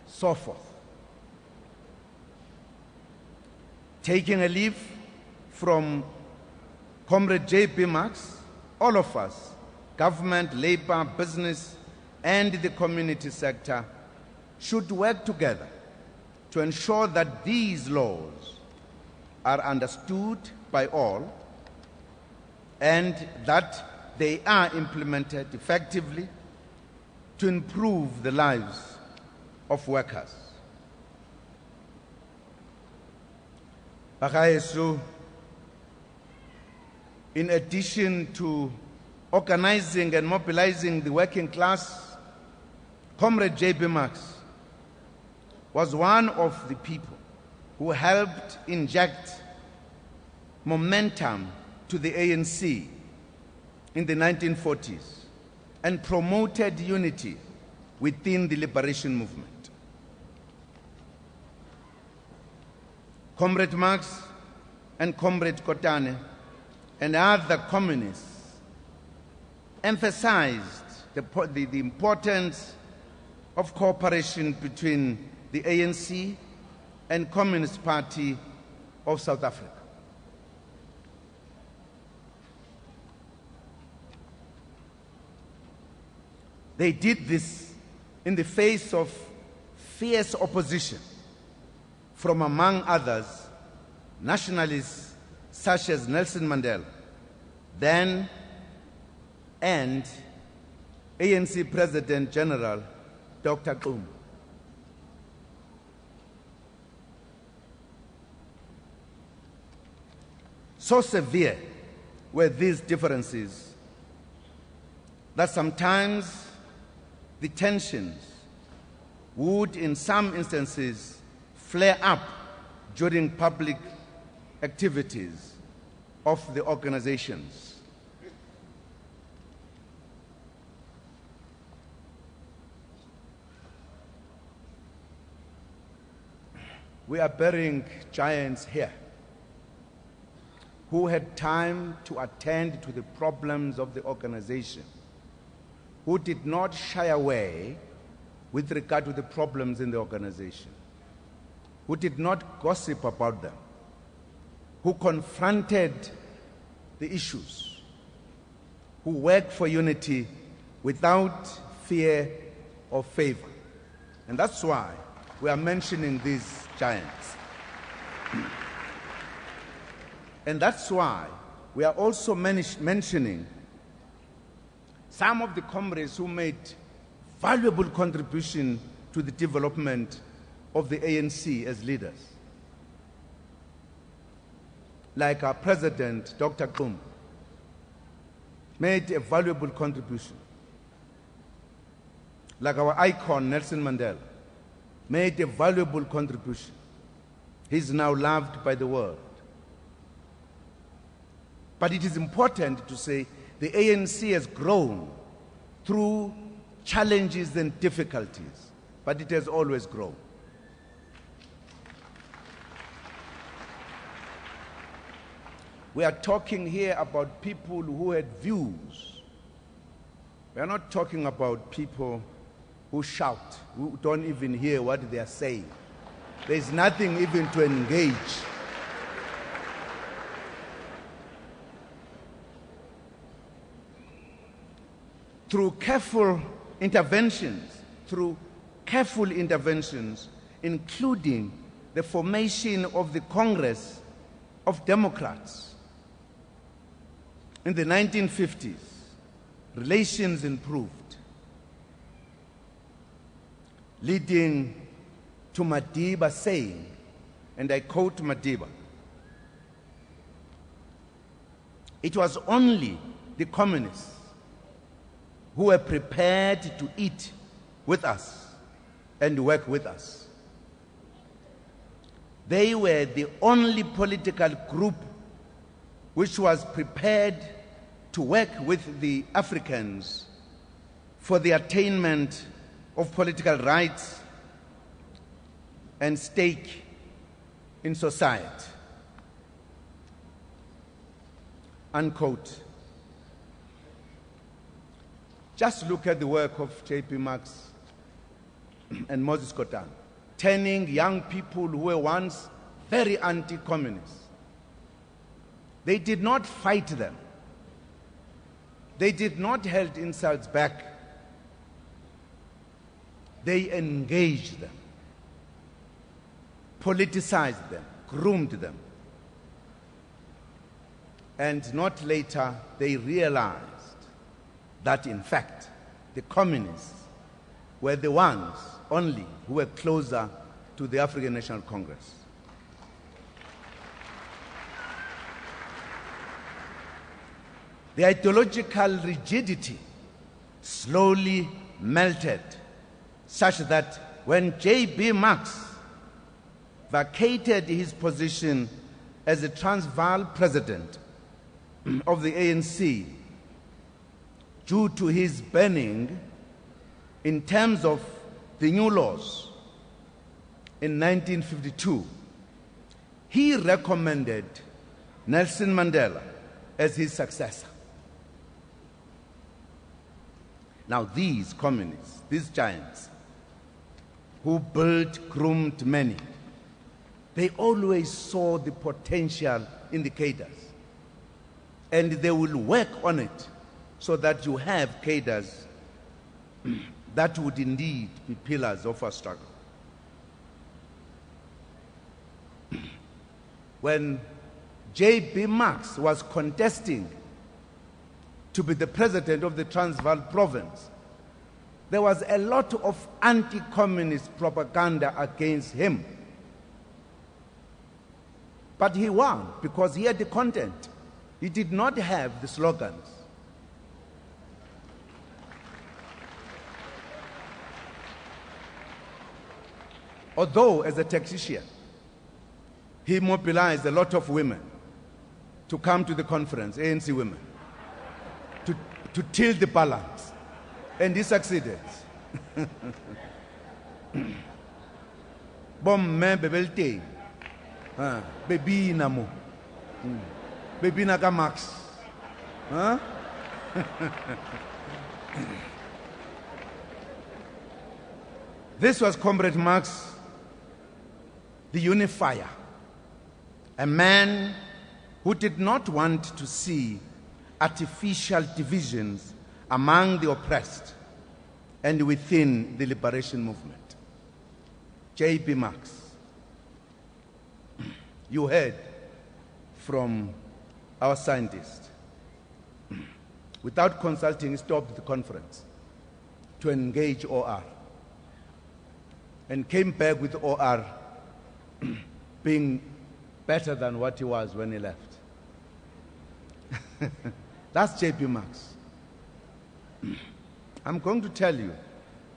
S12: so forth. Taking a leaf from Comrade J.B. Marx, all of us, government, labor, business, and the community sector, should work together to ensure that these laws are understood by all and that they are implemented effectively to improve the lives of workers. Bagayesu, in addition to organizing and mobilizing the working class, Comrade J.B. Marx was one of the people who helped inject momentum to the ANC in the 1940s and promoted unity within the liberation movement. Comrade Marx and Comrade Kotane and other communists emphasized the importance of cooperation between the ANC and Communist Party of South Africa. They did this in the face of fierce opposition from, among others, nationalists such as Nelson Mandela, then and ANC President General Dr. Zuma. So severe were these differences that sometimes the tensions would, in some instances, flare up during public activities of the organizations. We are burying giants here who had time to attend to the problems of the organization, who did not shy away with regard to the problems in the organization, who did not gossip about them, who confronted the issues, who worked for unity without fear or favor. And that's why we are mentioning these giants. And that's why we are also mentioning some of the comrades who made valuable contribution to the development of the ANC as leaders. Like our president, Dr. Zuma, made a valuable contribution. Like our icon, Nelson Mandela, made a valuable contribution. He's now loved by the world. But it is important to say the ANC has grown through challenges and difficulties, but it has always grown. We are talking here about people who had views. We are not talking about people who shout, who don't even hear what they are saying. There is nothing even to engage. Through careful interventions, including the formation of the Congress of Democrats in the 1950s, relations improved, leading to Madiba saying, and I quote Madiba, "It was only the communists who were prepared to eat with us and work with us. They were the only political group which was prepared to work with the Africans for the attainment of political rights and stake in society." Unquote. Just look at the work of J.P. Marx and Moses Kotane, turning young people who were once very anti-communist. They did not fight them. They did not hold insults back. They engaged them, politicized them, groomed them. And not later, they realized that, in fact, the communists were the ones only who were closer to the African National Congress. The ideological rigidity slowly melted, such that when J.B. Marx vacated his position as the Transvaal president of the ANC due to his banning in terms of the new laws in 1952, he recommended Nelson Mandela as his successor. Now these communists, these giants, who built, groomed many, they always saw the potential in the cadres. And they will work on it so that you have cadres that would indeed be pillars of our struggle. When J.B. Marx was contesting to be the president of the Transvaal province, there was a lot of anti-communist propaganda against him. But he won because he had the content. He did not have the slogans. Although, as a tactician, he mobilized a lot of women to come to the conference, ANC women, to tilt the balance. And he succeeded. Bomme bebelte, bebina mo, bebina ka Max, This was Comrade Marx, the unifier, a man who did not want to see artificial divisions among the oppressed and within the liberation movement. J.B. Marx. You heard from our scientist. Without consulting, he stopped the conference to engage OR and came back with OR being better than what he was when he left. That's J.B. Marx. I'm going to tell you,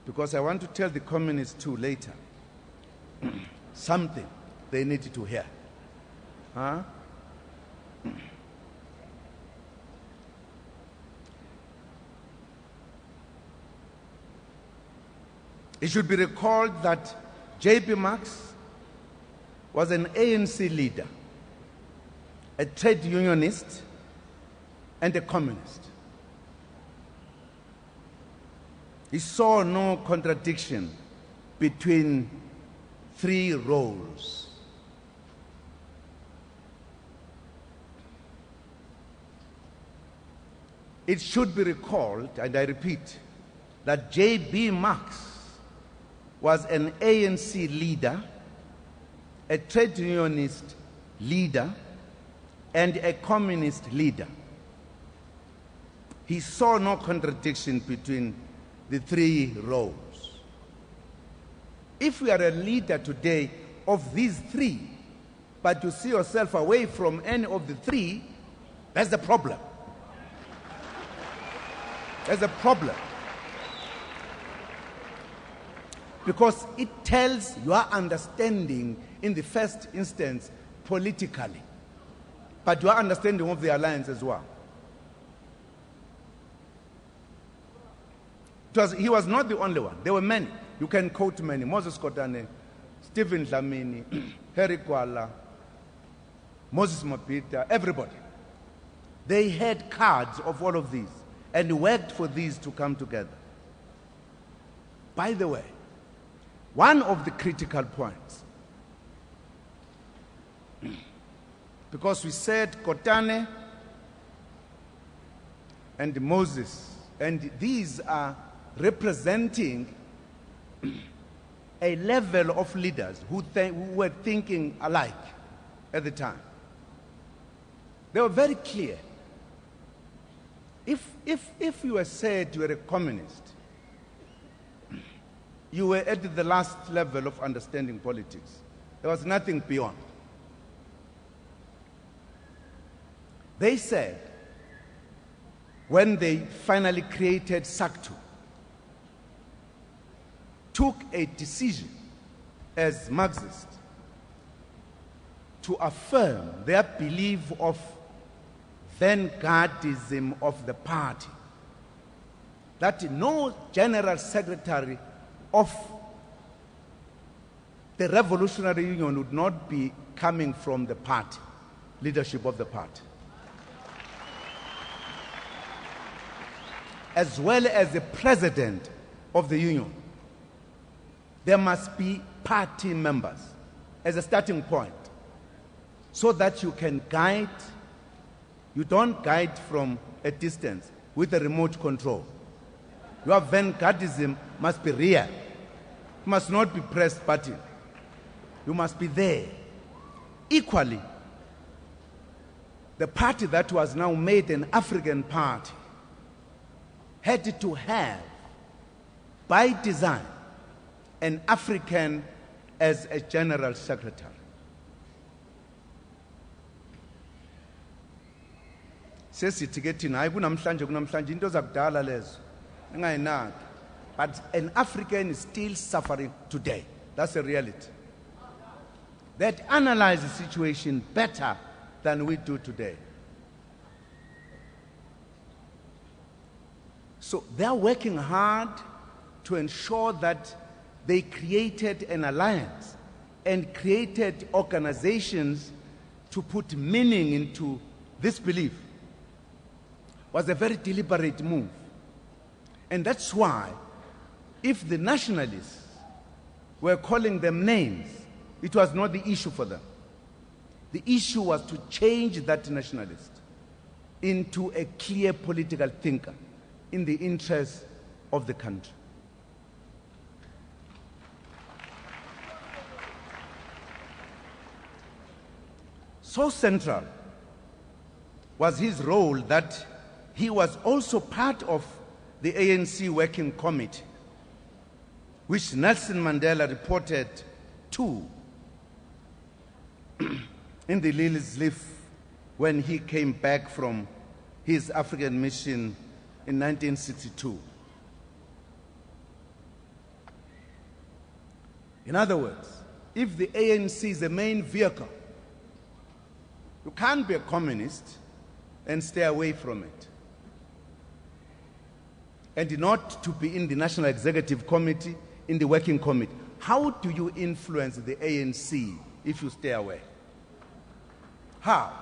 S12: because I want to tell the communists too later, something they needed to hear. It should be recalled that J.B. Marx was an ANC leader, a trade unionist, and a communist. He saw no contradiction between three roles. It should be recalled, and I repeat, that J.B. Marx was an ANC leader, a trade unionist leader, and a communist leader. He saw no contradiction between the three roles. If we are a leader today of these three, but you see yourself away from any of the three, that's the problem. There's a problem. Because it tells your understanding in the first instance politically, but your understanding of the alliance as well. He was not the only one. There were many. You can quote many. Moses Kotane, Stephen Dlamini, Harry Kwala, Moses Mapita, everybody. They had cards of all of these and worked for these to come together. By the way, one of the critical points, because we said Kotane and Moses, and these are representing a level of leaders who were thinking alike at the time. They were very clear. If you were said you were a communist, you were at the last level of understanding politics. There was nothing beyond. They said, when they finally created SACTU, took a decision as Marxists to affirm their belief of vanguardism of the party, that no general secretary of the Revolutionary Union would not be coming from the party, leadership of the party, as well as the president of the union. There must be party members as a starting point, so that you can guide. You don't guide from a distance with a remote control. Your vanguardism must be real. It must not be pressed button. You must be there. Equally, the party that was now made an African party had to have, by design, an African as a general secretary. Sesithi ke thina hayi kunamhlanje into zakudala lezo engayinaki, but an African is still suffering today. That's a reality. That analyze the situation better than we do today. So they're working hard to ensure that they created an alliance and created organizations to put meaning into this belief. Was a very deliberate move. And that's why, if the nationalists were calling them names, it was not the issue for them. The issue was to change that nationalist into a clear political thinker in the interest of the country. So central was his role that he was also part of the ANC Working Committee, which Nelson Mandela reported to in the Lilies Leaf when he came back from his African mission in 1962. In other words, if the ANC is the main vehicle, you can't be a communist and stay away from it. And not to be in the National Executive Committee, in the Working Committee. How do you influence the ANC if you stay away? How?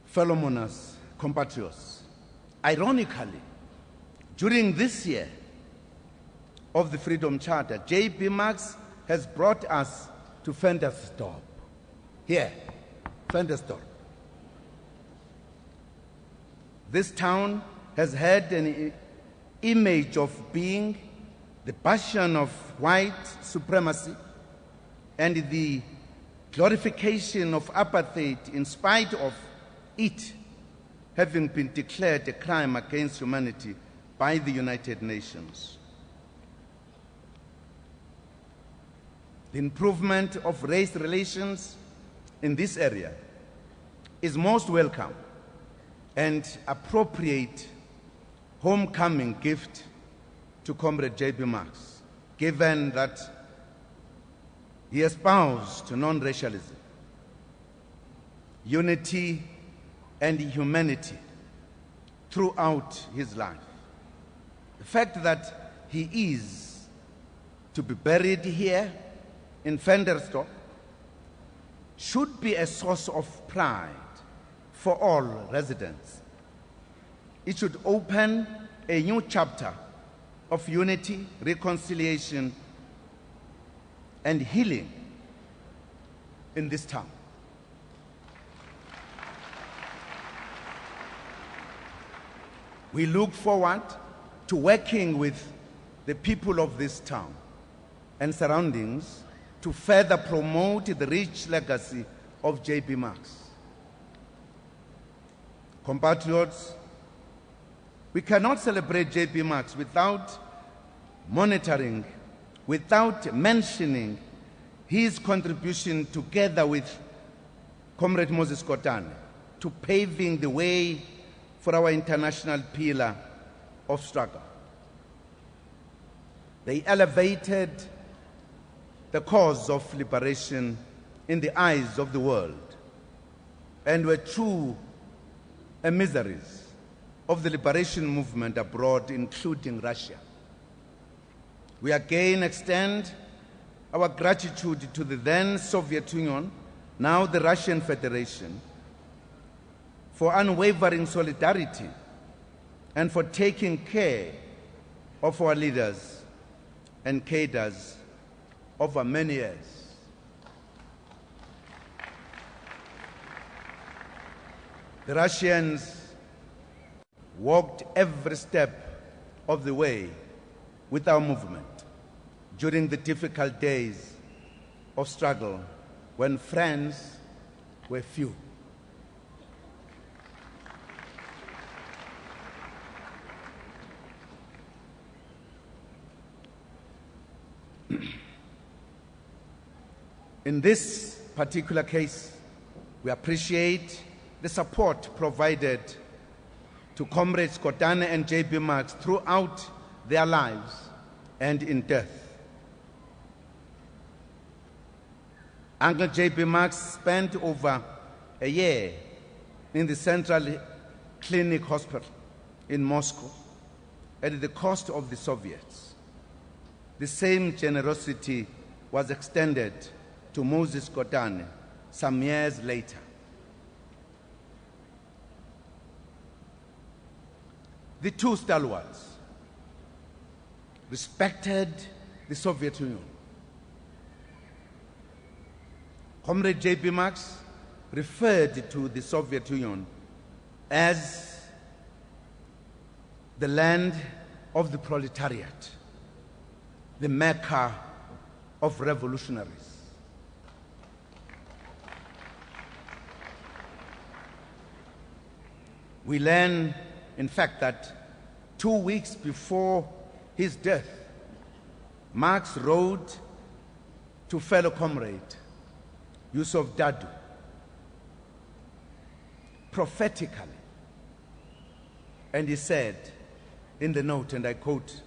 S12: Fellow mourners, compatriots, ironically, during this year of the Freedom Charter, J.B. Marx has brought us to Ventersdorp. Here, Ventersdorp. This town has had an image of being the bastion of white supremacy and the glorification of apartheid, in spite of it having been declared a crime against humanity by the United Nations. The improvement of race relations in this area is most welcome and appropriate homecoming gift to Comrade J.B. Marx, given that he espoused non-racialism, unity and humanity throughout his life. The fact that he is to be buried here in Ventersdorp should be a source of pride for all residents. It should open a new chapter of unity, reconciliation, and healing in this town. We look forward to working with the people of this town and surroundings to further promote the rich legacy of J.B. Marx. Compatriots, we cannot celebrate J.B. Marx without monitoring, without mentioning his contribution together with Comrade Moses Kotane to paving the way for our international pillar of struggle. They elevated the cause of liberation in the eyes of the world and were true emissaries of the liberation movement abroad, including Russia. We again extend our gratitude to the then Soviet Union, now the Russian Federation, for unwavering solidarity and for taking care of our leaders and cadres over many years. The Russians walked every step of the way with our movement during the difficult days of struggle when friends were few. In this particular case, we appreciate the support provided to Comrades Kotane and J.B. Marx throughout their lives and in death. Uncle J.B. Marx spent over a year in the Central Clinic Hospital in Moscow at the cost of the Soviets. The same generosity was extended to Moses Kotane some years later. The two stalwarts respected the Soviet Union. Comrade J.B. Marx referred to the Soviet Union as the land of the proletariat, the Mecca of revolutionaries. We learn, in fact, that 2 weeks before his death, Marx wrote to fellow comrade Yusuf Dadu prophetically, and he said in the note, and I quote,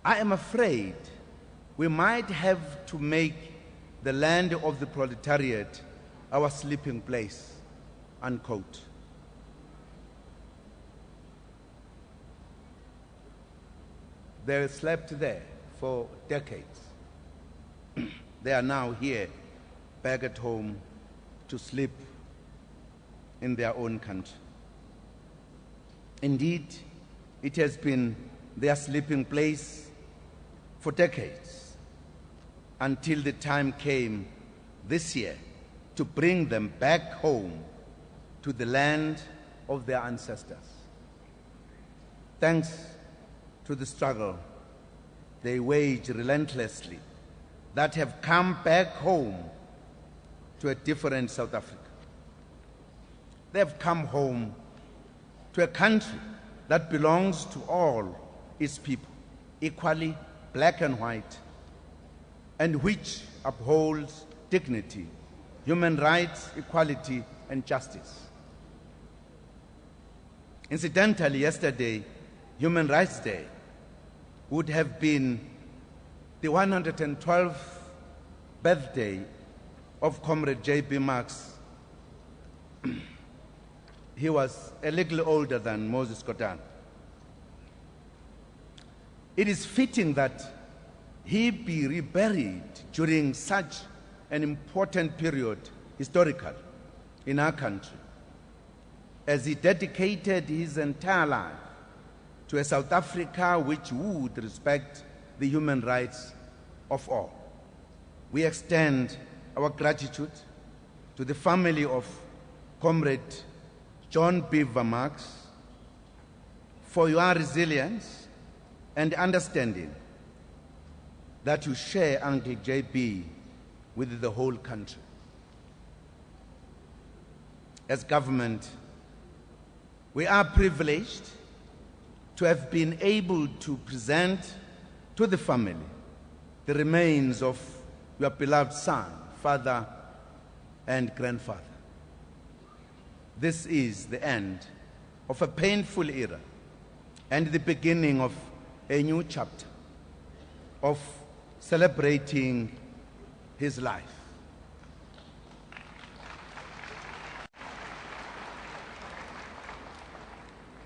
S12: "I am afraid we might have to make the land of the proletariat our sleeping place," unquote. They slept there for decades. They are now here, back at home, to sleep in their own country. Indeed, it has been their sleeping place for decades, until the time came this year to bring them back home to the land of their ancestors. Thanks to the struggle they wage relentlessly, that have come back home to a different South Africa. They have come home to a country that belongs to all its people, equally black and white, and which upholds dignity, human rights, equality, and justice. Incidentally, yesterday, Human Rights Day, would have been the 112th birthday of Comrade J.B. Marx. He was a little older than Moses Kotane. It is fitting that he be reburied during such an important period, historical, in our country, as he dedicated his entire life to a South Africa which would respect the human rights of all. We extend our gratitude to the family of Comrade John Beaver Marx for your resilience and understanding that you share Uncle JB with the whole country. as government, we are privileged to have been able to present to the family the remains of your beloved son, father, and grandfather. This is the end of a painful era and the beginning of a new chapter of celebrating his life.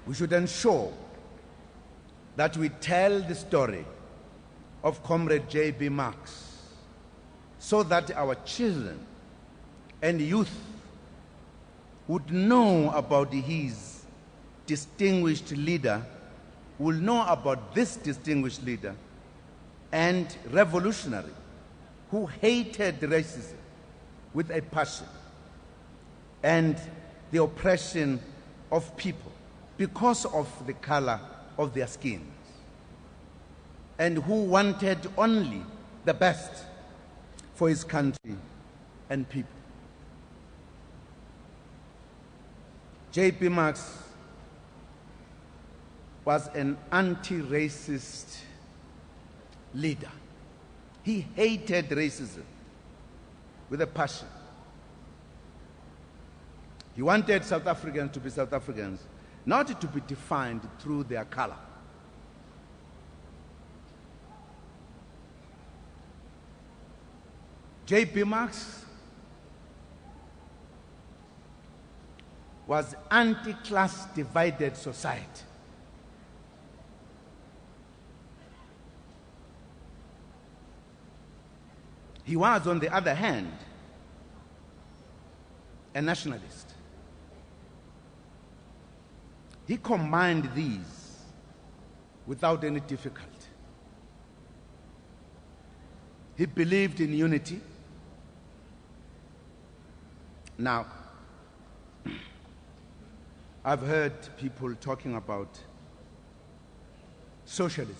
S12: We should ensure that we tell the story of Comrade J.B. Marks so that our children and youth would know about his distinguished leader, will know about this distinguished leader and revolutionary who hated racism with a passion and the oppression of people because of the color of their skins, and who wanted only the best for his country and people. J.P. Marks was an anti-racist leader. He hated racism with a passion. He wanted South Africans to be South Africans, not to be defined through their color. J.P. Marks was anti-class divided society. He was, on the other hand, a nationalist. He combined these without any difficulty. He believed in unity. Now, I've heard people talking about socialism.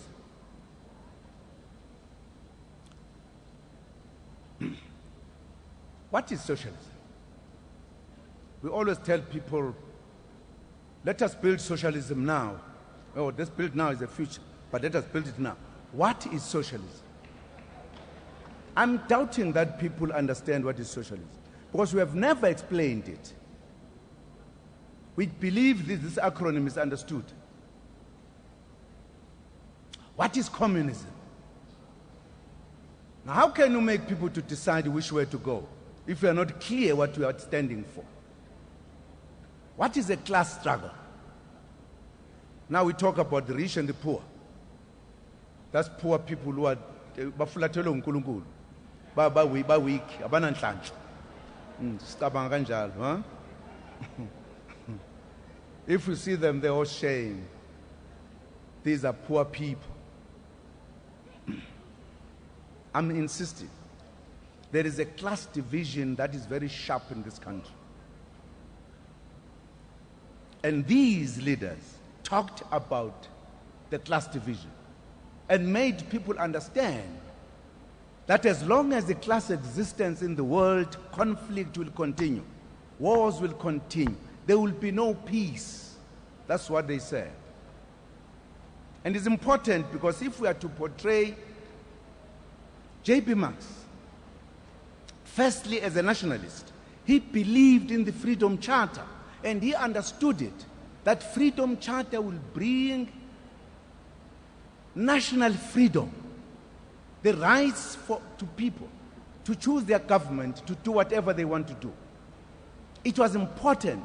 S12: What is socialism? We always tell people, let us build socialism now. Oh, this build now is the future, but let us build it now. What is socialism? I'm doubting that people understand what is socialism, because we have never explained it. We believe this acronym is understood. What is communism? Now, how can you make people to decide which way to go if we are not clear what we are standing for? What is a class struggle? Now we talk about the rich and the poor. That's poor people who are bafulathelwe uNkulunkulu. Ba weak, abananhlanhla. Sicabanga kanjalo, huh? If you see them, they're all shame. These are poor people. I'm insisting. There is a class division that is very sharp in this country. And these leaders talked about the class division and made people understand that as long as the class existence in the world, conflict will continue, wars will continue, there will be no peace. That's what they said. And it's important because if we are to portray J.P. Marks, firstly as a nationalist, he believed in the Freedom Charter and he understood it, that Freedom Charter will bring national freedom, the rights to people to choose their government, to do whatever they want to do. It was important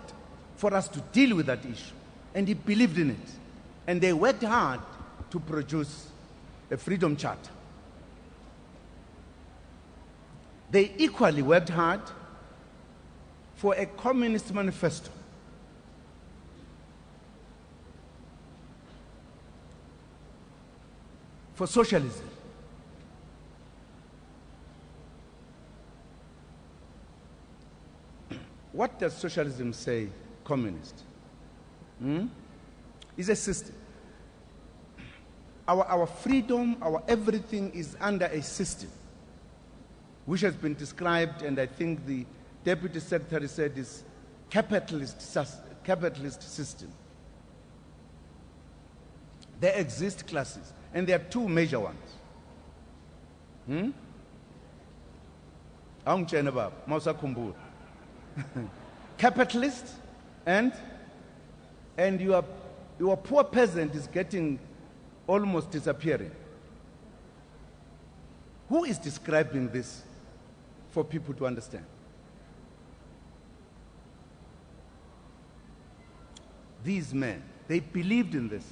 S12: for us to deal with that issue, and he believed in it. And they worked hard to produce a Freedom Charter. They equally worked hard for a Communist Manifesto. For socialism. What does socialism say, communist? It's a system. Our freedom, our everything is under a system which has been described, and I think the Deputy Secretary said is capitalist system. There exist classes, and there are two major ones. Capitalist and your poor peasant is getting almost disappearing. Who is describing this for people to understand? These men, they believed in this.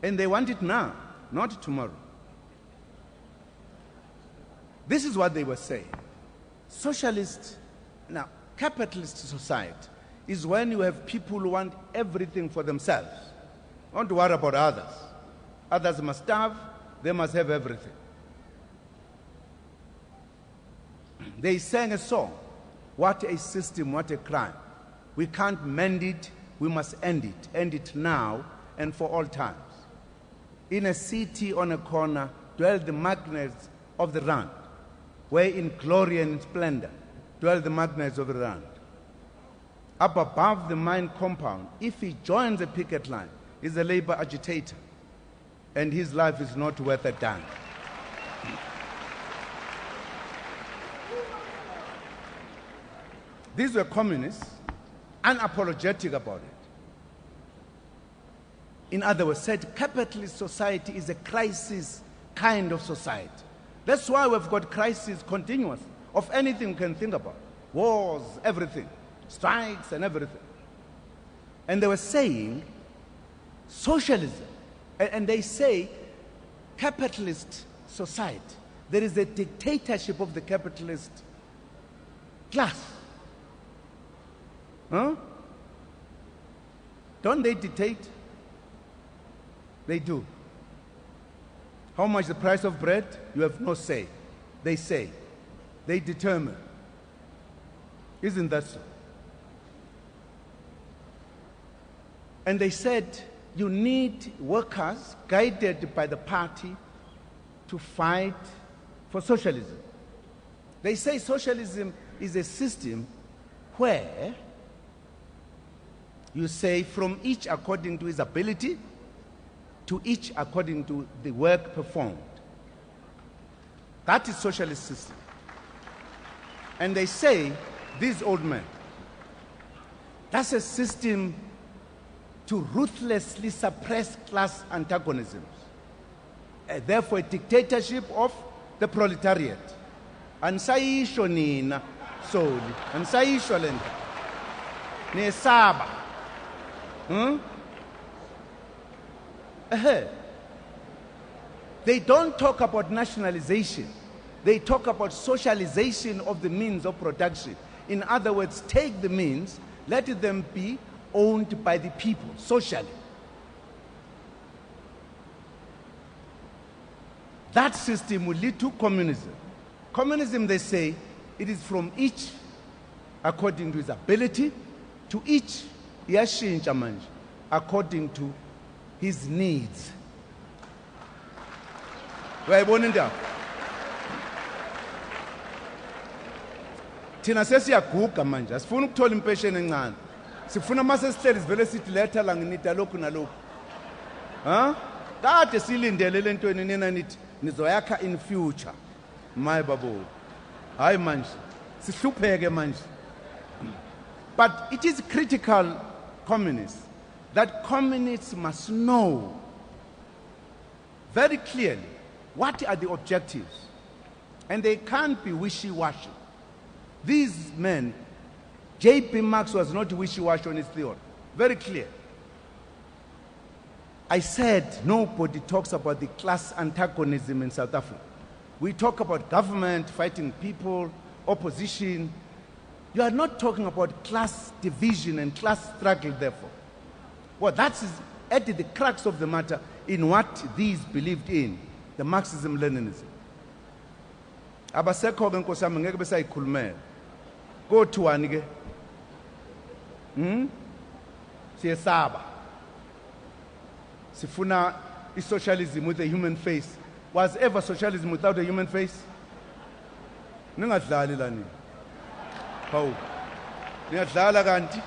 S12: And they want it now, not tomorrow. This is what they were saying. Socialist, now, capitalist society is when you have people who want everything for themselves. Don't worry about others. Others must starve, they must have everything. They sang a song, what a system, what a crime. We can't mend it, we must end it now and for all times. In a city on a corner dwell the magnates of the land, where in glory and splendor dwell the magnates of the land. Up above the mine compound, if he joins a picket line, is a labor agitator, and his life is not worth a dime. These were communists, unapologetic about it. In other words, said capitalist society is a crisis kind of society. That's why we've got crises continuous of anything you can think about. Wars, everything. Strikes and everything. And they were saying socialism. And they say capitalist society. There is a dictatorship of the capitalist class. Huh? Don't they dictate? They do. How much the price of bread? You have no say. They say. They determine. Isn't that so? And they said you need workers guided by the party to fight for socialism. They say socialism is a system where you say from each according to his ability, to each according to the work performed. That is socialist system. And they say, these old men, that's a system to ruthlessly suppress class antagonisms. Therefore, a dictatorship of the proletariat. Ansayisho nina soli, ansayisho lenta. Ne saba. They don't talk about nationalization. They talk about socialization of the means of production. In other words, take the means, let them be owned by the people, socially. That system will lead to communism. Communism, they say, it is from each according to his ability, to each yashintsha manje according to his needs. Uyayibona indaba? Thina sesiyaguga manje, asifuna ukuthola impesheni encane. Sifuna mase sihleli sivele sithi letha la nginida lokhu nalokhu. Kade silindele lentweni nina nithi nizoyakha in future. My babo. Hayi manje. Sihlupheke manje. But it is critical, communists, that communists must know very clearly what are the objectives. And they can't be wishy-washy. These men, J.P. Marx was not wishy-washy on his theory. Very clear. I said nobody talks about the class antagonism in South Africa. We talk about government fighting people, opposition. You are not talking about class division and class struggle, therefore. Well, that's at the crux of the matter in what these believed in, the Marxism-Leninism. Abasekho ke Nkosi yami ngeke besayikhulumela. Kothiwani ke? Siyesaba. Sifuna i-socialism with a human face. Was ever socialism without a human face? Ningadlali la nini. Hawu. Niyadlala kanti.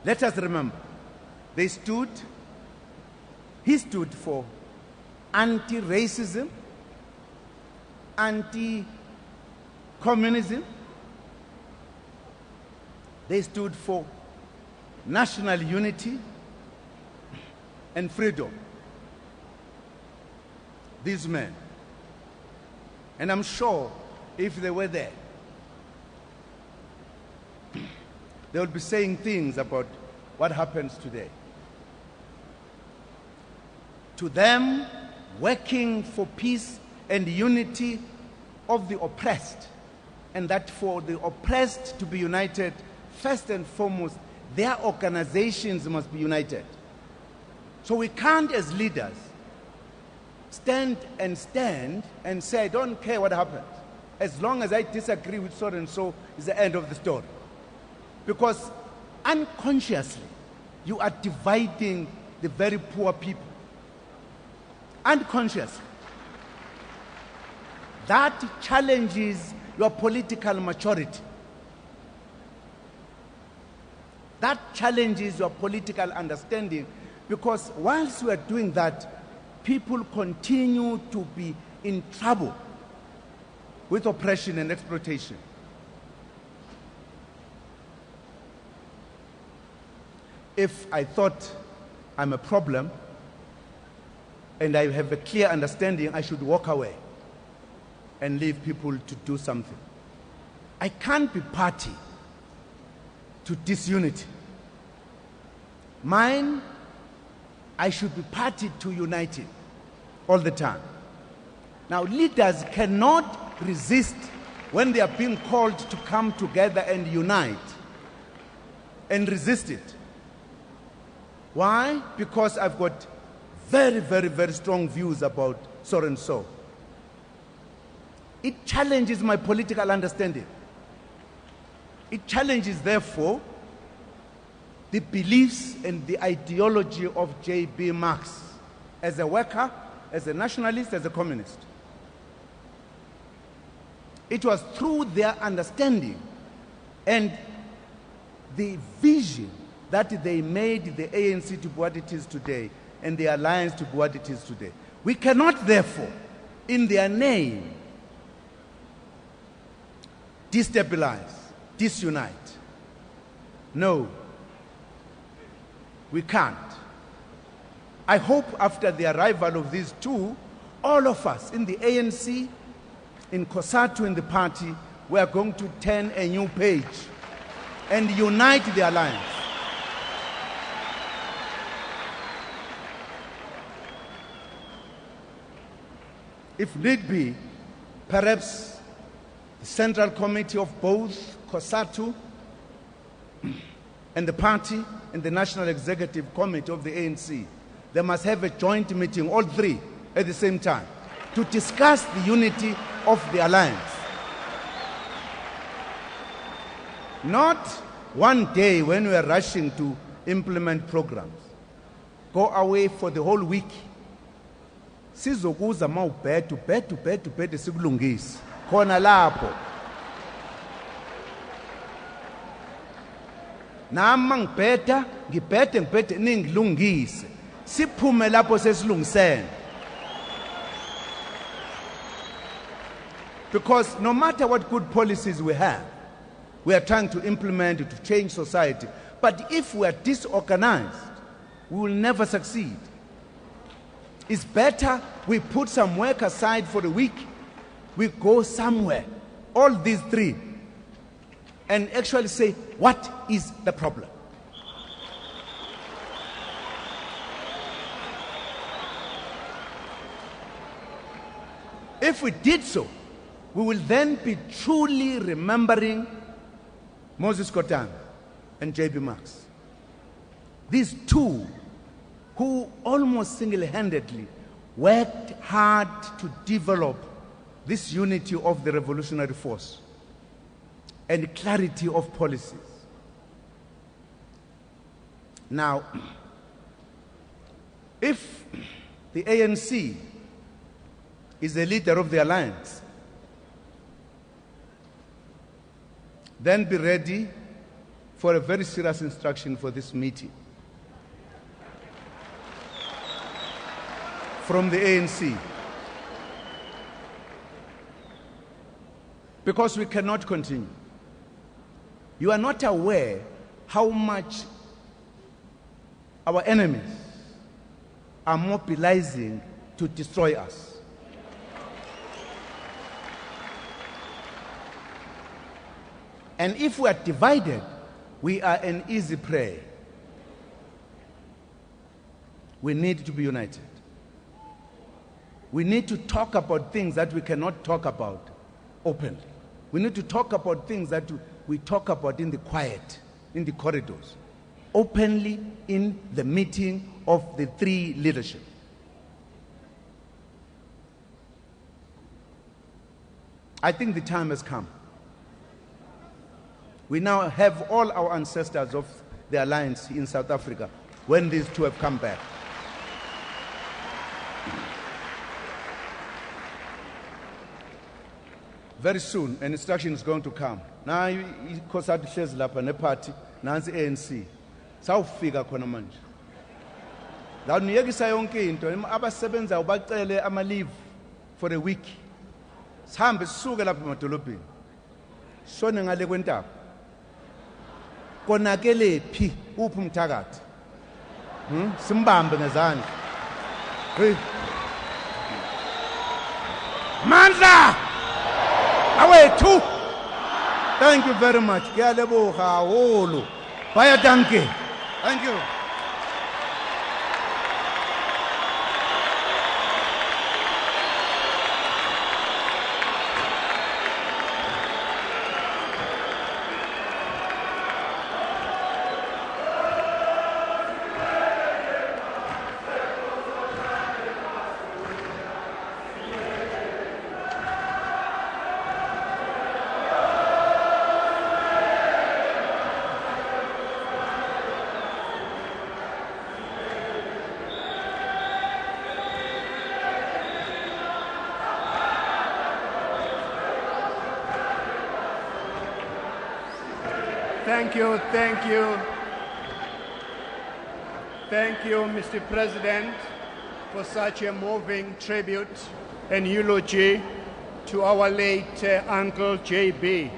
S12: Let us remember, he stood for anti-racism, anti-communism. They stood for national unity and freedom. These men. And I'm sure if they were there, they would be saying things about what happens today. To them, working for peace and unity of the oppressed, and that for the oppressed to be united, first and foremost, their organizations must be united. So we can't, as leaders, stand and say, I don't care what happens. As long as I disagree with so and so, is the end of the story. Because unconsciously, you are dividing the very poor people. Unconsciously. That challenges your political maturity. That challenges your political understanding, because whilst we are doing that, people continue to be in trouble with oppression and exploitation. If I thought I'm a problem and I have a clear understanding, I should walk away and leave people to do something. I can't be party to disunity. Mine, I should be party to uniting all the time. Now, leaders cannot resist when they are being called to come together and unite and resist it. Why? Because I've got very, very, very strong views about so and so. It challenges my political understanding. It challenges, therefore, the beliefs and the ideology of J.B. Marx as a worker, as a nationalist, as a communist. It was through their understanding and the vision that they made the ANC to be what it is today and the alliance to be what it is today. We cannot, therefore, in their name, destabilize, disunite. No, we can't. I hope after the arrival of these two, all of us in the ANC, in COSATU, in the party, we are going to turn a new page and unite the alliance. If need be, perhaps the Central Committee of both COSATU and the party and the National Executive Committee of the ANC, they must have a joint meeting, all three, at the same time, to discuss the unity of the alliance. Not one day when we are rushing to implement programs. Go away for the whole week. Sizokuza mawubhede ubhede sikulungise khona lapho. Nama ngibhede ningilungise siphume lapho sesilungisene. Because no matter what good policies we have, we are trying to implement to change society. But if we are disorganized, we will never succeed. It's better we put some work aside for the week, we go somewhere, all these three, and actually say, what is the problem? If we did so, we will then be truly remembering Moses Kotane and J.B. Marx. These two who almost single-handedly worked hard to develop this unity of the revolutionary force and clarity of policies. Now, if the ANC is the leader of the alliance, then be ready for a very serious instruction for this meeting from the ANC. Because we cannot continue. You are not aware how much our enemies are mobilizing to destroy us. And if we are divided, we are an easy prey. We need to be united. We need to talk about things that we cannot talk about openly. We need to talk about things that we talk about in the quiet, in the corridors, openly in the meeting of the three leadership. I think the time has come. We now have all our ancestors of the alliance in South Africa when these two have come back. Very soon, an instruction is going to come. Now, ikhosati hlezi lapha neparty, nansi ANC. Sawufika khona manje. La niyekisa yonke into, abasebenza ubacele ama leave for a week. Sihambe sisuke lapha emadolobheni. Shone ngale kwentaba. Konakele phi uphi umthakathi? Simbambe ngezandla. Hey. Mandla! Awethu! Thank you very much. Kuyaleboga holo. Baya danke. Thank you.
S5: Thank you, Mr. President, for such a moving tribute and eulogy to our late Uncle JB.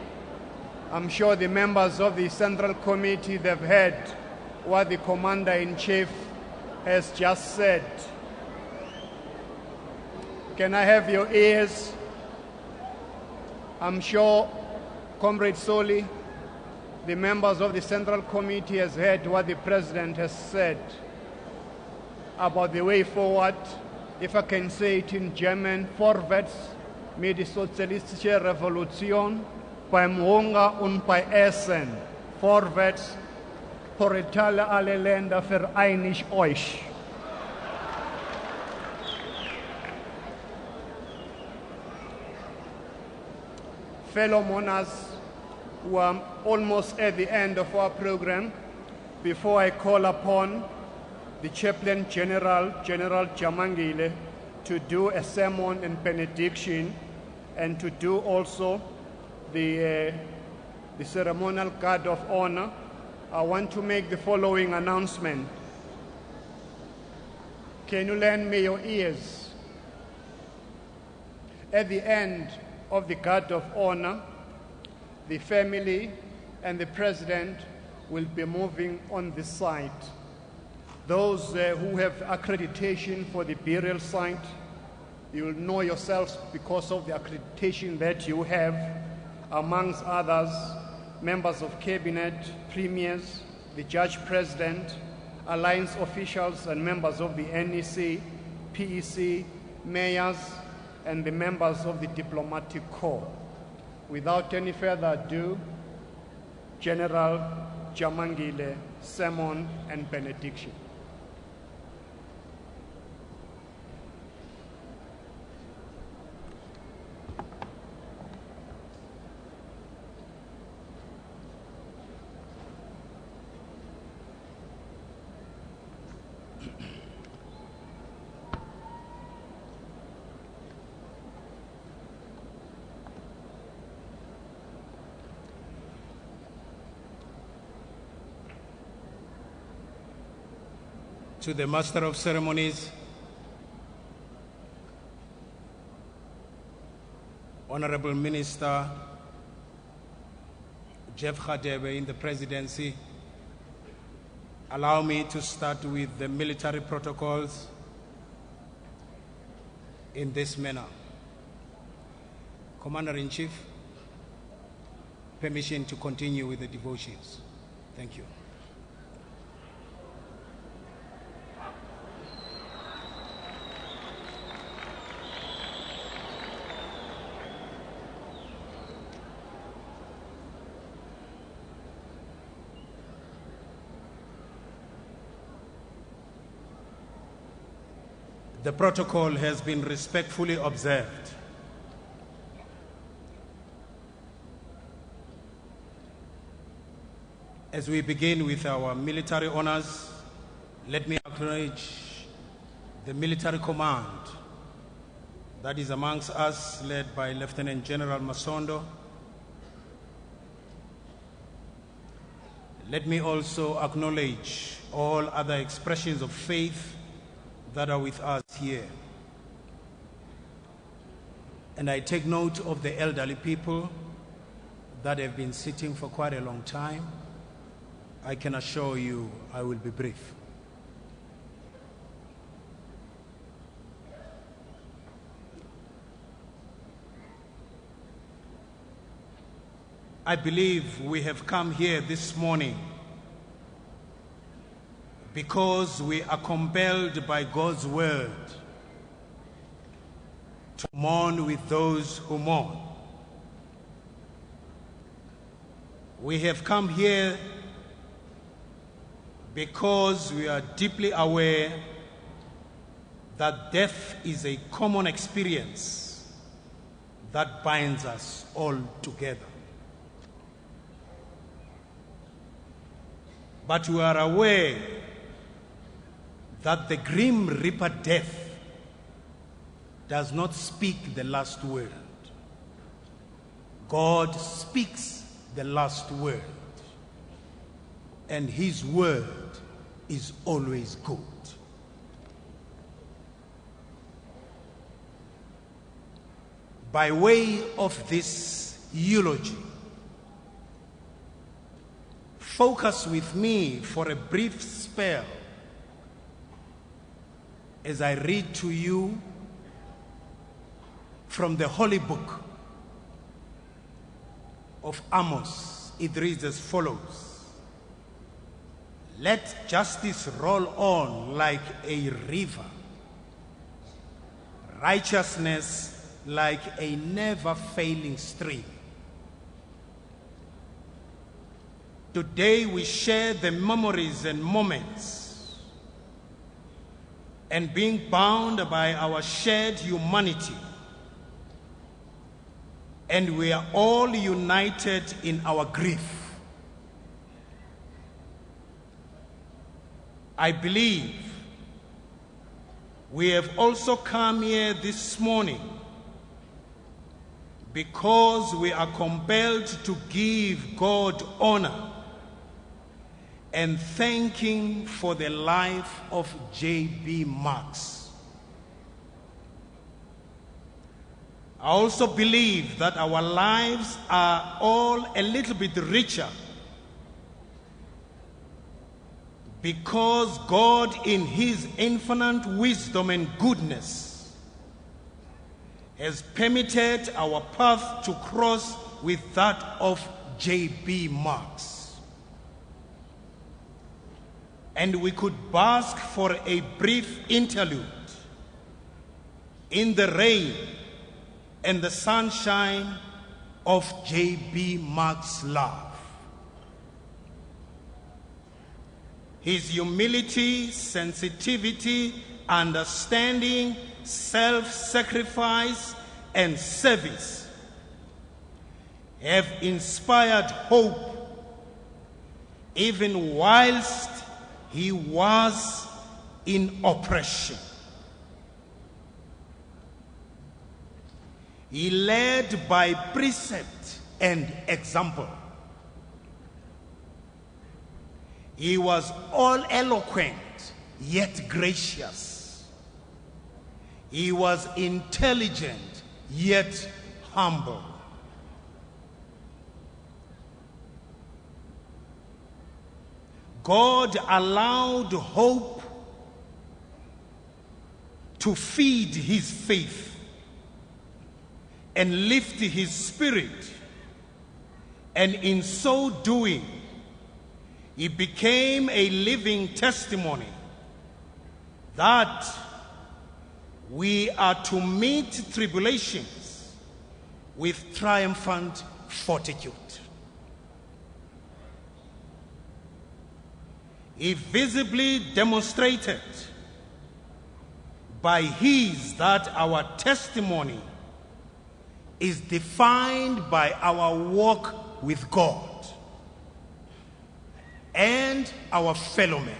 S5: I'm sure the members of the Central Committee, they've heard what the Commander-in-Chief has just said. Can I have your ears? I'm sure, Comrade Soli, the members of the Central Committee has heard what the President has said about the way forward. If I can say it in German, vorwärts mit die sozialistische Revolution beim Hunger und bei Essen. Vorwärts, proletarier alle Länder, vereinigt euch. Fellow monarchs, we are almost at the end of our program. Before I call upon the Chaplain General, General Jamangile, to do a sermon and benediction, and to do also the ceremonial guard of honor, I want to make the following announcement. Can you lend me your ears? At the end of the guard of honor, the family and the President will be moving on the site. Those who have accreditation for the burial site, you will know yourselves because of the accreditation that you have, amongst others, members of cabinet, premiers, the judge president, alliance officials and members of the NEC, PEC, mayors, and the members of the diplomatic corps. Without any further ado, General Jamangile, sermon and benediction.
S13: to the Master of Ceremonies, Honorable Minister Jeff Radebe in the Presidency, allow me to start with the military protocols in this manner. Commander-in-Chief, permission to continue with the devotions. Thank you. The protocol has been respectfully observed. As we begin with our military honors, let me acknowledge the military command that is amongst us, led by Lieutenant General Masondo. Let me also acknowledge all other expressions of faith that are with us here. And I take note of the elderly people that have been sitting for quite a long time. I can assure you I will be brief. I believe we have come here this morning because we are compelled by God's word to mourn with those who mourn. We have come here because we are deeply aware that death is a common experience that binds us all together. But we are aware that the grim reaper death does not speak the last word. God speaks the last word, and his word is always good. By way of this eulogy, focus with me for a brief spell as I read to you from the holy book of Amos. It reads as follows: let justice roll on like a river, righteousness like a never-failing stream. Today we share the memories and moments, and being bound by our shared humanity, and we are all united in our grief. I believe we have also come here this morning because we are compelled to give God honor and thank him for the life of J.B. Marks. I also believe that our lives are all a little bit richer because God, in his infinite wisdom and goodness, has permitted our path to cross with that of J.B. Marks. And we could bask for a brief interlude in the rain and the sunshine of J.B. Marks' love. His humility, sensitivity, understanding, self-sacrifice, and service have inspired hope even whilst he was in oppression. He led by precept and example. He was all eloquent, yet gracious. He was intelligent, yet humble. God allowed hope to feed his faith and lift his spirit, and in so doing, he became a living testimony that we are to meet tribulations with triumphant fortitude. He visibly demonstrated by his that our testimony is defined by our walk with God and our fellow men.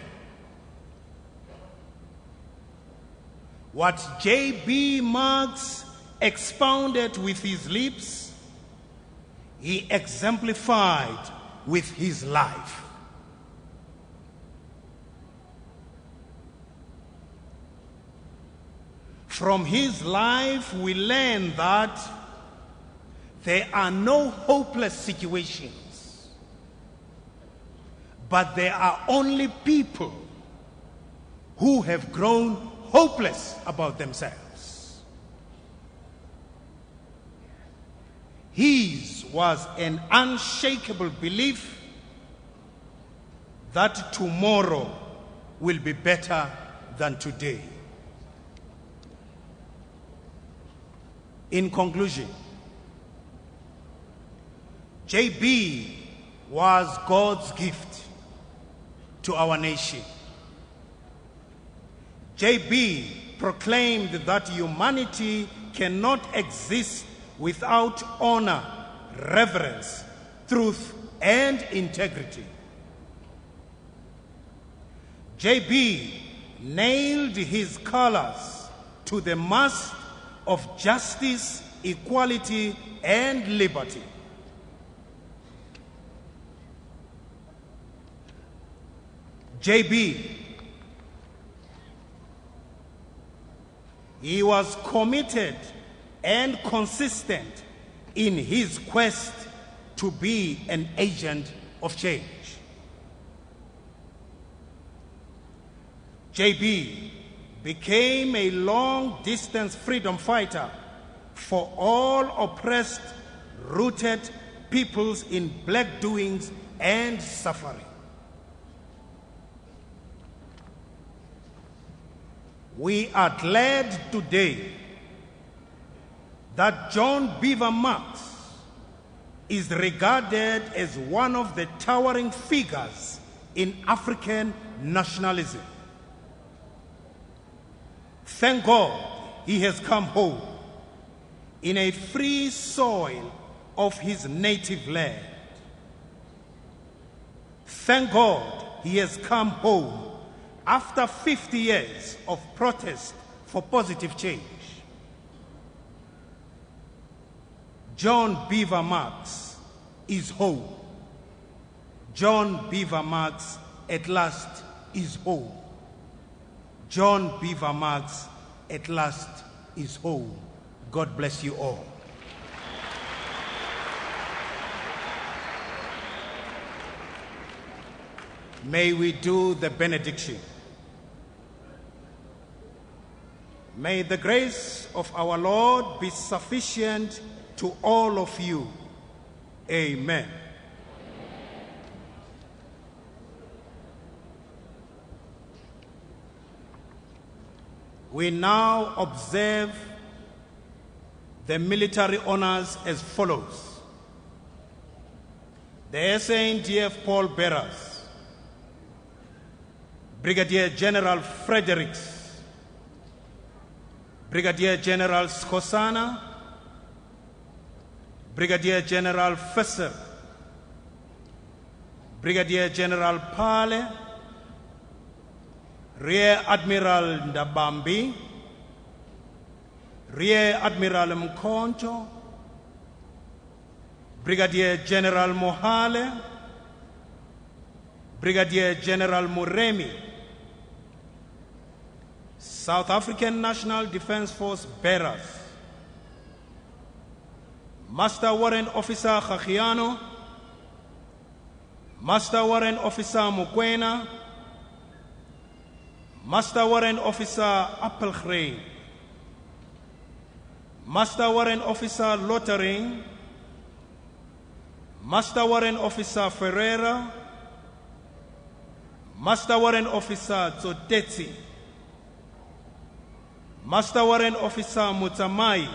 S13: What J.B. Marks expounded with his lips, he exemplified with his life. From his life, we learn that there are no hopeless situations, but there are only people who have grown hopeless about themselves. His was an unshakable belief that tomorrow will be better than today. In conclusion, J.B. was God's gift to our nation. J.B. proclaimed that humanity cannot exist without honor, reverence, truth, and integrity. J.B. nailed his colors to the mast of justice, equality, and liberty. J.B. he was committed and consistent in his quest to be an agent of change. J.B. became a long-distance freedom fighter for all oppressed, rooted peoples in black doings and suffering. We are glad today that John Beaver Marks is regarded as one of the towering figures in African nationalism. Thank God he has come home in a free soil of his native land. Thank God he has come home after 50 years of protest for positive change. John Beaver Marks is home. John Beaver Marks at last is home. John Beaver Marks at last is home. God bless you all. May we do the benediction. May the grace of our Lord be sufficient to all of you. Amen. We now observe the military honors as follows. The SANDF Paul Bearers, Brigadier General Fredericks, Brigadier General Skosana, Brigadier General Fesser, Brigadier General Pale, Rear Admiral Ndabambi, Rear Admiral Mkoncho, Brigadier General Mohale, Brigadier General Muremi, South African National Defence Force bearers, Master Warrant Officer Khakiano, Master Warrant Officer Mukwena, Master Warrant Officer Appelgrein, Master Warrant Officer Lottering, Master Warrant Officer Ferreira, Master Warrant Officer Zotetsi, Master Warrant Officer Mutamai,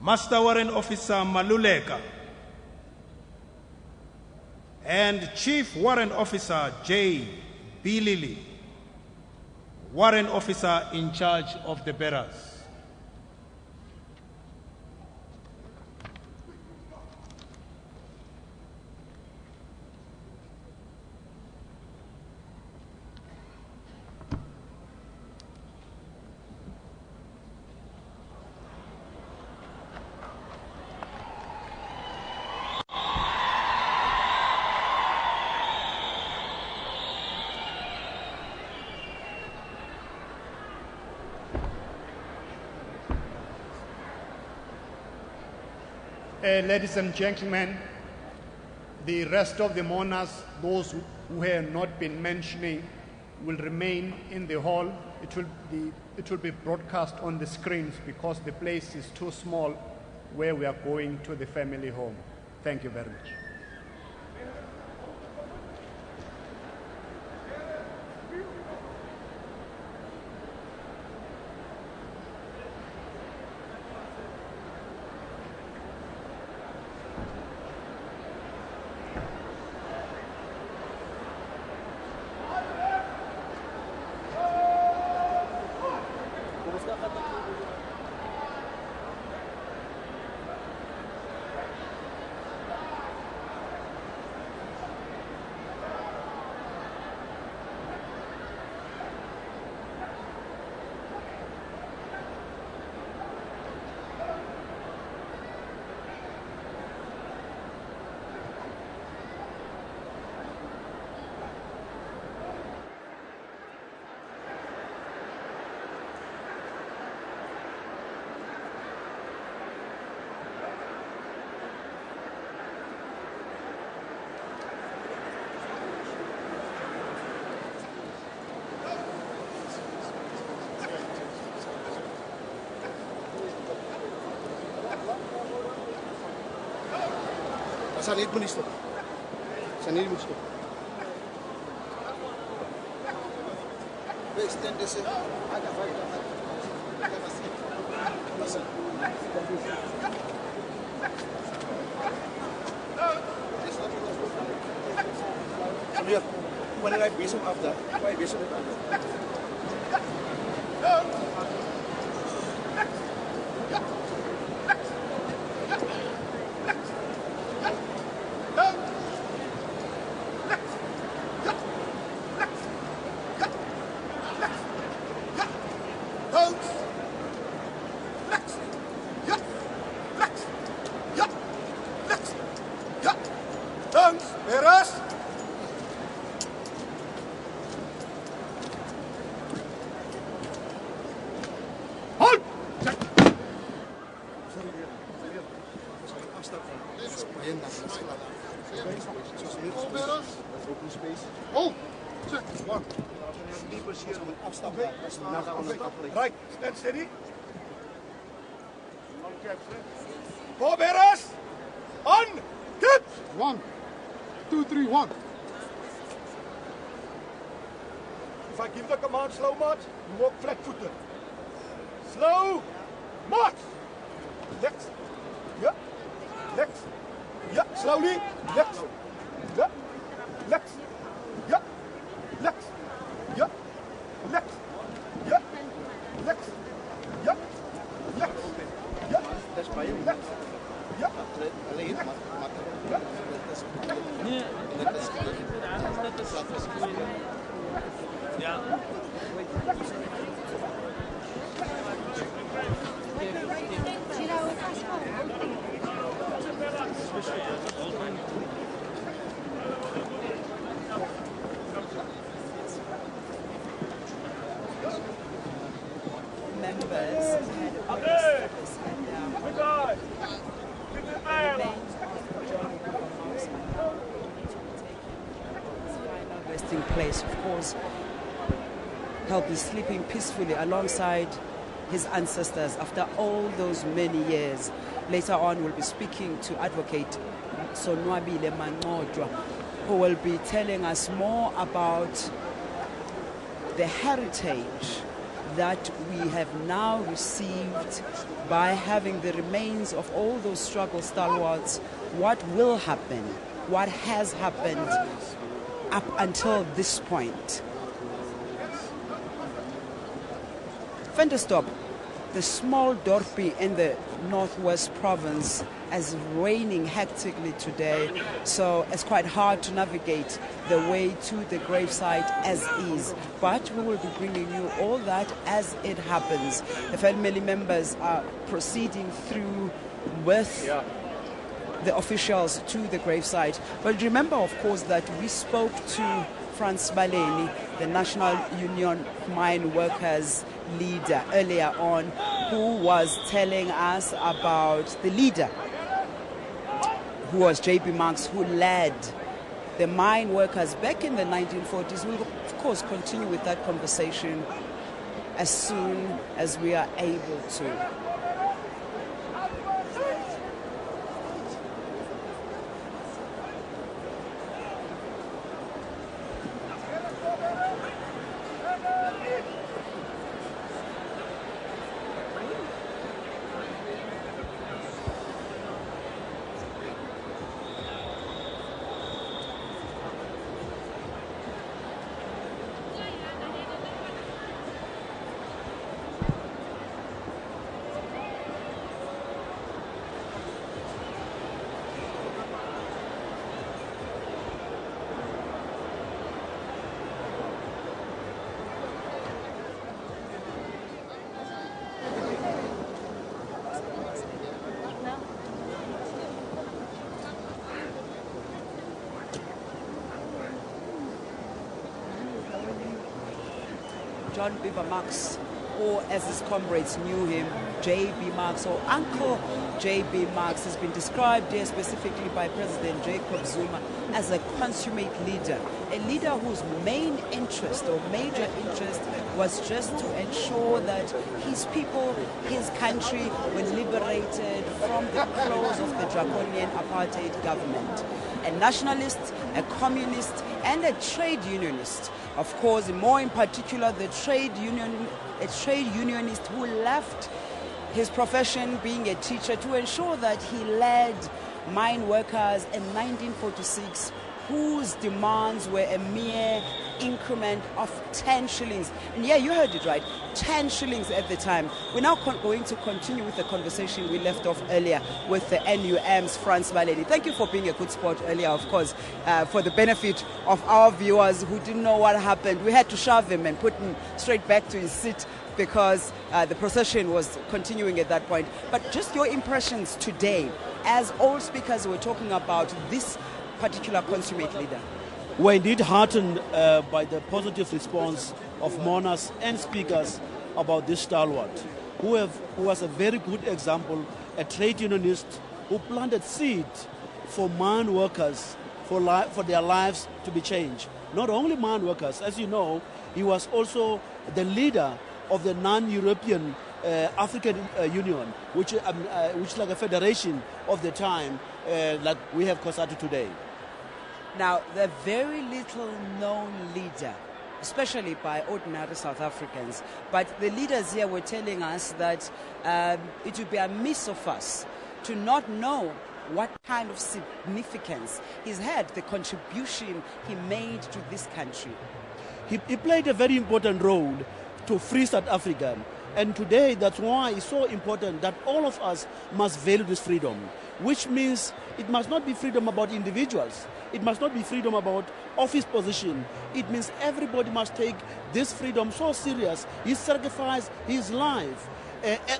S13: Master Warrant Officer Maluleka, and Chief Warrant Officer J. Bilili, Warrant Officer in charge of the bearers.
S5: Ladies and gentlemen, the rest of the mourners, those who have not been mentioning, will remain in the hall. It will be broadcast on the screens because the place is too small where we are going to the family home. Thank you very much.
S14: Sanir moet niet stoppen. Sanir moet stoppen. Wees ten deze. Samir, wanneer hij bezig af daar? Waar hij bezig met af?
S15: Right, stand steady. Voorbereiders, on, get! 1, 2, 3, 1. If I give the command slow march, you walk flat-footed. Slow march. Legs. Yeah. Legs. Yeah. Slowly. Legs. Yeah. Legs. Yeah. Legs. Yeah. Legs. Yeah. Legs. Yeah. Legs. Yeah. Legs. Yeah. Alleen maar. Nee. Ja.
S2: place, of course, he'll be sleeping peacefully alongside his ancestors after all those many years. Later on, we'll be speaking to Advocate Sonwabile Manqodwa, who will be telling us more about the heritage that we have now received by having the remains of all those struggle stalwarts, what will happen, what has happened up until this point. Venterstop, the small dorpy in the northwest province, is raining hectically today, so it's quite hard to navigate the way to the gravesite as is. But we will be bringing you all that as it happens. The family members are proceeding through with the officials to the gravesite. But remember, of course, that we spoke to Frans Baleni, the National Union Mine Workers leader, earlier on, who was telling us about the leader, who was J.B. Marks, who led the mine workers back in the 1940s. We'll, of course, continue with that conversation as soon as we are able to. John Beaver Marks, or as his comrades knew him, J.B. Marks, or Uncle J.B. Marks, has been described here specifically by President Jacob Zuma as a consummate leader, a leader whose main interest or major interest was just to ensure that his people, his country, were liberated from the claws of the draconian apartheid government. A nationalist, a communist, and a trade unionist. Of course, more in particular, a trade unionist who left his profession being a teacher to ensure that he led mine workers in 1946 whose demands were a mere increment of 10 shillings. And yeah, you heard it right, 10 shillings at the time. We're now going to continue with the conversation we left off earlier with the NUM's Frans Baleni. Thank you for being a good sport earlier, of course, for the benefit of our viewers who didn't know what happened. We had to shove him and put him straight back to his seat because the procession was continuing at that point. But just your impressions today, as all speakers were talking about this particular consummate leader.
S10: We're indeed heartened by the positive response of mourners and speakers about this stalwart, who was a very good example, a trade unionist who planted seed for mine workers, for their lives to be changed. Not only mine workers, as you know, he was also the leader of the non-European African Union, which is like a federation of the time, like we have COSATU today.
S2: Now, the very little known leader, especially by ordinary South Africans, but the leaders here were telling us that it would be amiss of us to not know what kind of significance he's had, the contribution he made to this country.
S10: He played a very important role to free South Africa. And today, that's why it's so important that all of us must value this freedom, which means it must not be freedom about individuals. It must not be freedom about office position. It means everybody must take this freedom so serious. He sacrificed his life.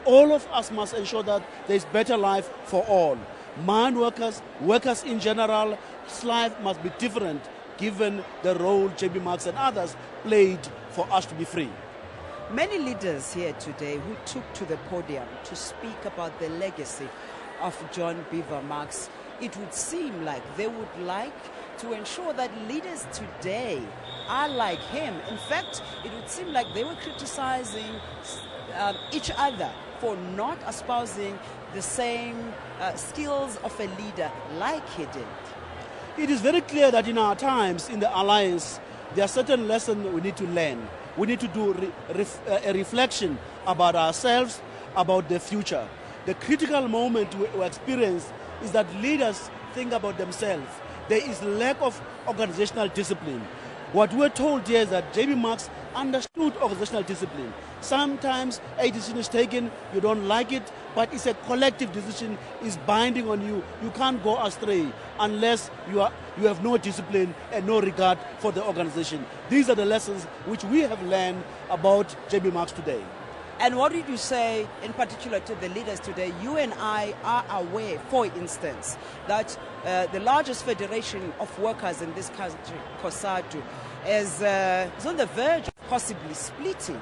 S10: All of us must ensure that there's better life for all. Mine workers, workers in general, his life must be different given the role J.B. Marks and others played for us to be free.
S2: Many leaders here today who took to the podium to speak about the legacy of John Beaver Marks, it would seem like they would like to ensure that leaders today are like him. In fact, it would seem like they were criticizing each other for not espousing the same skills of a leader like he did.
S10: It is very clear that in our times, in the alliance, there are certain lessons we need to learn. We need to do a reflection about ourselves, about the future. The critical moment we experience is that leaders think about themselves. There is lack of organizational discipline. What we're told here is that J.B. Marks understood organizational discipline. Sometimes a decision is taken, you don't like it, but it's a collective decision, it's binding on you. You can't go astray unless you have no discipline and no regard for the organization. These are the lessons which we have learned about J.B. Marks today.
S2: And what did you say in particular to the leaders today? You and I are aware, for instance, that the largest federation of workers in this country, COSATU, is on the verge of possibly splitting.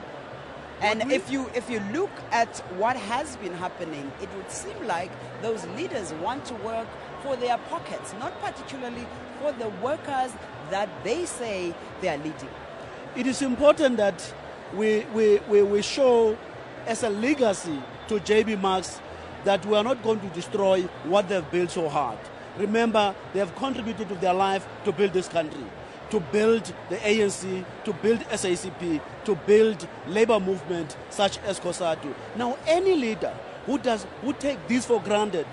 S2: And if you look at what has been happening, it would seem like those leaders want to work for their pockets, not particularly for the workers that they say they are leading.
S10: It is important that we show as a legacy to J.B. Marks that we are not going to destroy what they've built so hard. Remember, they have contributed with their life to build this country, to build the ANC, to build SACP, to build labor movement such as COSATU. Now, any leader who take this for granted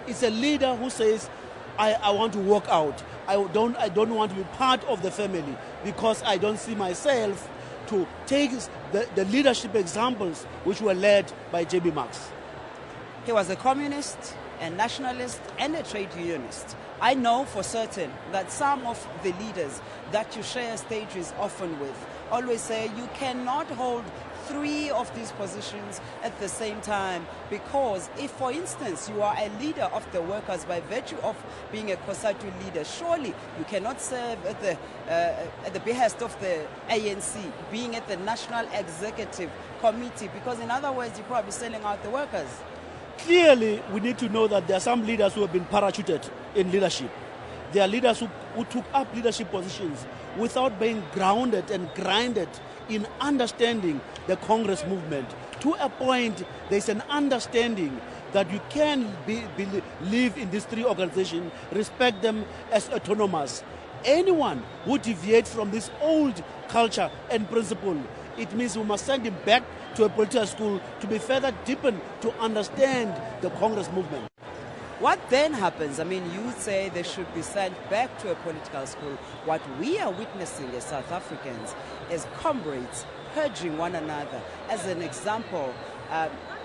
S10: is a leader who says, I want to walk out. I don't want to be part of the family because I don't see myself to take the leadership examples which were led by J.B. Marks.
S2: He was a communist, a nationalist, and a trade unionist. I know for certain that some of the leaders that you share stages often with always say you cannot hold 3 of these positions at the same time, because if, for instance, you are a leader of the workers by virtue of being a COSATU leader, surely you cannot serve at the behest of the ANC, being at the National Executive Committee, because in other words, you're probably selling out the workers.
S10: Clearly, we need to know that there are some leaders who have been parachuted in leadership. There are leaders who took up leadership positions without being grounded and grinded in understanding the Congress movement. To a point, there's an understanding that you can live in these 3 organizations, respect them as autonomous. Anyone who deviates from this old culture and principle, it means we must send him back to a political school to be further deepened to understand the Congress movement.
S2: What then happens? I mean, you say they should be sent back to a political school. What we are witnessing as South Africans is comrades purging one another. As an example,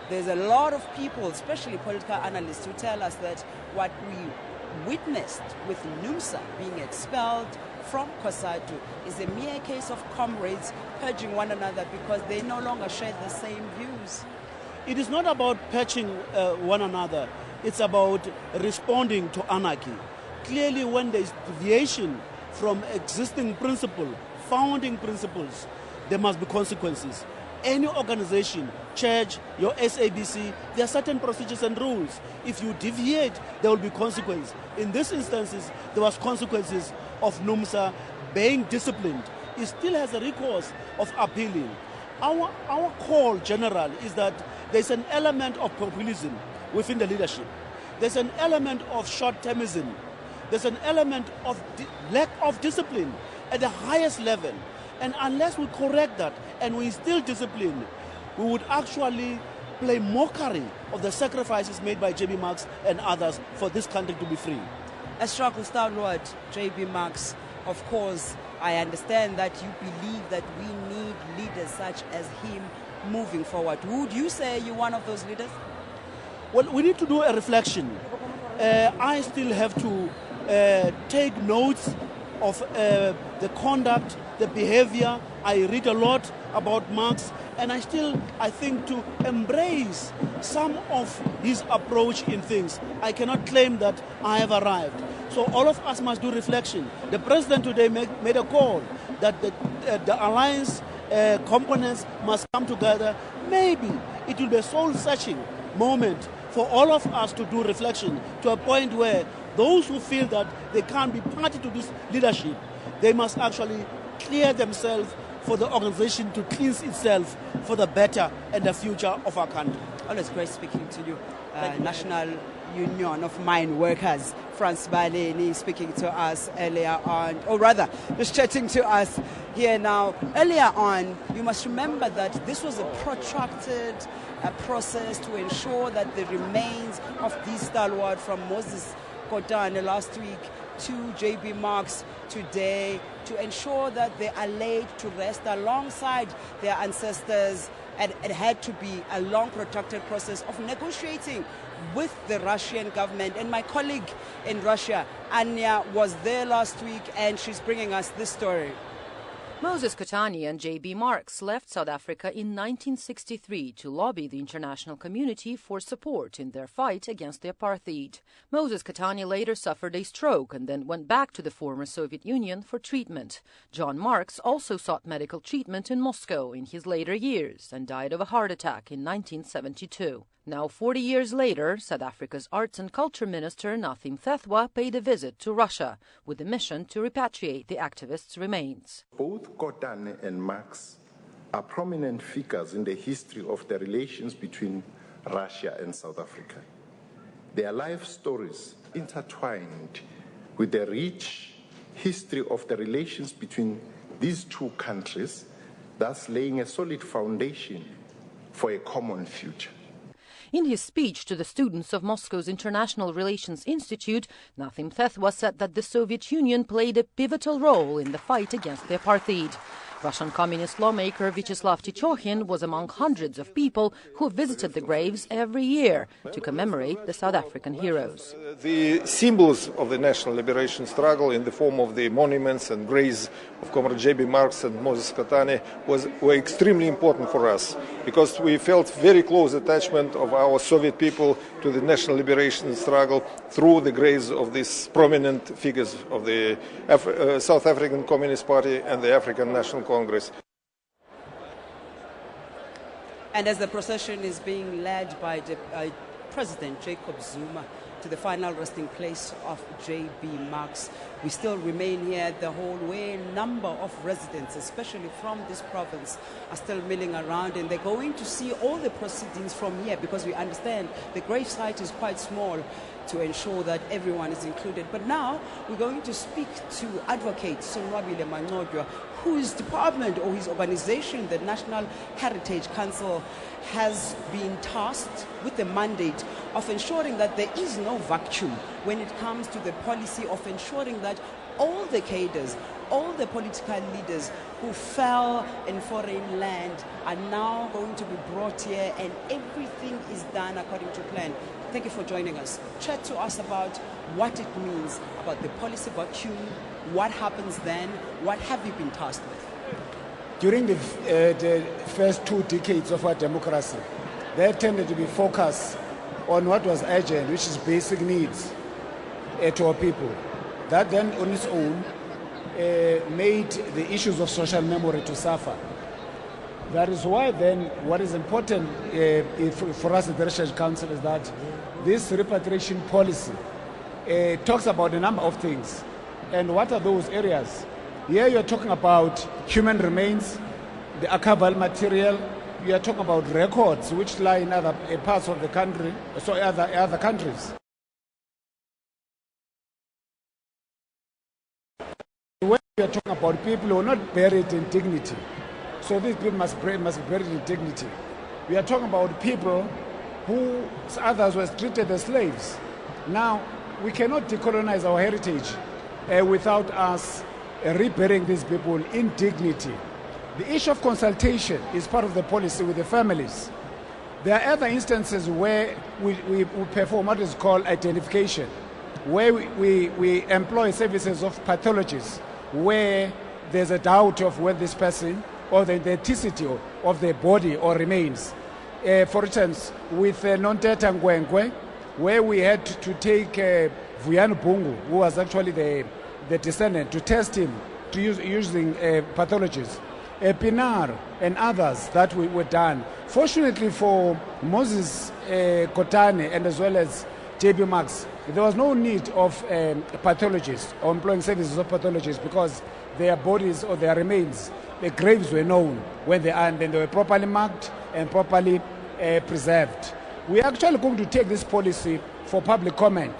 S2: there's a lot of people, especially political analysts, who tell us that what we witnessed with NUMSA being expelled from COSATU is a mere case of comrades purging one another because they no longer share the same views.
S10: It is not about purging one another. It's about responding to anarchy. Clearly, when there is deviation from existing principle, founding principles, there must be consequences. Any organization, church, your SABC, there are certain procedures and rules. If you deviate, there will be consequences. In these instances, there was consequences of NUMSA being disciplined. It still has a recourse of appealing. Our call, general, is that there's an element of populism within the leadership. There's an element of short-termism. There's an element of lack of discipline at the highest level. And unless we correct that and we instill discipline, we would actually play mockery of the sacrifices made by J.B. Marks and others for this country to be free.
S2: A struggle stalwart, J.B. Marks, of course, I understand that you believe that we need leaders such as him moving forward. Would you say you're one of those leaders?
S10: Well, we need to do a reflection. I still have to take notes of the conduct, the behavior. I read a lot about Marx, and I think to embrace some of his approach in things. I cannot claim that I have arrived. So all of us must do reflection. The president today made a call that the alliance components must come together. Maybe it will be a soul-searching moment for all of us to do reflection to a point where those who feel that they can't be party to this leadership, they must actually clear themselves for the organization to cleanse itself for the better and the future of our country.
S2: Always great speaking to you. National Union of Mine Workers, Franz Baleni, speaking to us earlier on, or rather, just chatting to us here now. Earlier on, you must remember that this was a protracted process to ensure that the remains of these stalwart from Moses Kotane last week to JB Marks today, to ensure that they are laid to rest alongside their ancestors. And it had to be a long, protracted process of negotiating with the Russian government. And my colleague in Russia, Anya, was there last week, and she's bringing us this story.
S16: Moses Kotane and J.B. Marks left South Africa in 1963 to lobby the international community for support in their fight against the apartheid. Moses Kotane later suffered a stroke and then went back to the former Soviet Union for treatment. John Marks also sought medical treatment in Moscow in his later years and died of a heart attack in 1972. Now, 40 years later, South Africa's Arts and Culture Minister Nathim Thethwa paid a visit to Russia with the mission to repatriate the activists' remains.
S17: Both Kotane and Marx are prominent figures in the history of the relations between Russia and South Africa. Their life stories intertwined with the rich history of the relations between these two countries, thus laying a solid foundation for a common future.
S16: In his speech to the students of Moscow's International Relations Institute, Nathim Thethwa said that the Soviet Union played a pivotal role in the fight against the apartheid. Russian communist lawmaker Vyacheslav Tichokhin was among hundreds of people who visited the graves every year to commemorate the South African heroes.
S18: The symbols of the national liberation struggle in the form of the monuments and graves of Comrade J.B. Marks and Moses Kotane were extremely important for us because we felt very close attachment of our Soviet people to the national liberation struggle through the graves of these prominent figures of the South African Communist Party and the African National Congress.
S2: And as the procession is being led by President Jacob Zuma to the final resting place of J.B. Marks, we still remain here the whole way. A number of residents, especially from this province, are still milling around, and they're going to see all the proceedings from here because we understand the gravesite is quite small to ensure that everyone is included. But now we're going to speak to Advocate Sonwabile Manodwa, whose department or his organization, the National Heritage Council, has been tasked with the mandate of ensuring that there is no vacuum when it comes to the policy of ensuring that all the cadres, all the political leaders who fell in foreign land are now going to be brought here, and everything is done according to plan. Thank you for joining us. Chat to us about what it means about the policy vacuum, what happens then, what have you been tasked with?
S19: During the first 2 decades of our democracy, there tended to be focus on what was urgent, which is basic needs to our people. That then on its own made the issues of social memory to suffer. That is why then what is important for us at the Research Council is that this repatriation policy talks about a number of things. And what are those areas? Here you are talking about human remains, the archival material. You are talking about records which lie in other parts of the country, so other countries. When we are talking about people who are not buried in dignity, so these people must be buried in dignity. We are talking about people who others were treated as slaves. Now, we cannot decolonize our heritage without us reburying these people in dignity. The issue of consultation is part of the policy with the families. There are other instances where we perform what is called identification, where we employ services of pathologists, where there's a doubt of whether this person or the authenticity of their body or remains. For instance, with Nonteta Ngwengwe, where we had to take Vuyani Bungu, who was actually the descendant, to test him using pathologists. Pinar and others that were done. Fortunately for Moses Kotane and as well as J.B. Marks, there was no need of pathologists or employing services of pathologists because their bodies or their remains, the graves were known when they are, and then they were properly marked and properly preserved. We are actually going to take this policy for public comment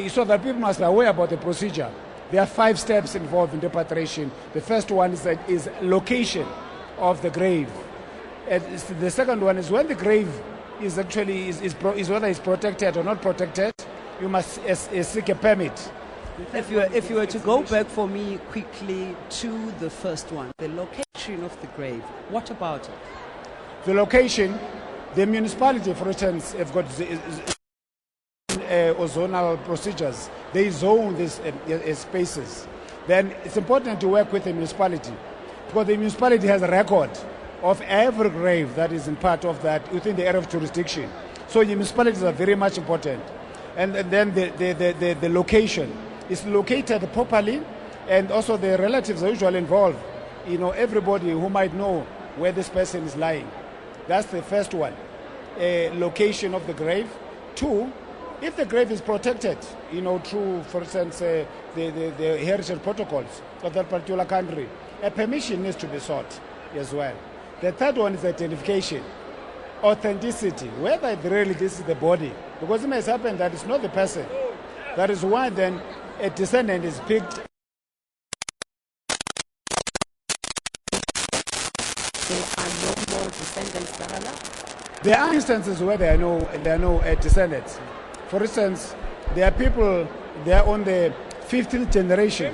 S19: so that people must be aware about the procedure. There are 5 steps involved in repatriation. The first one is location of the grave. The second one is when the grave is actually is whether it's protected or not protected, you must seek a permit.
S2: If you were to go back for me quickly to the first one, the location of the grave, what about it?
S19: The location, the municipality, for instance, have got or zonal procedures. They zone these spaces. Then it's important to work with the municipality because the municipality has a record of every grave that is in part of that within the area of jurisdiction. So the municipalities are very much important. And then the location is located properly, and also the relatives are usually involved. You know, everybody who might know where this person is lying. That's the first one. Location of the grave. 2, if the grave is protected, you know, through, for instance, the heritage protocols of that particular country, a permission needs to be sought as well. The third one is identification, authenticity, whether really this is the body, because it may happen that it's not the person. That is why then a descendant is picked.
S2: There are no more descendants that are left.
S19: There are instances where there are no descendants. For instance, there are people, they are on the 15th generation,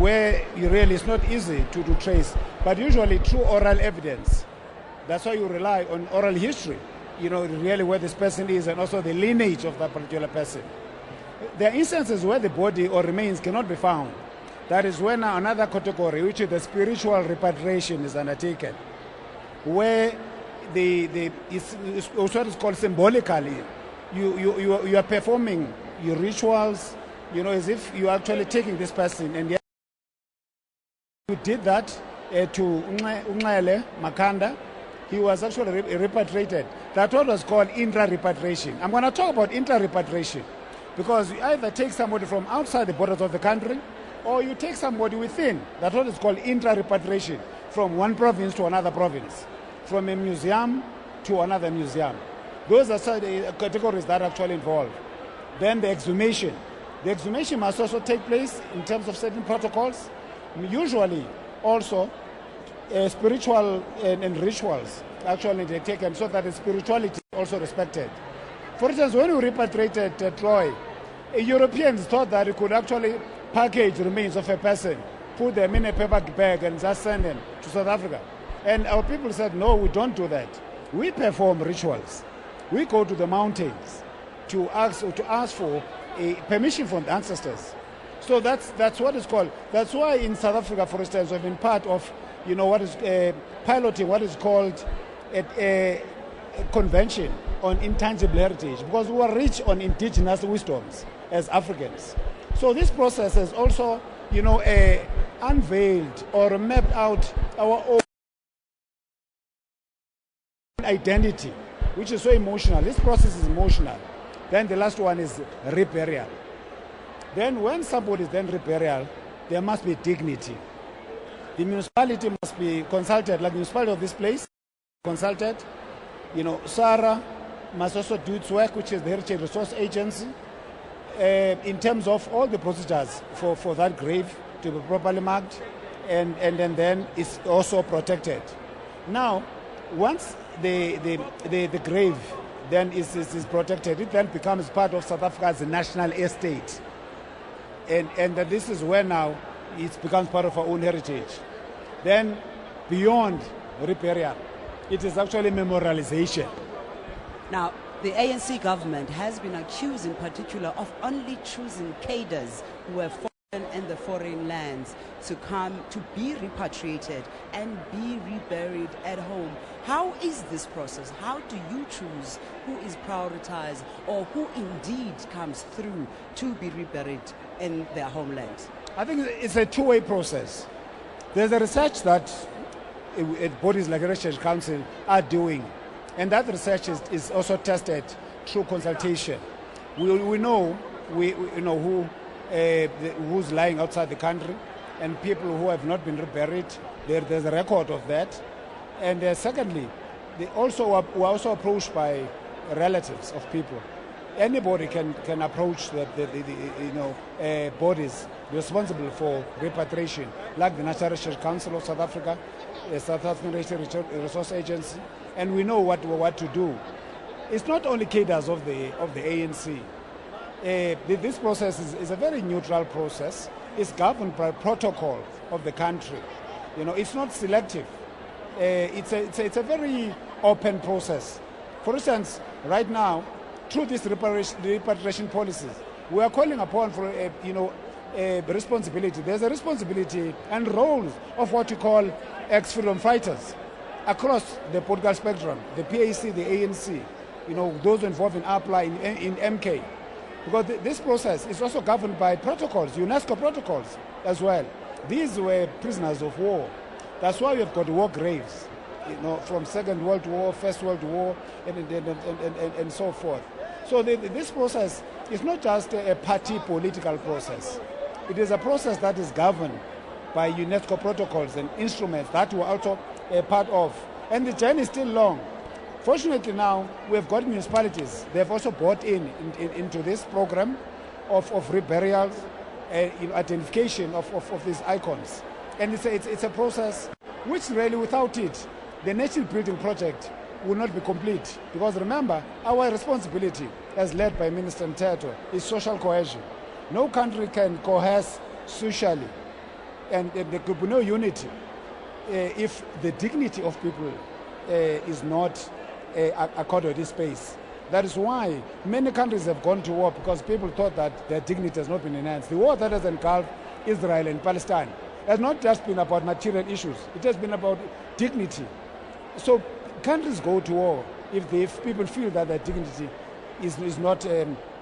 S19: where it's not easy to trace, but usually through oral evidence. That's why you rely on oral history, you know, really where this person is and also the lineage of that particular person. There are instances where the body or remains cannot be found. That is when another category, which is the spiritual repatriation, is undertaken, where it's also what is called symbolically. You are performing your rituals, you know, as if you are actually taking this person, and yet you did that to Unxele Makanda. He was actually repatriated. That what was called intra-repatriation. I'm going to talk about intra-repatriation because you either take somebody from outside the borders of the country or you take somebody within. That's what is called intra-repatriation, from one province to another province, from a museum to another museum. Those are the categories that are actually involved. Then the exhumation. The exhumation must also take place in terms of certain protocols. Usually also spiritual and rituals actually they taken so that the spirituality is also respected. For instance, when we repatriated Troy, Europeans thought that it could actually package remains of a person, put them in a paper bag and just send them to South Africa. And our people said, no, we don't do that. We perform rituals. We go to the mountains to ask for a permission from the ancestors. So that's what is called. That's why in South Africa, for instance, we've been part of, you know, what is piloting what is called a convention on intangible heritage, because we are rich on indigenous wisdoms as Africans. So this process has also, you know, unveiled or mapped out our own identity, which is so emotional. This process is emotional. Then the last one is reburial. Then when somebody is then reburial, there must be dignity. The municipality must be consulted, like the municipality of this place, consulted. You know, SARA must also do its work, which is the Heritage Resource Agency, in terms of all the procedures for that grave to be properly marked, and then it's also protected. Now, once the grave then is protected, it then becomes part of South Africa's national estate. And this is where now it becomes part of our own heritage. Then, beyond reburial, it is actually memorialization.
S2: Now, the ANC government has been accused in particular of only choosing cadres who have fallen in the foreign lands to come to be repatriated and be reburied at home. How is this process? How do you choose who is prioritized or who indeed comes through to be reburied in their homelands?
S19: I think it's a two-way process. There's a research that bodies like the Research Council are doing, and that research is also tested through consultation. We know you know who's lying outside the country, and people who have not been reburied. There's a record of that. And secondly, we're also approached by relatives of people. Anybody can approach the bodies responsible for repatriation, like the National Research Council of South Africa, the South African Resource Agency, and we know what to do. It's not only cadres of the ANC. This process is a very neutral process. It's governed by protocol of the country. You know, it's not selective. It's a very open process. For instance, right now, through these repatriation policies, we are calling upon for a responsibility. There's a responsibility and roles of what you call ex-freedom fighters across the political spectrum, the PAC, the ANC, those involved in APLA, in MK. Because this process is also governed by protocols, UNESCO protocols as well. These were prisoners of war. That's why we've got war graves, from Second World War, First World War, and so forth. So this process is not just a party political process. It is a process that is governed by UNESCO protocols and instruments that we're also a part of. And the journey is still long. Fortunately now, we've got municipalities. They've also bought into this program of reburials, identification of these icons. And it's a process which really, without it, the nation building project will not be complete. Because remember, our responsibility, as led by Minister Mteto, is social cohesion. No country can cohere socially, and there could be no unity if the dignity of people is not accorded this space. That is why many countries have gone to war, because people thought that their dignity has not been enhanced. The war that has engulfed Israel and Palestine has not just been about material issues. It has been about dignity. So countries go to war if people feel that their dignity is not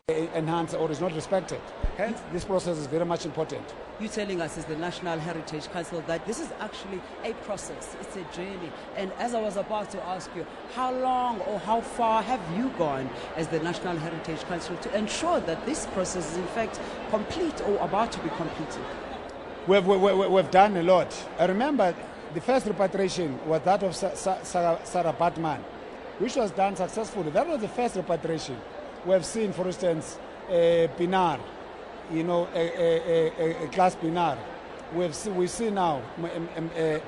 S19: enhanced or is not respected. Hence, this process is very much important.
S2: You're telling us as the National Heritage Council that this is actually a process, it's a journey. And as I was about to ask you, how long or how far have you gone as the National Heritage Council to ensure that this process is in fact complete or about to be completed?
S19: We've done a lot. I remember the first repatriation was that of Sarah Batman, which was done successfully. That was the first repatriation. We have seen, for instance, Pinar, a class Pinar. We see now the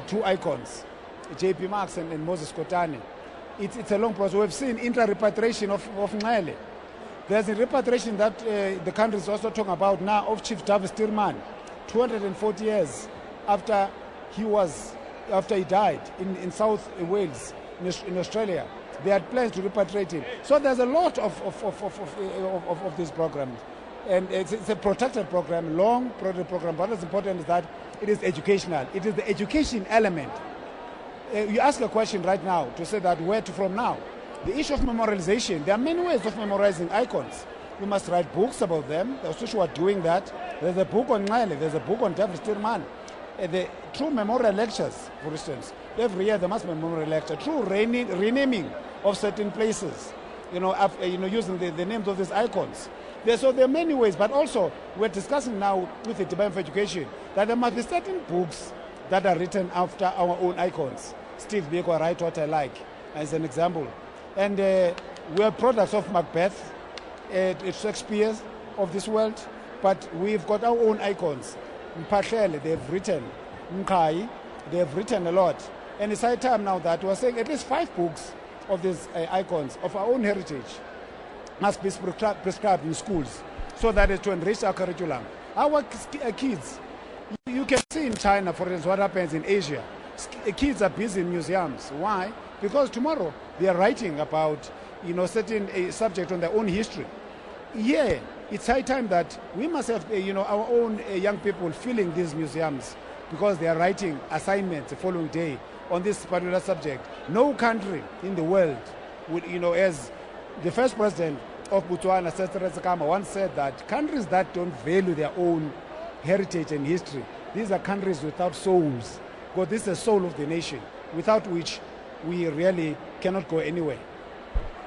S19: two icons, JP Marx and Moses Kotane. It's a long process. We've seen inter-repatriation of Ngele. There's a repatriation that the country is also talking about now of Chief Davis Tierman, 240 years after he died in South Wales, in Australia. They had plans to repatriate him. So there's a lot of this program. And it's a protected program, long protected program. But what's important is that it is educational. It is the education element. You ask a question right now to say that where to from now. The issue of memorialization, there are many ways of memorizing icons. We must write books about them. Those who are doing that. There's a book on Ngele, there's a book on David Tierman. The true memorial lectures, for instance, every year there must be a memorial lecture. True renaming of certain places, using the names of these icons. So there are many ways, but also we're discussing now with the Department of Education that there must be certain books that are written after our own icons. Steve Biko, Write What I Like, as an example. And we are products of Macbeth, Shakespeare of this world, but we've got our own icons. Mpahlele, they've written. Mkai, they've written a lot. And it's high time now that we're saying at least 5 books of these icons of our own heritage must be prescribed in schools so that it's to enrich our curriculum. Our kids, you can see in China, for instance, what happens in Asia. Kids are busy in museums. Why? Because tomorrow they are writing about certain subject on their own history. Yeah, it's high time that we must have our own young people filling these museums, because they are writing assignments the following day on this particular subject. No country in the world would, as the first president of Botswana, Sestre Sekama, once said that countries that don't value their own heritage and history, these are countries without souls. Because this is the soul of the nation, without which we really cannot go anywhere.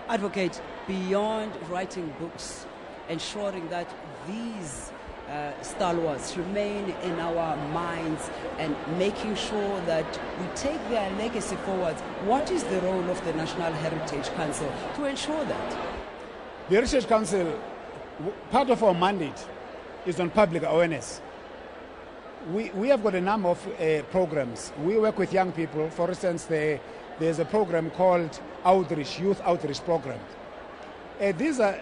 S2: Advocate, beyond writing books, ensuring that these stalwarts remain in our minds and making sure that we take their legacy forward? What is the role of the National Heritage Council to ensure that?
S19: The Heritage Council, part of our mandate is on public awareness. We have got a number of programs. We work with young people. For instance, there's a program called Outreach, Youth Outreach Program. These are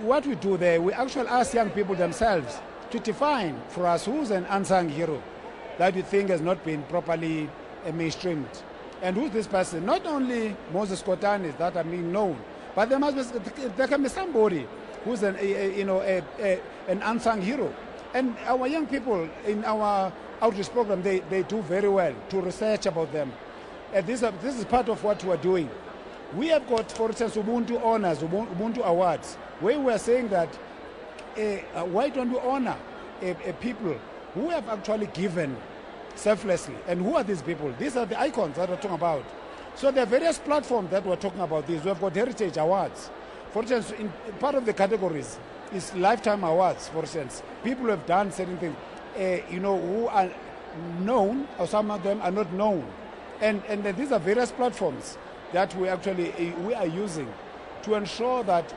S19: what we do there. We actually ask young people themselves to define for us who's an unsung hero that you think has not been properly mainstreamed, and who's this person. Not only Moses Kotane that are being known, but there can be somebody who's an unsung hero. And our young people in our outreach program, they do very well to research about them. And this is part of what we're doing. We have got, for instance, Ubuntu Honors, Ubuntu Awards, where we're saying that why don't we honor people who have actually given selflessly? And who are these people? These are the icons that we're talking about. So there are various platforms that we're talking about these. We've got heritage awards. For instance, in part of the categories is lifetime awards, for instance. People who have done certain things, who are known, or some of them are not known. And these are various platforms that we are using to ensure that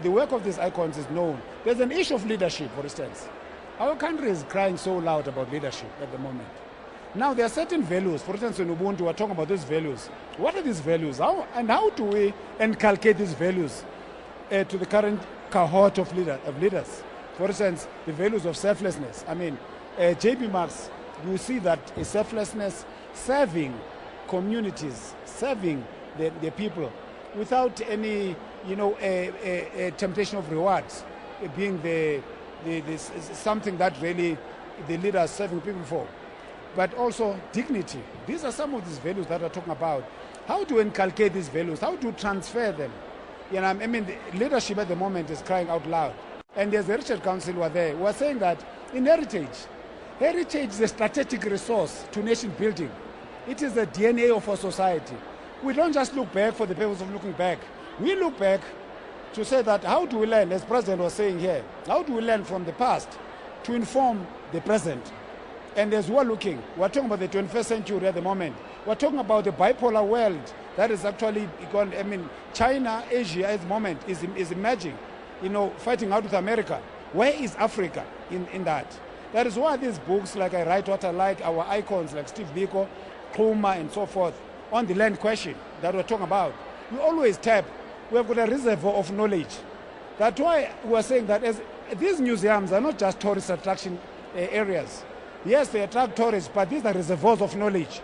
S19: the work of these icons is known. There's an issue of leadership, for instance. Our country is crying so loud about leadership at the moment. Now, there are certain values. For instance, in Ubuntu, we're talking about these values. What are these values? How do we inculcate these values to the current cohort of leaders? For instance, the values of selflessness. I mean, JB Marx, you see that selflessness, serving communities, serving the people, without any, a temptation of rewards, being something that really the leader is serving people for. But also dignity. These are some of these values that we're talking about. How to inculcate these values? How to transfer them? I mean, the leadership at the moment is crying out loud. And there's the Heritage Council who are there. We're saying that in heritage is a strategic resource to nation building. It is the DNA of our society. We don't just look back for the purpose of looking back. We look back to say that how do we learn, as President was saying here, how do we learn from the past to inform the present? And as we're looking, we're talking about the 21st century at the moment. We're talking about the bipolar world that is actually gone. I mean, China, Asia at the moment is emerging, fighting out with America. Where is Africa in that? That is why these books, like I Write What I Like, our icons like Steve Biko, Kuma, and so forth, on the land question that we're talking about, we always tap. We have got a reservoir of knowledge. That's why we're saying that these museums are not just tourist attraction areas. Yes, they attract tourists, but these are reservoirs of knowledge.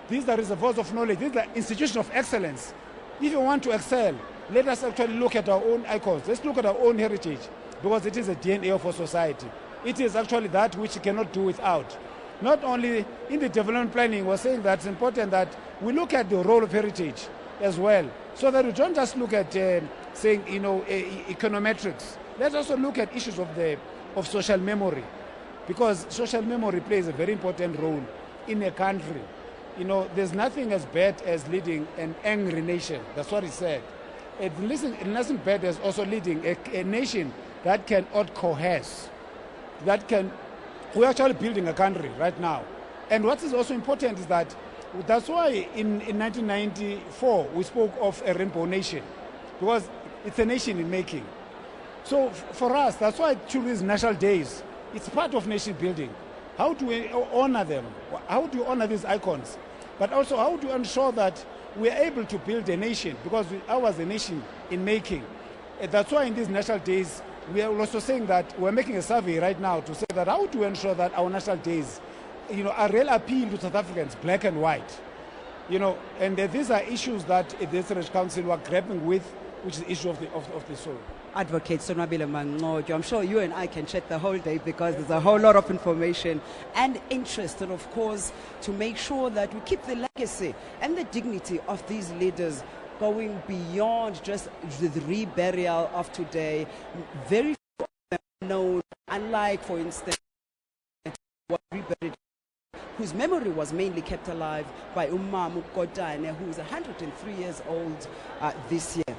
S19: These are reservoirs of knowledge. These are institutions of excellence. If you want to excel, let us actually look at our own icons. Let's look at our own heritage, because it is a DNA of our society. It is actually that which you cannot do without. Not only in the development planning, we're saying that it's important that we look at the role of heritage as well, so that we don't just look at econometrics. Let's also look at issues of social memory, because social memory plays a very important role in a country. There's nothing as bad as leading an angry nation. That's what he said. It's nothing bad as also leading a nation that cannot cohere. We're actually building a country right now. And what is also important is that's why in 1994 we spoke of a rainbow nation, because it's a nation in making. So for us, that's why these national days, it's part of nation building. How do we honor them? How do you honor these icons? But also, how do you ensure that we are able to build a nation? Because ours is a nation in making. That's why in these national days, we are also saying that we're making a survey right now to say that how do we ensure that our national days, are real appeal to South Africans, black and white. And these are issues that the Heritage Council are grappling with, which is the issue of the soul.
S2: Advocate Sonwabile Mangojo, I'm sure you and I can chat the whole day, because there's a whole lot of information and interest, and of course to make sure that we keep the legacy and the dignity of these leaders going beyond just the reburial of today. Very few of them are known, unlike, for instance, what reburied, whose memory was mainly kept alive by Kotane, who is 103 years old this year.